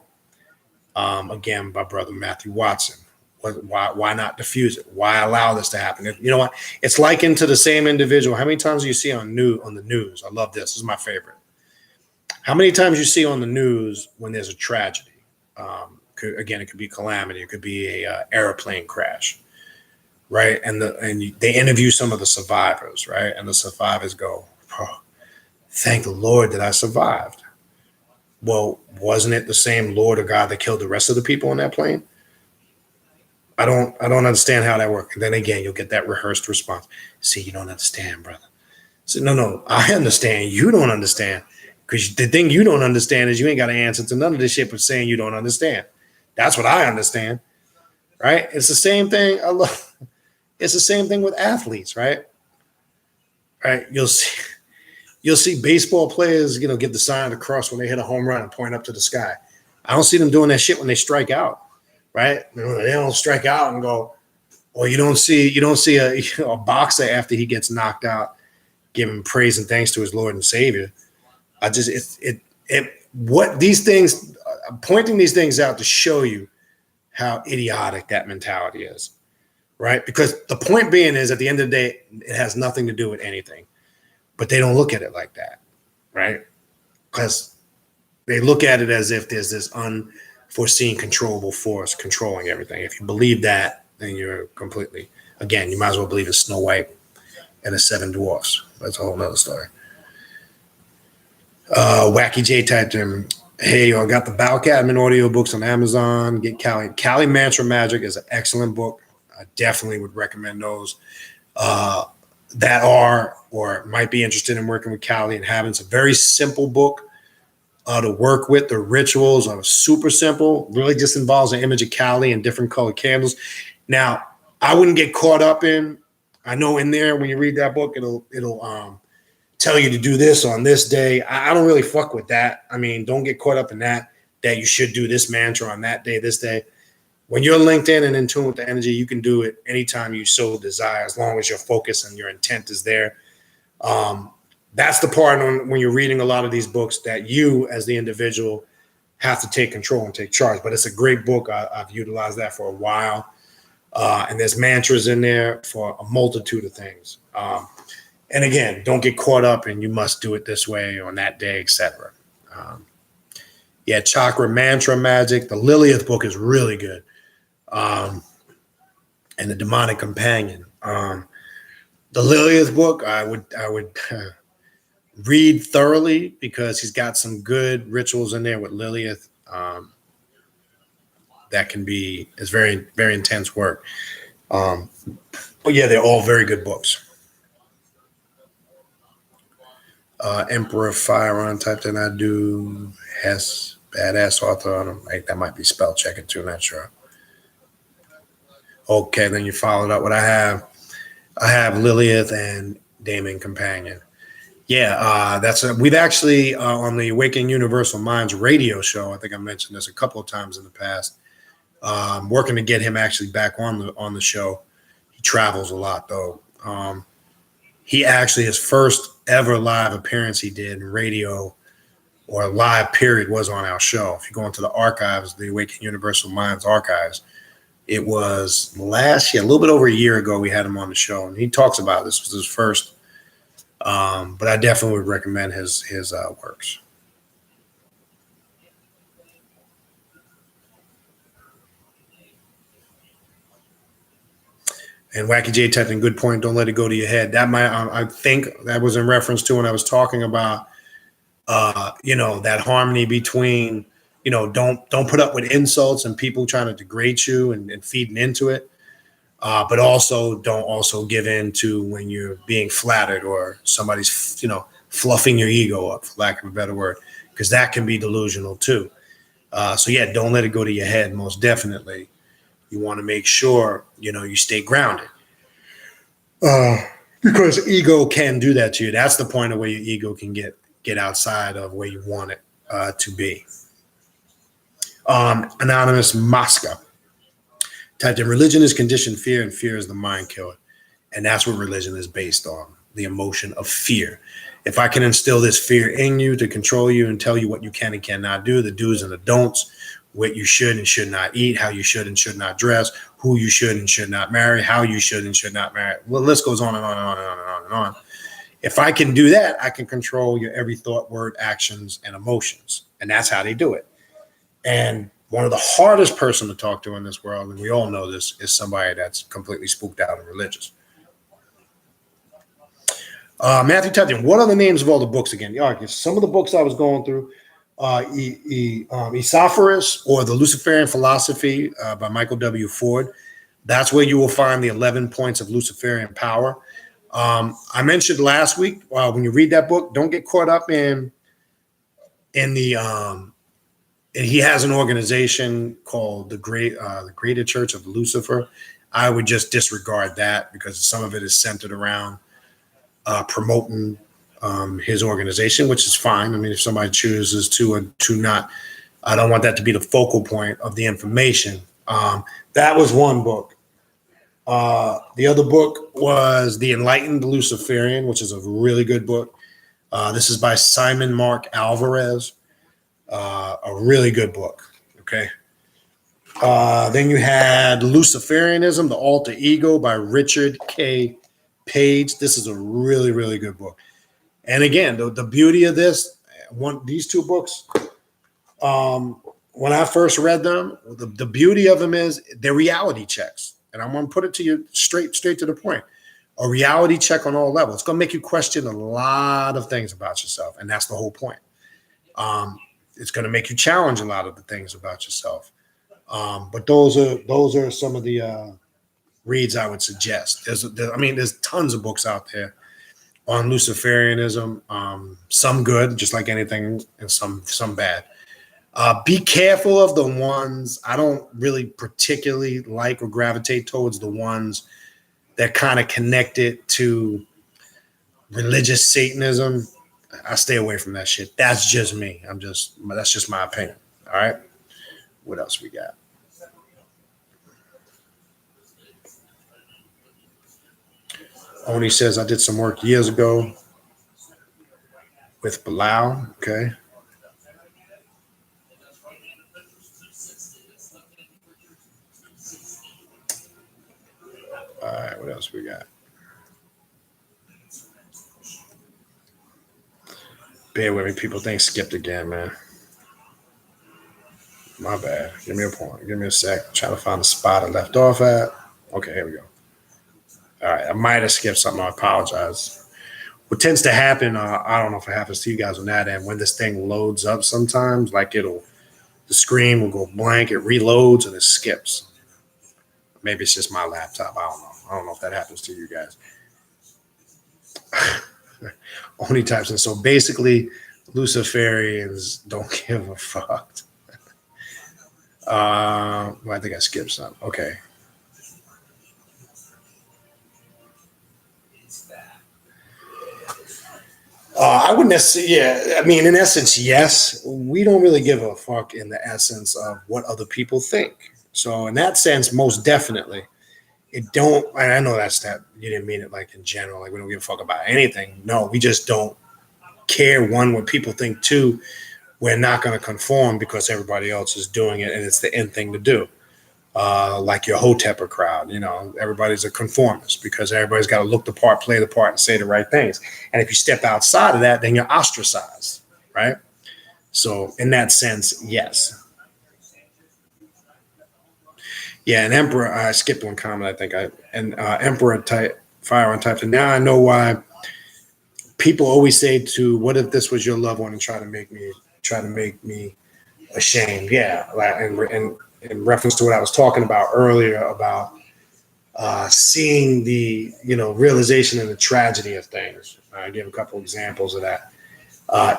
[SPEAKER 1] Again, by brother Matthew Watson. Why not diffuse it? Why allow this to happen? You know what? It's likened to the same individual. How many times do you see on the news? I love this. This is my favorite. How many times you see on the news when there's a tragedy? Again, it could be calamity. It could be a airplane crash, right? And they interview some of the survivors, right? And the survivors go, oh, thank the Lord that I survived. Well, wasn't it the same Lord or God that killed the rest of the people on that plane? I don't understand how that works. And then again, you'll get that rehearsed response. See, you don't understand, brother. So no, I understand. You don't understand. Because the thing you don't understand is you ain't got an answer to none of this shit but saying you don't understand. That's what I understand. Right? It's the same thing. It's the same thing with athletes, right? Right? You'll see baseball players, give the sign of the cross when they hit a home run and point up to the sky. I don't see them doing that shit when they strike out. Right? They don't strike out and go, or you don't see a boxer after he gets knocked out giving praise and thanks to his Lord and Savior. What these things, I'm pointing these things out to show you how idiotic that mentality is, right? Because the point being is, at the end of the day, it has nothing to do with anything, but they don't look at it like that, right? Because they look at it as if there's this unforeseen controllable force controlling everything. If you believe that, then you're completely, again, you might as well believe in Snow White and the Seven Dwarfs. That's a whole nother story. Wacky J typed in, hey, I got the Balcadman audiobooks on Amazon. Get Cali Mantra Magic is an excellent book. I definitely would recommend those that are or might be interested in working with Cali and having. It's a very simple book to work with. The rituals are super simple. Really just involves an image of Cali and different colored candles. Now, I wouldn't get caught up in, I know in there when you read that book, it'll tell you to do this on this day. I don't really fuck with that. I mean, don't get caught up in that you should do this mantra on that day, this day. When you're linked in and in tune with the energy, you can do it anytime you so desire, as long as your focus and your intent is there. That's the part when you're reading a lot of these books that you, as the individual, have to take control and take charge. But it's a great book. I've utilized that for a while. And there's mantras in there for a multitude of things. And again, don't get caught up in you must do it this way on that day, etc. Chakra Mantra Magic. The Lilith book is really good. And the Demonic Companion. The Lilith book, I would read thoroughly, because he's got some good rituals in there with Lilith. That is very, very intense work. But yeah, they're all very good books. Emperor Fireon typed in, I do. Hess, badass author. I don't think that might be spell checking too, not sure. Okay, then you followed up what I have Lilith and Demon Companion. Yeah, we've actually on the Awakening Universal Minds radio show, I think I mentioned this a couple of times in the past, working to get him actually back on the show. He travels a lot though. He actually, his first ever live appearance he did in radio, or live period, was on our show. If you go into the archives, the Awakening Universal Minds archives, it was last year, a little bit over a year ago, we had him on the show, and he talks about this was his first. But I definitely would recommend his works. And Wacky J typed in, good point. Don't let it go to your head. That might, I think that was in reference to when I was talking about, that harmony between, don't put up with insults and people trying to degrade you and feeding into it. But also don't also give in to when you're being flattered or somebody's, fluffing your ego up, for lack of a better word, because that can be delusional too. So yeah, don't let it go to your head. Most definitely. You want to make sure, you stay grounded. Because ego can do that to you. That's the point of where your ego can get outside of where you want it to be. Anonymous Mosca typed in, religion is conditioned fear, and fear is the mind killer. And that's what religion is based on, the emotion of fear. If I can instill this fear in you to control you and tell you what you can and cannot do, the do's and the don'ts, what you should and should not eat, how you should and should not dress, who you should and should not marry, how you should and should not marry. Well, the list goes on and on and on and on and on and on. If I can do that, I can control your every thought, word, actions, and emotions. And that's how they do it. And one of the hardest person to talk to in this world, and we all know this, is somebody that's completely spooked out and religious. Matthew typed in, what are the names of all the books again? Yeah, some of the books I was going through, Esophagus or the Luciferian Philosophy by Michael W. Ford. That's where you will find the 11 points of Luciferian power. I mentioned last week, when you read that book, don't get caught up in the, and he has an organization called the Greater Church of Lucifer. I would just disregard that because some of it is centered around promoting his organization, which is fine. I mean, if somebody chooses to not, I don't want that to be the focal point of the information. That was one book. The other book was The Enlightened Luciferian, which is a really good book. This is by Simon Mark Alvarez, a really good book. Okay. Then you had Luciferianism, The Alter Ego by Richard K. Page. This is a really, really good book. And again, the beauty of these two books, when I first read them, the beauty of them is they're reality checks. And I'm going to put it to you straight to the point. A reality check on all levels. It's going to make you question a lot of things about yourself. And that's the whole point. It's going to make you challenge a lot of the things about yourself. But those are some of the reads I would suggest. There's tons of books out there on Luciferianism. Some good, just like anything, and some bad. Be careful of the ones I don't really particularly like or gravitate towards, the ones that kind of connect it to religious Satanism. I stay away from that shit. That's just me. That's just my opinion. All right. What else we got? Oni says, I did some work years ago with Bilal. Okay. All right, what else we got? Bear with me. People think skipped again, man. My bad. Give me a point. Give me a sec. Trying to find the spot I left off at. Okay, here we go. All right, I might have skipped something. I apologize. What tends to happen, I don't know if it happens to you guys on that end, when this thing loads up sometimes, like the screen will go blank, it reloads and it skips. Maybe it's just my laptop. I don't know. I don't know if that happens to you guys. Only types in. So basically, Luciferians don't give a fuck. I think I skipped some. Okay. I wouldn't necessarily, yeah. I mean, in essence, yes. We don't really give a fuck in the essence of what other people think. So in that sense, most definitely, it don't, and I know that you didn't mean it like in general, like we don't give a fuck about anything. No, we just don't care, one, what people think. Two, we're not going to conform because everybody else is doing it and it's the end thing to do. Like your Hotepper crowd, everybody's a conformist because everybody's got to look the part, play the part, and say the right things. And if you step outside of that, then you're ostracized, right? So in that sense, yes. Yeah, and Emperor, I skipped one comment, I think. Emperor Fire on typed, and now I know why people always say to, what if this was your loved one and try to make me ashamed? Yeah, and in reference to what I was talking about earlier about seeing the realization and the tragedy of things. I give a couple examples of that.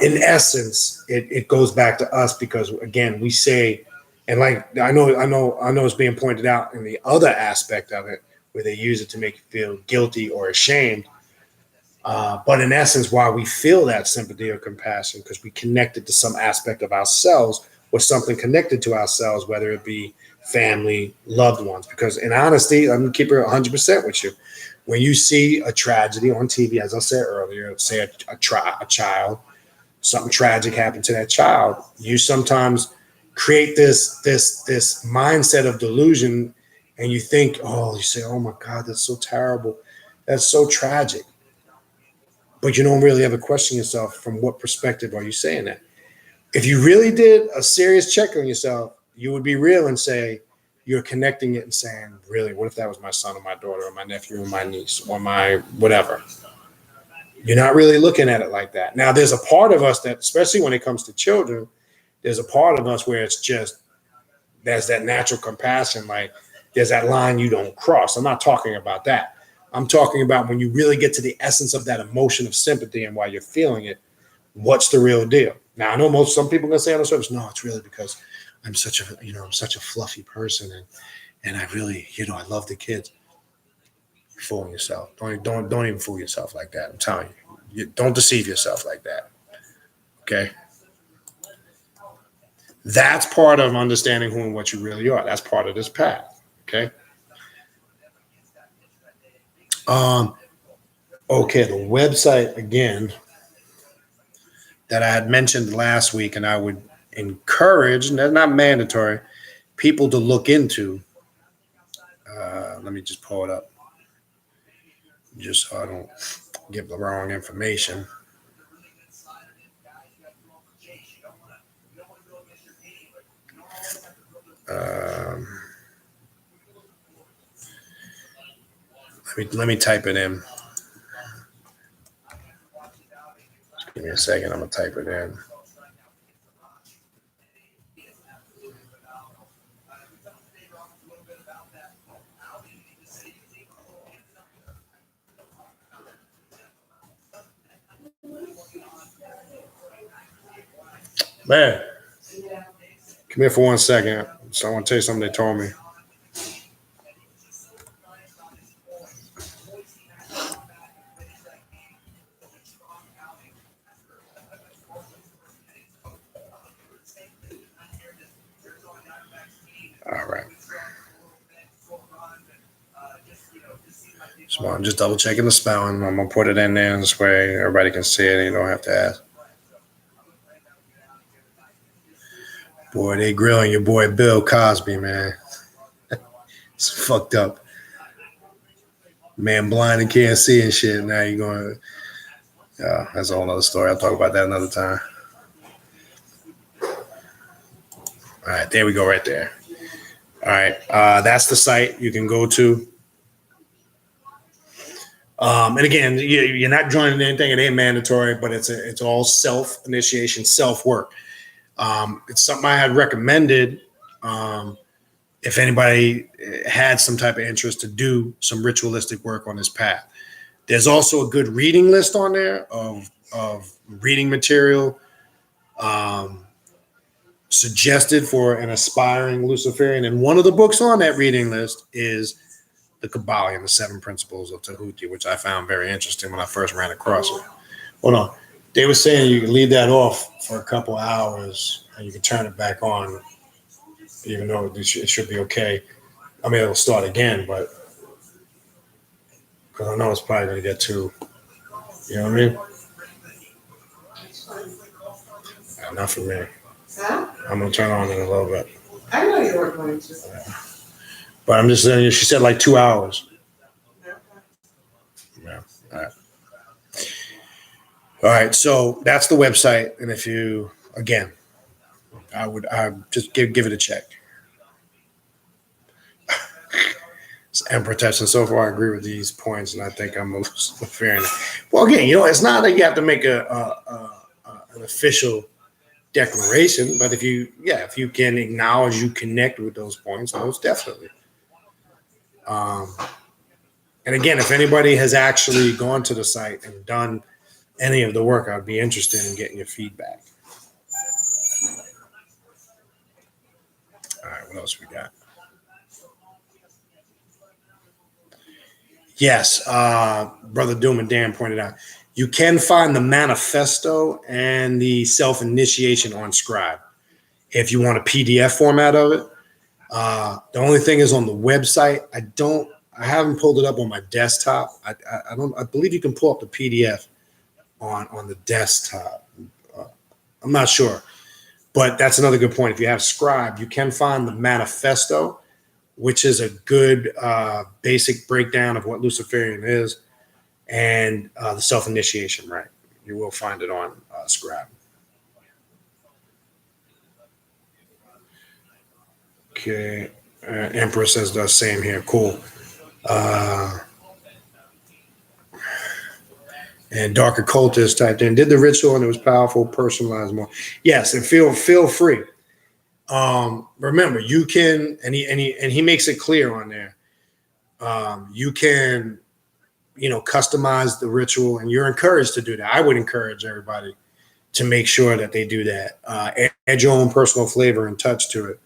[SPEAKER 1] In essence, it goes back to us because again we say, and like I know it's being pointed out in the other aspect of it where they use it to make you feel guilty or ashamed. But in essence, why we feel that sympathy or compassion, because we connected to some aspect of ourselves or something connected to ourselves, whether it be family, loved ones. Because in honesty, I'm going to keep it 100% with you. When you see a tragedy on TV, as I said earlier, say a child, something tragic happened to that child, you sometimes create this mindset of delusion, and you think, oh, you say, oh my God, that's so terrible, that's so tragic. But you don't really ever question yourself, from what perspective are you saying that? If you really did a serious check on yourself, you would be real and say, you're connecting it and saying, really, what if that was my son or my daughter or my nephew or my niece or my whatever? You're not really looking at it like that. Now, there's a part of us that, especially when it comes to children, there's a part of us where it's just, there's that natural compassion. Like, there's that line you don't cross. I'm not talking about that. I'm talking about when you really get to the essence of that emotion of sympathy and why you're feeling it, what's the real deal? Now, I know some people are going to say on the surface, no, it's really because I'm such a fluffy person, and I really, I love the kids. You're fooling yourself. Don't even fool yourself like that. I'm telling you, don't deceive yourself like that. Okay. That's part of understanding who and what you really are. That's part of this path. Okay. Okay. The website again that I had mentioned last week, and I would encourage, and that's not mandatory, people to look into. Let me just pull it up, just so I don't give the wrong information. Let me type it in. Just give me a second. I'm gonna type it in. Man, come here for 1 second. So I want to tell you something they told me. All right. So I'm just double checking the spelling. I'm gonna put it in there this way everybody can see it and you don't have to ask. Boy, they grilling your boy Bill Cosby, man. It's fucked up. Man blind and can't see and shit. Now you're going, that's a whole other story. I'll talk about that another time. All right, there we go right there. All right, that's the site you can go to. And again, you're not joining anything. It ain't mandatory, but it's all self-initiation, self-work. It's something I had recommended if anybody had some type of interest to do some ritualistic work on this path. There's also a good reading list on there of reading material suggested for an aspiring Luciferian. And one of the books on that reading list is The Kabbalion, the 7 Principles of Tahuti, which I found very interesting when I first ran across it. Hold on. They were saying you can leave that off for a couple hours and you can turn it back on, even though it should be okay. I mean, it'll start again, but because I know it's probably going to get too, you know what I mean? Not for me. Huh? I'm going to turn on in a little bit.
[SPEAKER 3] I know you were going to.
[SPEAKER 1] But I'm just saying, she said like 2 hours. Yeah. All right. All right. So that's the website. And if you, again, I just give it a check. Emperor Testing. So far, I agree with these points, and I think I'm a Luciferian. Well, again, it's not like you have to make an official declaration, but if you can acknowledge you connect with those points, most definitely. And again, if anybody has actually gone to the site and done any of the work, I'd be interested in getting your feedback. All right, what else we got? Yes, Brother Doom and Dan pointed out, you can find the manifesto and the self-initiation on Scribe if you want a PDF format of it. The only thing is on the website. I haven't pulled it up on my desktop. I believe you can pull up the PDF on the desktop. I'm not sure, but that's another good point. If you have Scribe, you can find the manifesto, which is a good basic breakdown of what Luciferian is, and the self-initiation, right? You will find it on Scribe. Okay. Empress says the same here. Cool. And Dark Occultist typed in, did the ritual and it was powerful, personalized more. Yes, and feel free. Remember, you can, and he makes it clear on there. You can, customize the ritual, and you're encouraged to do that. I would encourage everybody to make sure that they do that. Add your own personal flavor and touch to it.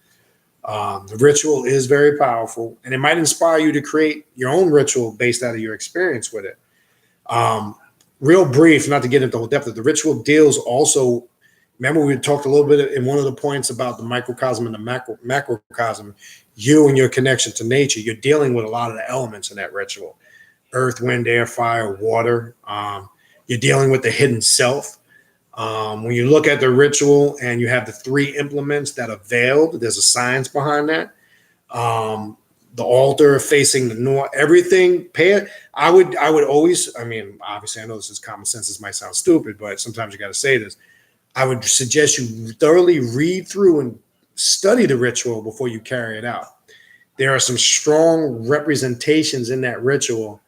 [SPEAKER 1] The ritual is very powerful, and it might inspire you to create your own ritual based out of your experience with it. Real brief, not to get into the whole depth of the ritual, deals also. Remember, we talked a little bit in one of the points about the microcosm and the macrocosm. You and your connection to nature, you're dealing with a lot of the elements in that ritual: earth, wind, air, fire, water. You're dealing with the hidden self. When you look at the ritual and you have the 3 implements that are veiled, there's a science behind that. The altar facing the north, everything. I would always, obviously, I know this is common sense. This might sound stupid, but sometimes you got to say this. I would suggest you thoroughly read through and study the ritual before you carry it out. There are some strong representations in that ritual,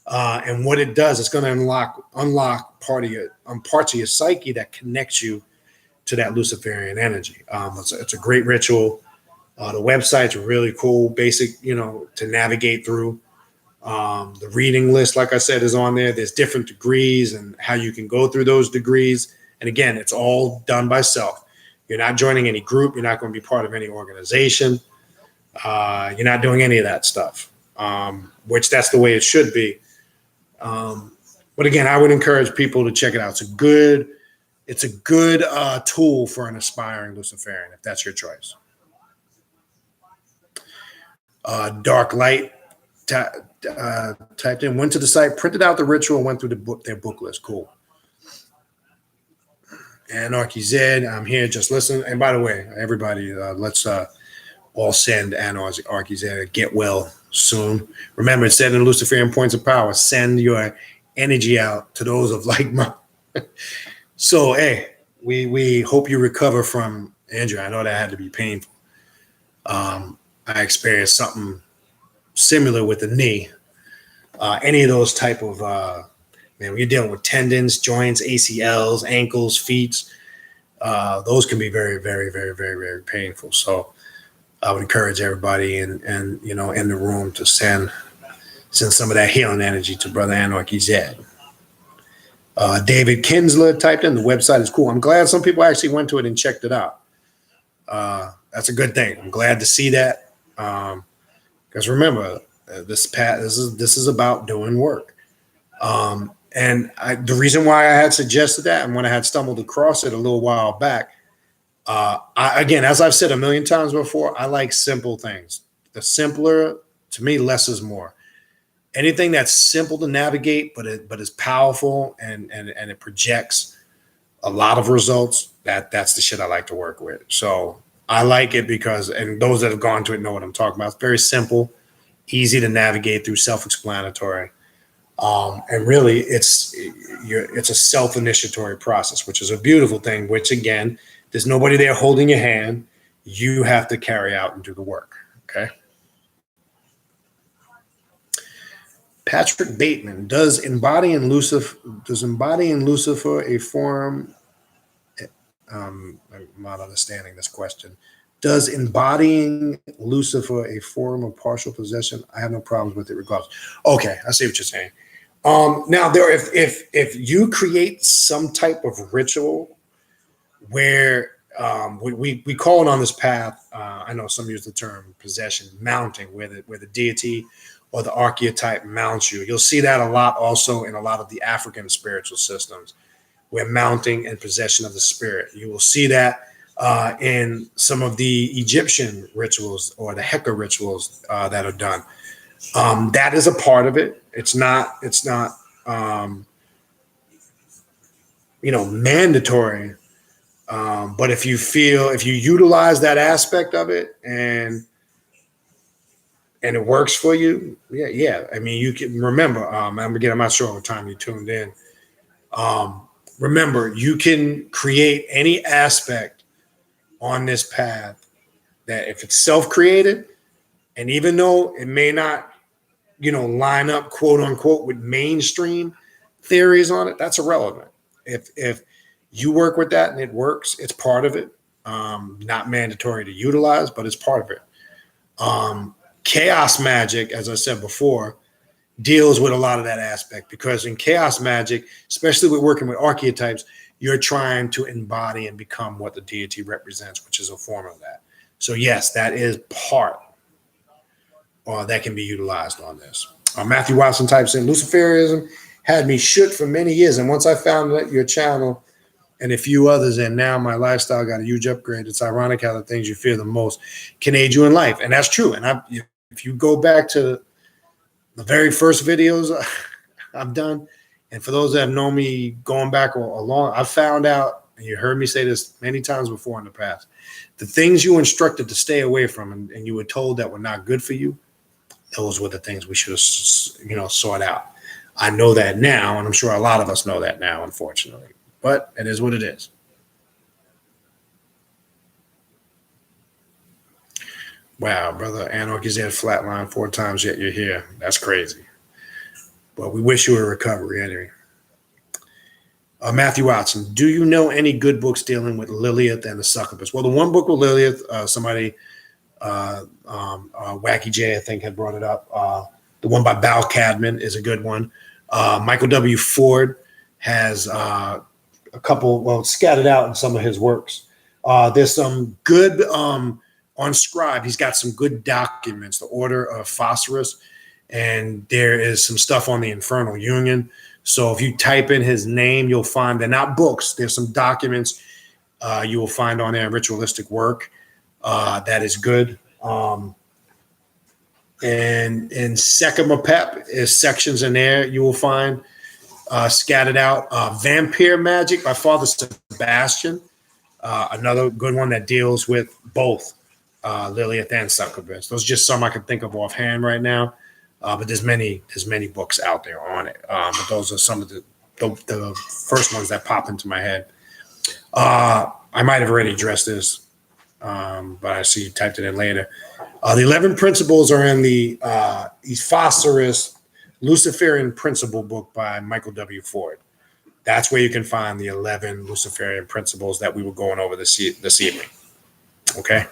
[SPEAKER 1] and what it does, it's going to unlock parts of your psyche that connects you to that Luciferian energy. It's a great ritual. The website's really cool, basic, to navigate through. The reading list, like I said, is on there. There's different degrees and how you can go through those degrees. And again, it's all done by self. You're not joining any group. You're not going to be part of any organization. You're not doing any of that stuff, which that's the way it should be. But again, I would encourage people to check it out. It's a good tool for an aspiring Luciferian, if that's your choice. Dark Light typed in, went to the site, printed out the ritual, went through their book list. Cool. Anarchy Z, I'm here, just listen. And by the way, everybody, let's all send Anarchy Z a get well soon. Remember, it said in Luciferian Points of Power, send your energy out to those of like mind. So, hey, we hope you recover from injury. I know that had to be painful. I experienced something similar with the knee. Any of those type of, when you're dealing with tendons, joints, ACLs, ankles, feet, those can be very, very, very, very, very painful. So I would encourage everybody in the room to send some of that healing energy to Brother Anarchy Z. David Kinsler typed in, the website is cool. I'm glad some people actually went to it and checked it out. That's a good thing. I'm glad to see that. Because remember, this is about doing work. And the reason why I had suggested that, and when I had stumbled across it a little while back, again, as I've said a million times before, I like simple things. The simpler, to me, less is more. Anything that's simple to navigate, but is powerful and it projects a lot of results, that's the shit I like to work with. So I like it because, and those that have gone to it know what I'm talking about. It's very simple, easy to navigate through, self-explanatory. And really, it's a self-initiatory process, which is a beautiful thing, which, again, there's nobody there holding your hand. You have to carry out and do the work, okay? Patrick Bateman, does embodying Lucifer a form? I'm not understanding this question. Does embodying Lucifer a form of partial possession? I have no problems with it regardless. Okay, I see what you're saying. Now, if you create some type of ritual where we call it on this path, I know some use the term possession, mounting, where the deity or the archetype mounts you. You'll see that a lot also in a lot of the African spiritual systems, where mounting and possession of the spirit. You will see that in some of the Egyptian rituals or the Heka rituals that are done. That is a part of it. It's not mandatory. But if you utilize that aspect of it and it works for you, yeah. I mean, you can remember. Again, I'm not sure what time you tuned in. Remember, you can create any aspect on this path that if it's self-created, and even though it may not, line up quote unquote with mainstream theories on it, that's irrelevant. If you work with that and it works, it's part of it. Not mandatory to utilize, but it's part of it. Chaos magic, as I said before, deals with a lot of that aspect, because in chaos magic, especially with working with archetypes, you're trying to embody and become what the deity represents, which is a form of that. So yes, that is part that can be utilized on this. Matthew Watson types in, luciferianism had me shook for many years, and once I found that your channel and a few others, and now my lifestyle got a huge upgrade. It's ironic how the things you fear the most can aid you in life, and that's true. And if you go back to the very first videos I've done, and for those that have known me going back a long, I found out, and you heard me say this many times before in the past, the things you were instructed to stay away from and you were told that were not good for you, those were the things we should have, sought out. I know that now, and I'm sure a lot of us know that now, unfortunately. But it is what it is. Wow, brother, Anarchy's had flatline 4 times, yet you're here. That's crazy. But we wish you a recovery anyway. Matthew Watson, do you know any good books dealing with Lilith and the succubus? Well, the one book with Lilith, somebody, Wacky J, I think, had brought it up. The one by Bal Cadman is a good one. Michael W. Ford has a couple, scattered out in some of his works. There's some good on Scribe. He's got some good documents, the Order of Phosphorus, and there is some stuff on the Infernal Union. So if you type in his name, you'll find they're not books. There's some documents you will find on there, ritualistic work that is good. And in Sekimapep is sections in there you will find scattered out. Vampire Magic by Father Sebastian, another good one that deals with both Lilith and succubus. Those are just some I can think of offhand right now. But there's many books out there on it. But those are some of the first ones that pop into my head. I might have already addressed this, but I see you typed it in later. The 11 principles are in the Phosphorus Luciferian Principle book by Michael W. Ford. That's where you can find the 11 Luciferian principles that we were going over this evening. Okay.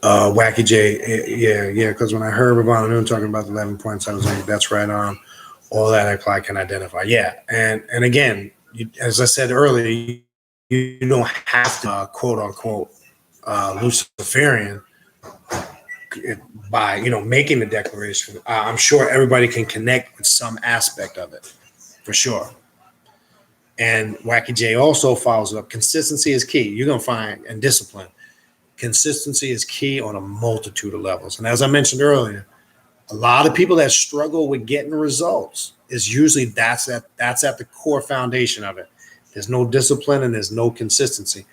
[SPEAKER 1] Wacky J, yeah, because when I heard Ravana Noon talking about the 11 points, I was like, that's right on. All that I can identify. Yeah, and again, as I said earlier, you don't have to quote unquote Luciferian by making the declaration. I'm sure everybody can connect with some aspect of it, for sure. And Wacky J also follows up. Consistency is key. You're gonna find, and discipline. Consistency is key on a multitude of levels. And as I mentioned earlier, a lot of people that struggle with getting results is usually that's at the core foundation of it. There's no discipline and there's no consistency.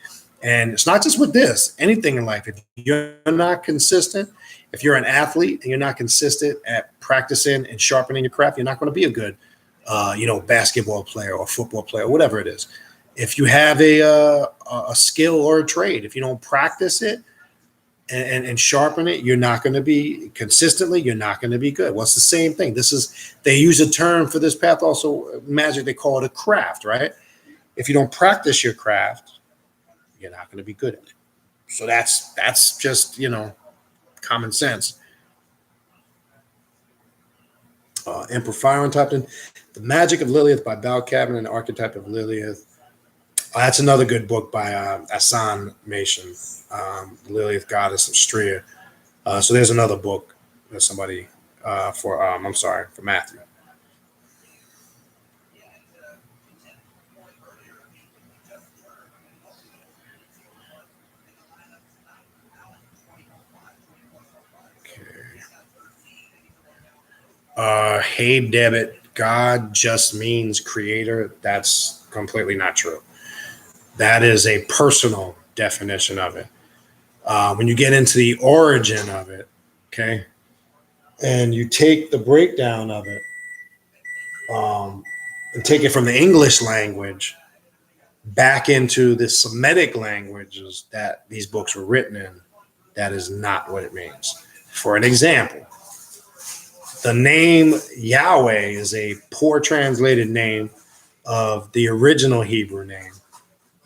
[SPEAKER 1] And it's not just with this, anything in life. If you're not consistent, if you're an athlete and you're not consistent at practicing and sharpening your craft, you're not going to be a good, basketball player or football player, or whatever it is. If you have a skill or a trade, if you don't practice it and sharpen it, you're not going to be consistently, you're not going to be good. Well, it's the same thing. They use a term for this path also, magic, they call it a craft, right? If you don't practice your craft, you're not going to be good at it. So that's just, common sense. Emperor Fire on top. The Magic of Lilith by Bal Cadman and the Archetype of Lilith. That's another good book by Asan Mason, Lilith Goddess of Stria. So there's another book that somebody for Matthew. Hey, Debit, God just means creator. That's completely not true. That is a personal definition of it. When you get into the origin of it, okay, and you take the breakdown of it and take it from the English language back into the Semitic languages that these books were written in, that is not what it means. For an example, the name Yahweh is a poor translated name of the original Hebrew name,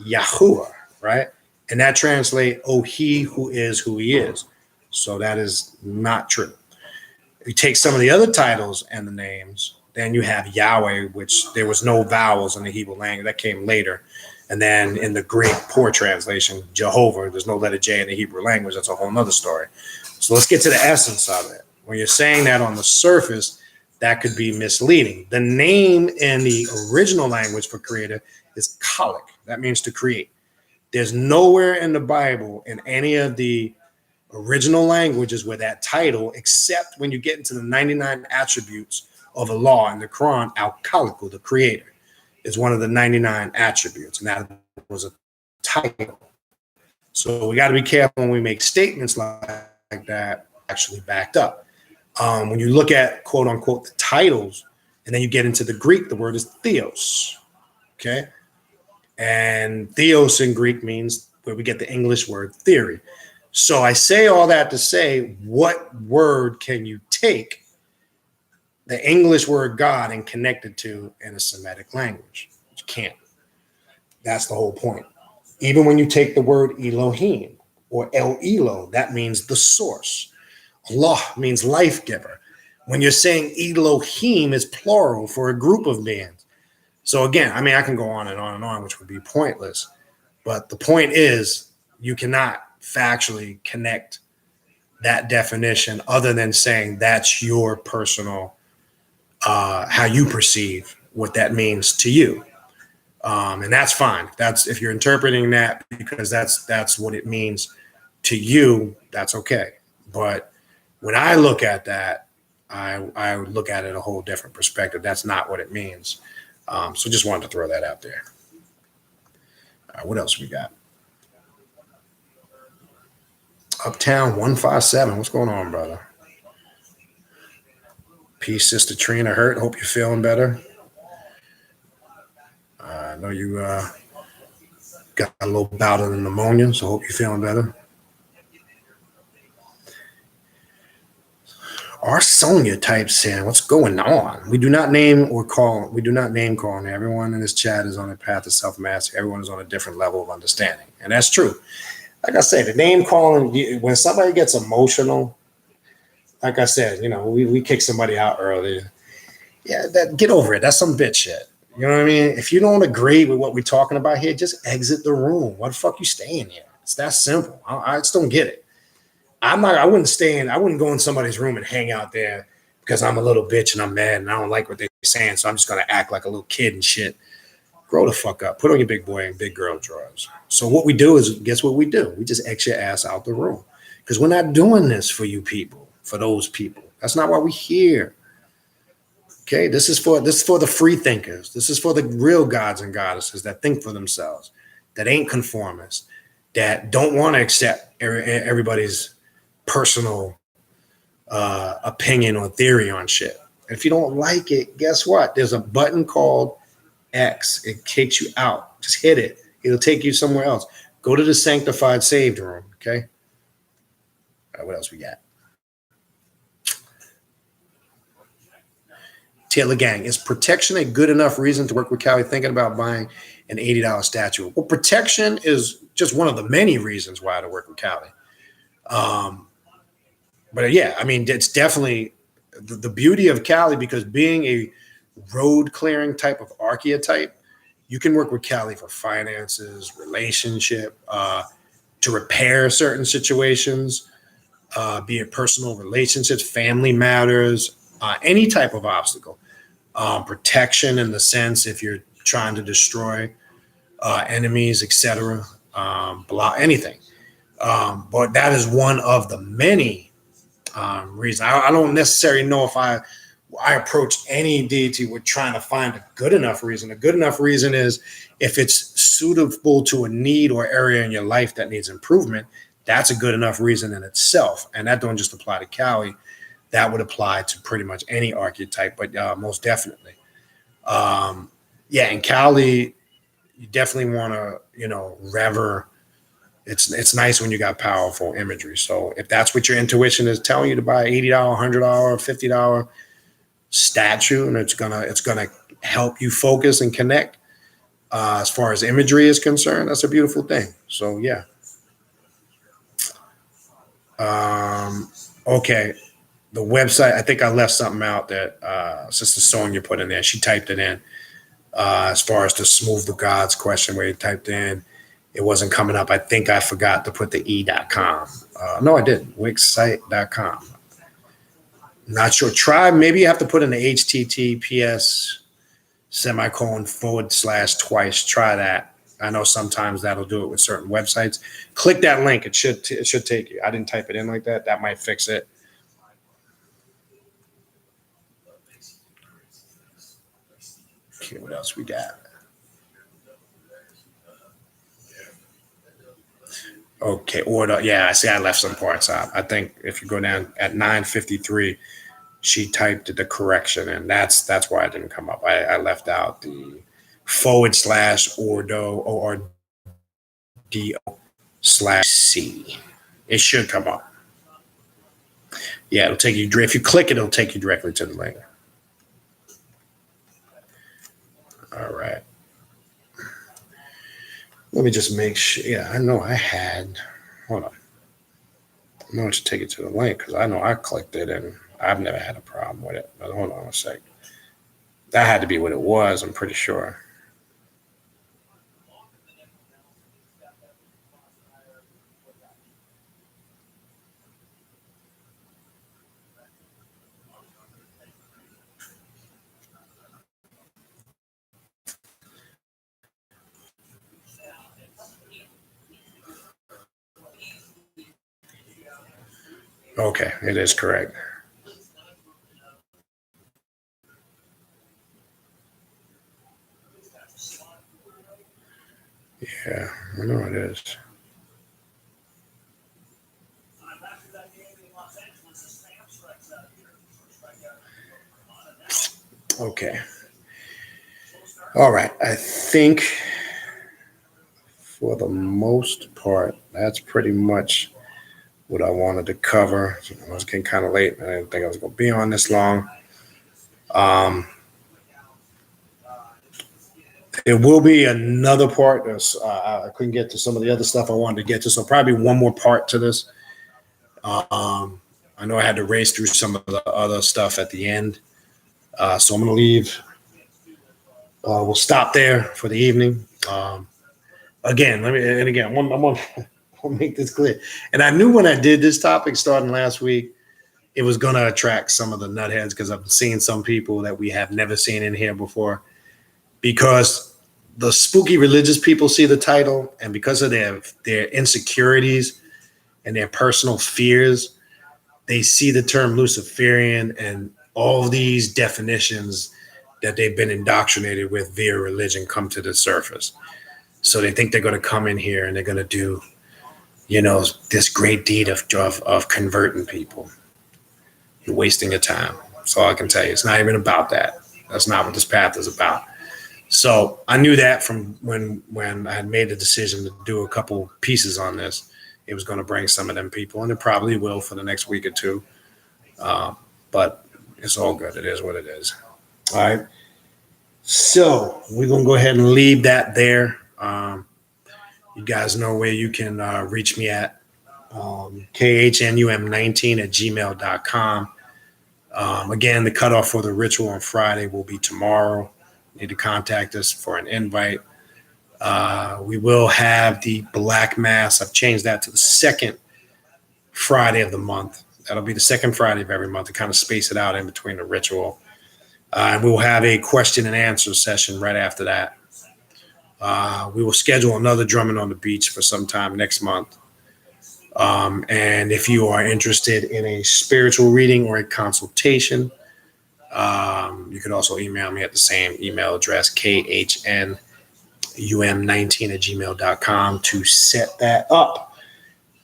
[SPEAKER 1] Yahuwah, right? And that translates, oh, he who is who he is. So that is not true. If you take some of the other titles and the names, then you have Yahweh, which there was no vowels in the Hebrew language. That came later. And then in the Greek poor translation, Jehovah, there's no letter J in the Hebrew language. That's a whole nother story. So let's get to the essence of it. When you're saying that on the surface, that could be misleading. The name in the original language for creator is Kalik. That means to create. There's nowhere in the Bible in any of the original languages where that title, except when you get into the 99 attributes of Allah in the Quran, Al-Khaliqu, the creator, is one of the 99 attributes. And that was a title. So we got to be careful when we make statements like that actually backed up. When you look at quote unquote the titles, and then you get into the Greek, the word is theos. Okay. And theos in Greek means where we get the English word theory. So I say all that to say, what word can you take the English word God and connect it to in a Semitic language? You can't. That's the whole point. Even when you take the word Elohim or El Elo, that means the source. Allah means life giver. When you're saying Elohim is plural for a group of beings. So again, I mean, I can go on and on and on, which would be pointless. But the point is, you cannot factually connect that definition other than saying that's your personal, how you perceive what that means to you. And that's fine. That's if you're interpreting that because that's what it means to you, that's okay. But when I look at that, I look at it a whole different perspective. That's not what it means. So just wanted to throw that out there. What else we got? Uptown 157. What's going on, brother? Peace, Sister Trina. Hurt. Hope you're feeling better. I know you got a little bout of pneumonia, so hope you're feeling better. Our Sonia types in, what's going on? We do not name call. Everyone in this chat is on a path to self-mastery. Everyone is on a different level of understanding. And that's true. Like I said, the name calling, when somebody gets emotional, like I said, we kick somebody out earlier. Yeah, get over it. That's some bitch shit. You know what I mean? If you don't agree with what we're talking about here, just exit the room. Why the fuck you staying here? It's that simple. I just don't get it. I wouldn't go in somebody's room and hang out there because I'm a little bitch and I'm mad and I don't like what they're saying. So I'm just going to act like a little kid and shit. Grow the fuck up. Put on your big boy and big girl drawers. So what we do is, guess what we do? We just X your ass out the room because we're not doing this for you people, for those people. That's not why we're here. Okay, this is for the free thinkers. This is for the real gods and goddesses that think for themselves, that ain't conformists, that don't want to accept everybody's personal opinion or theory on shit. If you don't like it, guess what? There's a button called X. It kicks you out. Just hit it. It'll take you somewhere else. Go to the sanctified saved room. Okay. All right, what else we got? Taylor Gang, is protection a good enough reason to work with Cali thinking about buying an $80 statue? Well, protection is just one of the many reasons why to work with Cali. But yeah, I mean, it's definitely the beauty of Cali, because being a road clearing type of archetype, You can work with Kali for finances, relationship, to repair certain situations, be it personal relationships, family matters, any type of obstacle. Protection in the sense if you're trying to destroy enemies, etc. Block anything. But that is one of the many reasons. I don't necessarily know if I approach any deity with trying to find a good enough reason. A good enough reason is if it's suitable to a need or area in your life that needs improvement. That's a good enough reason in itself, and that don't just apply to Kali. That would apply to pretty much any archetype, but most definitely, yeah. And Kali, you definitely want to, rever. It's nice when you got powerful imagery. So if that's what your intuition is telling you to buy $80, $100, $50 statue, and it's gonna help you focus and connect. As far as imagery is concerned, that's a beautiful thing. So yeah. Okay. The website, I think I left something out that Sister Sonia put in there. She typed it in. As far as the smooth the gods question where you typed in, it wasn't coming up. I think I forgot to put the e.com. No, I didn't. Wixsite.com. Not sure. Try, maybe you have to put in the HTTPS // twice. Try that. I know sometimes that'll do it with certain websites. Click that link. It should take you. I didn't type it in like that. That might fix it. Okay, what else we got? Okay, order. Yeah, I see. I left some parts out. I think if you go down at 9:53, she typed the correction, and that's why it didn't come up. I left out the /ordo/C. It should come up. Yeah, it'll take you. If you click it, it'll take you directly to the link. All right. Let me just make sure. Yeah, I know I had. Hold on. I know it should take it to the link because I know I clicked it and I've never had a problem with it. But hold on a sec. That had to be what it was, I'm pretty sure. Okay, it is correct. Yeah, I know it is. Okay. All right. I think for the most part, that's pretty much what I wanted to cover. It was getting kind of late. I didn't think I was going to be on this long. There will be another part. I couldn't get to some of the other stuff I wanted to get to, so probably one more part to this. I know I had to race through some of the other stuff at the end, so I'm going to leave. We'll stop there for the evening. Again, I'm going to make this clear. And I knew when I did this topic starting last week, it was going to attract some of the nutheads because I've seen some people that we have never seen in here before. Because the spooky religious people see the title, and because of their insecurities and their personal fears, they see the term Luciferian and all these definitions that they've been indoctrinated with via religion come to the surface. So they think they're going to come in here and they're going to do, this great deed of converting people. You're wasting your time. That's all I can tell you. It's not even about that. That's not what this path is about. So I knew that from when I had made the decision to do a couple pieces on this, it was going to bring some of them people, and it probably will for the next week or two. But it's all good. It is what it is. All right. So we're going to go ahead and leave that there. You guys know where you can reach me at khnum19@gmail.com. Again, the cutoff for the ritual on Friday will be tomorrow. need to contact us for an invite. We will have the Black Mass. I've changed that to the second Friday of the month. That'll be the second Friday of every month to kind of space it out in between the ritual. And we will have a question and answer session right after that. We will schedule another Drumming on the Beach for sometime next month. And if you are interested in a spiritual reading or a consultation, you could also email me at the same email address, khnum19@gmail.com, to set that up.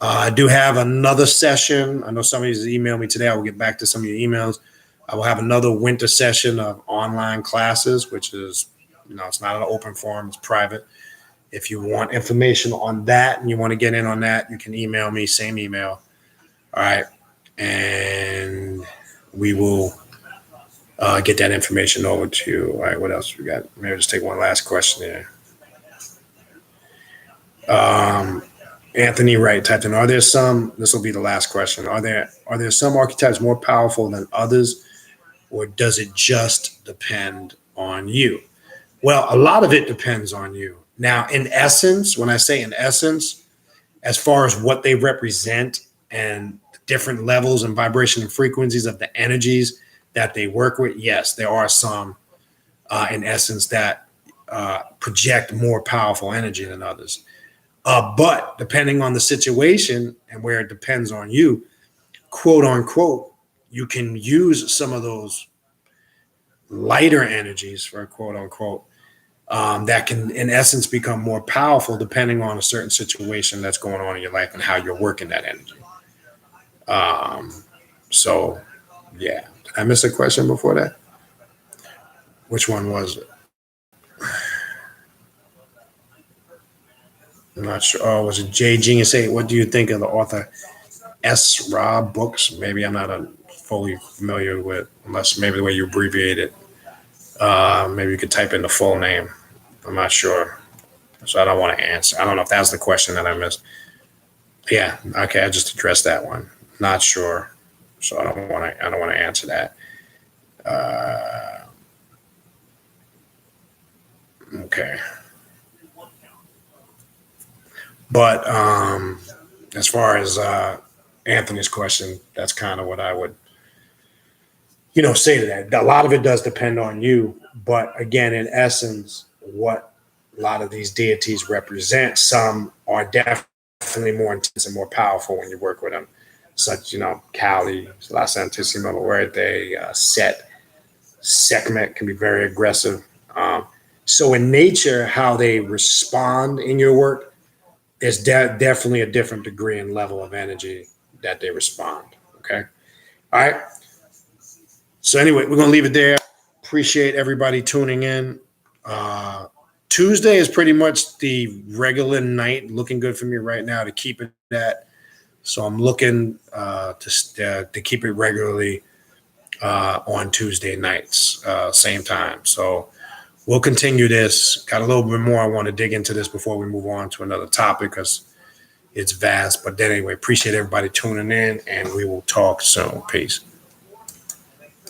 [SPEAKER 1] I do have another session. I know somebody's emailed me today. I will get back to some of your emails. I will have another winter session of online classes, which is, it's not an open forum, it's private. If you want information on that and you want to get in on that, you can email me, same email. All right. And we will get that information over to you. All right. What else we got? Maybe just take one last question here. Anthony Wright typed in, this will be the last question. Are there some archetypes more powerful than others, or does it just depend on you? Well, a lot of it depends on you. Now, in essence, when I say in essence, as far as what they represent and the different levels and vibration and frequencies of the energies that they work with, yes, there are some, in essence, that project more powerful energy than others. But depending on the situation and where it depends on you, quote unquote, you can use some of those lighter energies, for quote unquote, that can, in essence, become more powerful depending on a certain situation that's going on in your life and how you're working that energy. So, yeah. Did I miss a question before that? Which one was it? I'm not sure. Oh, was it J. Genius 8? What do you think of the author S. Rob books? Maybe I'm not fully familiar with, unless maybe the way you abbreviate it. Maybe you could type in the full name. I'm not sure. So I don't want to answer. I don't know if that's the question that I missed. Yeah. Okay. I just addressed that one. Not sure. So I don't want to answer that. Okay. But as far as Anthony's question, that's kind of what I would, say to that. A lot of it does depend on you. But again, in essence, what a lot of these deities represent, some are definitely more intense and more powerful when you work with them. Such, Kali, La Santissima Muerte, Set, Sekhmet can be very aggressive. So in nature, how they respond in your work, there's definitely a different degree and level of energy that they respond. Okay. All right. So anyway, we're going to leave it there. Appreciate everybody tuning in. Tuesday is pretty much the regular night, looking good for me right now to keep it that. So I'm looking to keep it regularly on Tuesday nights, same time. So we'll continue this. Got a little bit more I want to dig into this before we move on to another topic because it's vast. But then anyway, appreciate everybody tuning in, and we will talk soon. Peace.